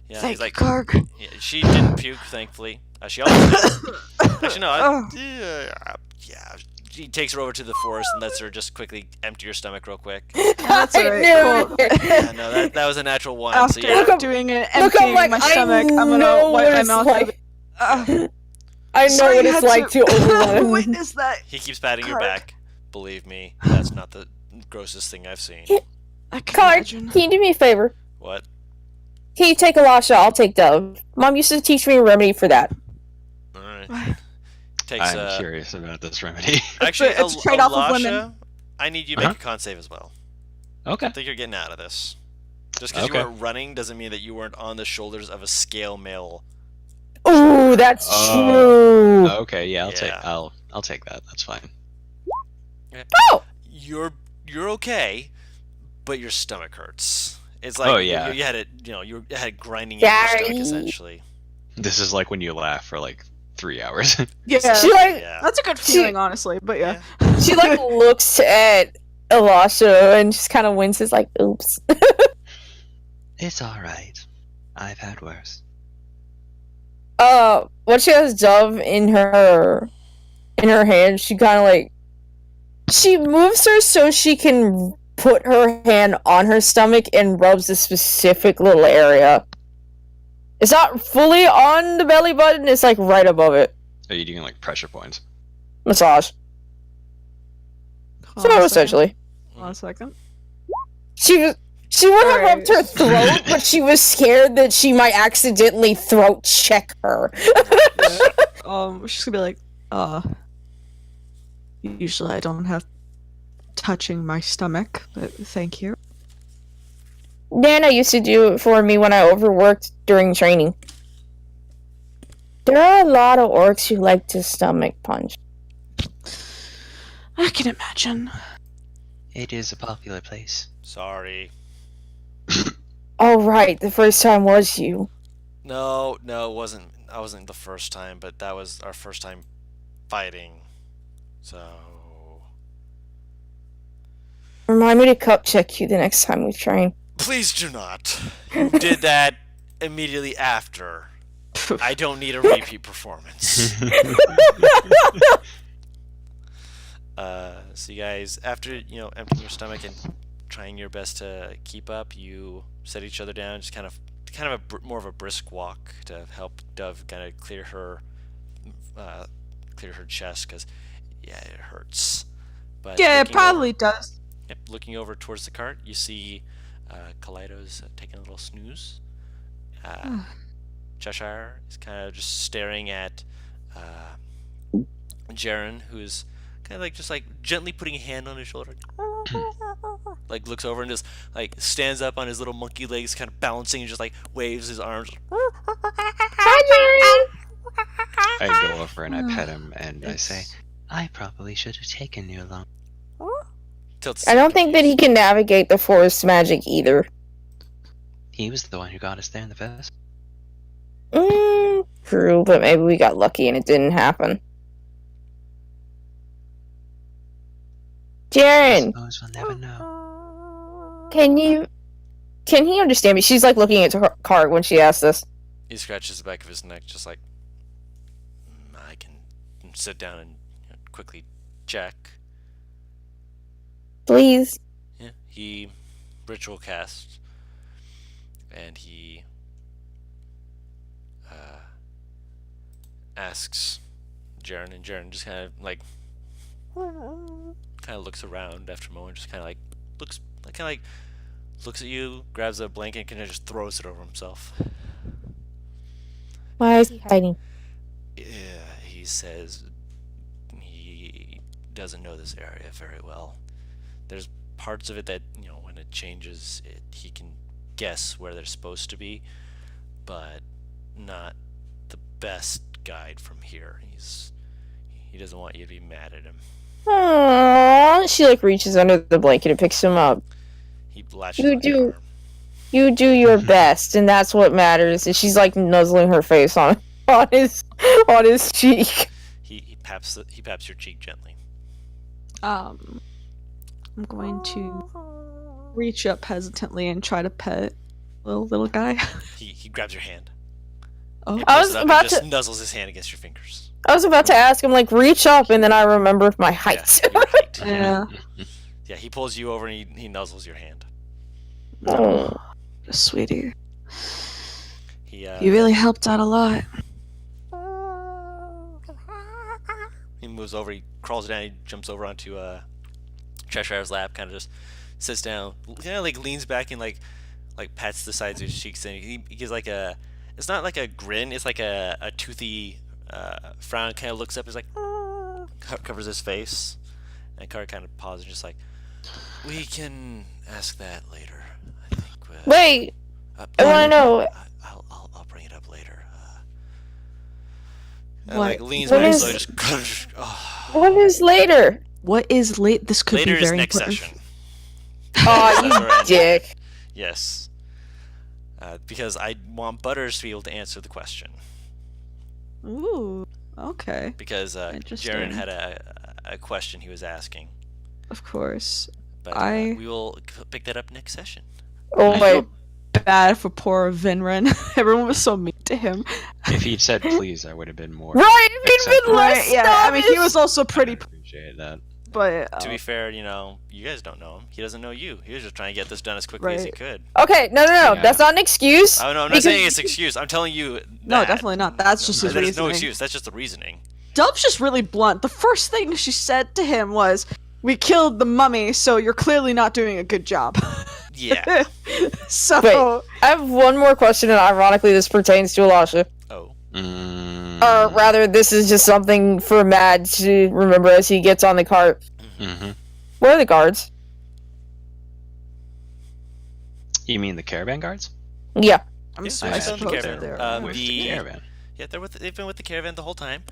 Yeah, Thank he's like. you, Karg. Yeah, she didn't puke, thankfully. She almost did. Actually, no. Oh. Yeah. He takes her over to the forest and lets her just quickly empty her stomach real quick. That's I alright. knew Cool. it. Yeah, no, that was a natural one. After So yeah, doing it, Look, emptying I'm like, my I stomach, I'm know gonna wipe what my it's mouth. like. Ugh. I know Sorry, what I it's had like to overrun. Witness that. he keeps patting your Karg. back. Believe me, that's not the grossest thing I've seen. I can Karg, imagine. can you do me a favor? What? Can you take Alasha? I'll take Dove. Mom used to teach me a remedy for that. All right. What? Takes. I'm curious about this remedy. Actually, It's a trade-off of women. Alasha, I need you to make a con save as well. Okay. I think you're getting out of this. Just because Okay. you weren't running doesn't mean that you weren't on the shoulders of a scale male. Ooh, that's Oh. true. Okay, yeah, Yeah. I'll take that. That's fine. Oh! You're okay, but your stomach hurts. It's like Oh, yeah. you had it. You had grinding in your Sorry. stomach essentially. This is like when you laugh for like 3 hours. Yeah. She like Yeah. That's a good feeling, honestly. But yeah. she like looks at Alasha and just kind of winces like, oops. It's alright. I've had worse. When she has Dove in her hand, she kind of like she moves her so she can put her hand on her stomach and rubs a specific little area. It's not fully on the belly button, it's like right above it. Are you doing like pressure points? Massage. Hold on So a second. essentially. Hold on a second. She was She would have Alright. upped her throat, but she was scared that she might accidentally throat check her. She's gonna be like, usually I don't have touching my stomach, but thank you. Nana used to do it for me when I overworked during training. There are a lot of orcs who like to stomach punch. I can imagine. It is a popular place. Sorry. Oh right, the first time was you. No, it wasn't. I wasn't the first time, but that was our first time fighting. So Remind me to cup check you the next time we train. please do not. You did that immediately after. I don't need a repeat performance. So you guys, after emptying your stomach and trying your best to keep up, you set each other down, just kind of more of a brisk walk to help Dove kind of clear her chest, because yeah, it hurts. But Yeah, it looking probably over, does. yep, looking over towards the cart, you see Kaleido's taking a little snooze. Cheshire is kind of just staring at Jaren, who's kind of like just like gently putting a hand on his shoulder, like looks over and just like stands up on his little monkey legs, kind of balancing, and just like waves his arms. Hi, I go over and I pet him and I say, I probably should have taken you along. Tilts I don't think that he can navigate the forest magic either. He was the one who got us there in the first. True, but maybe we got lucky and it didn't happen. Jaren, Suppose we'll never know. can he understand me? She's like looking at her cart when she asks this. He scratches the back of his neck, just like, I can sit down and quickly check. Please. Yeah, he ritual casts, and he asks Jaren, and Jaren just kind of looks around after a moment, just kind of like looks at you, grabs a blanket, and kind of just throws it over himself. Why is he hiding? Yeah, he says he doesn't know this area very well. There's parts of it that, when it changes, he can guess where they're supposed to be, but not the best guide from here. He doesn't want you to be mad at him. Aww. She like reaches under the blanket and picks him up. He latches on your arm. You do your best, and that's what matters. And she's like nuzzling her face on his cheek. He paps your cheek gently. I'm going to reach up hesitantly and try to pet little guy. He grabs your hand. Oh, I was about just to. nuzzles his hand against your fingers. I was about to ask him like reach up, and then I remember my height. Yeah, your height. yeah. Yeah, he pulls you over and he nuzzles your hand. Oh. Sweetie, He you really helped out a lot. He moves over, he crawls down, he jumps over onto Cheshire's lap, kind of just sits down, kind of like leans back and like pats the sides of his cheeks, and he gives like it's not like a grin, it's like a toothy frown, kind of looks up, he's like, covers his face, and Kara kind of pauses, just like, we can ask that later, I think. Wait, I want to know. I'll bring it up later. What? Like leans What back, is- so just. What is later? What is late? This could Later be is very next important. session. Oh, That's where I you end. dick. Yes. Because I want Butters to be able to answer the question. Ooh, okay. Because Interesting. Jaren had a question he was asking. Of course. But we will pick that up next session. Oh I my. feel bad for poor Vinren. Everyone was so mean to him. If he'd said please, I would have been more. Right, if he'd been accepting. less Yeah, I mean, he snobbish. was also I pretty, appreciate that. but To be fair, you guys don't know him. He doesn't know you. He was just trying to get this done as quickly as he Right. could. Okay, no. Yeah. That's not an excuse. Oh no, I'm not Because- saying it's an excuse. I'm telling you. no, that. definitely not. That's just his There's reasoning. no excuse. That's just the reasoning. Dove's just really blunt. The first thing she said to him was, "We killed the mummy, so you're clearly not doing a good job." Yeah. So Wait. I have one more question, and ironically, this pertains to Elisha. Oh. Or rather, this is just something for Mad to remember as he gets on the cart. Mm-hmm. Where are the guards? You mean the caravan guards? Yeah. I'm Yeah, so I I still suppose caravan. they're With the caravan. Yeah, they've been with the caravan the whole time.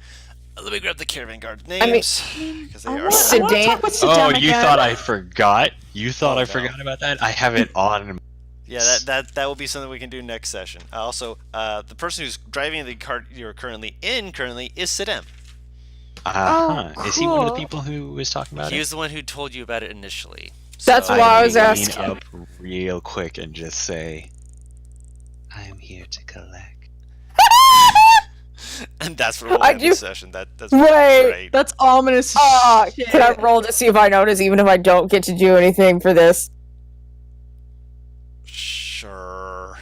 Let me grab the caravan guard I mean- names because they I are. want Sedan- to talk with Oh, Sedan you again. thought I forgot? You thought Oh, I no. forgot about that? I have it on. Yeah, that will be something we can do next session. Also, the person who's driving the cart you're currently in is Sidem. Is he one of the cool. people who was talking about He it? was the one who told you about it initially. That's So- why I I'm was gonna asking. lean up real quick and just say, I am here to collect. And that's what we'll I end do- this session. That's Wait. great. That's ominous. shit. Can I roll to see if I notice, even if I don't get to do anything for this? Sure.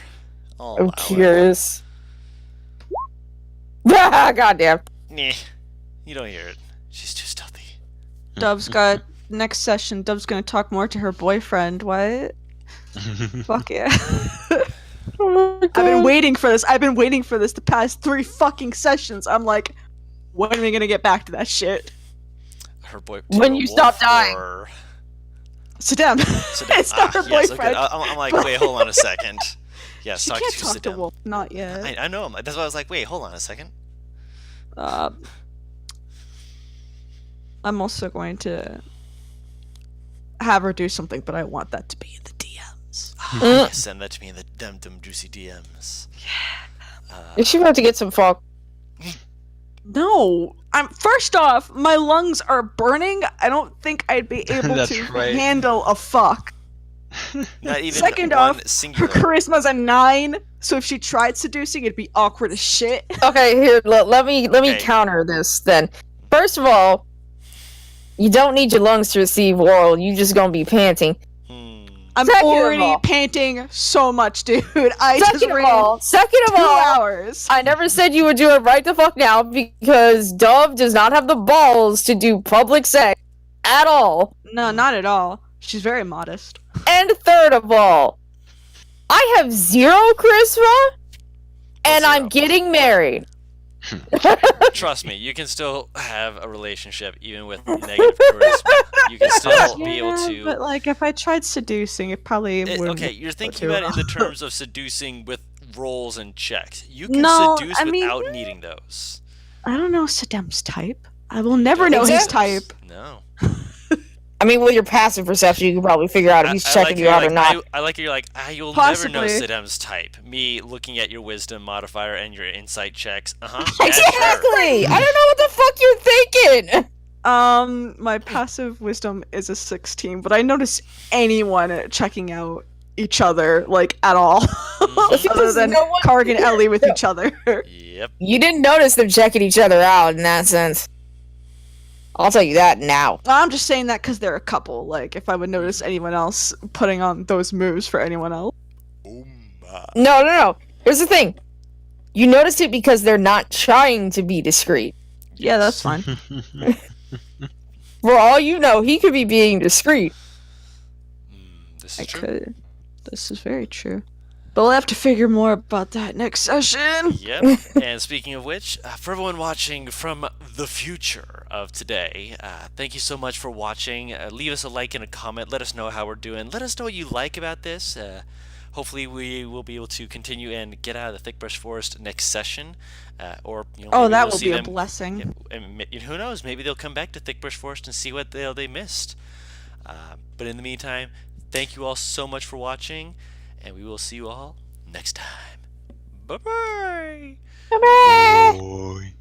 I'll I'm allow it. curious. Goddamn. Nah, you don't hear it. She's too stealthy. Dove's got next session. Dove's gonna talk more to her boyfriend. What? Fuck yeah. Oh my I've been waiting for this. I've been waiting for this the past 3 fucking sessions. I'm like, when are we gonna get back to that shit? Her boy. When you stop dying. Or... Sidem. Sidem. It's not her yes, okay. boyfriend. I'm like, wait, hold on a second. Yes, She talk can't to talk to Sidem. Wolf. Not yet. I know. That's why I was like, wait, hold on a second. I'm also going to have her do something, but I want that to be in the DMs. Yeah, send that to me in the dumb juicy DMs. Is she about to get some fuck? No, I'm first off, my lungs are burning. I don't think I'd be able That's to right. handle a fuck. Not even Second one off, Her singular. charisma's a 9, so if she tried seducing, it'd be awkward as shit. Okay, here, let me Okay. counter this then. First of all, you don't need your lungs to receive oral. You just gonna be panting. I'm Second of already all- panting so much, dude. I just Second of ran all, 2 hours. I never said you would do it right the fuck now because Dove does not have the balls to do public sex at all. No, not at all. She's very modest. And third of all, I have 0 charisma, and I'm 0? getting married. Trust me, you can still have a relationship even with negative charisma. You can still be able to. But like, if I tried seducing, it probably would. Okay, you're thinking about it in the terms of seducing with rolls and checks. You can No, seduce I mean- without needing those. I don't know Saddam's type. I will never know his Exactly. type. No. I mean, with your passive perception, you can probably figure out if he's checking you you're out or like, not. I like you're like, you'll Possibly. never know Saddam's type. Me looking at your wisdom modifier and your insight checks. Exactly! I don't know what the fuck you're thinking! My passive wisdom is a 16, but I notice anyone checking out each other, like, at all. Other Because than no one- Karg and Ellie with each other. Yep. You didn't notice them checking each other out in that sense. I'll tell you that now. I'm just saying that because they're a couple. Like, if I would notice anyone else putting on those moves for anyone else. No. Here's the thing. You noticed it because they're not trying to be discreet. Yeah, that's fine. For all you know, he could be being discreet. This I is true. could. This is very true. But we'll have to figure more about that next session. Yep. And speaking of which, for everyone watching from the future of today, thank you so much for watching. Leave us a like and a comment. Let us know how we're doing. Let us know what you like about this. Hopefully, we will be able to continue and get out of the Thickbrush Forest next session. Or maybe Oh, that we'll will see be a them. blessing. Yeah, and who knows? Maybe they'll come back to Thickbrush Forest and see what they missed. But in the meantime, thank you all so much for watching, and we will see you all next time. Bye-bye! Bye-bye. Boy.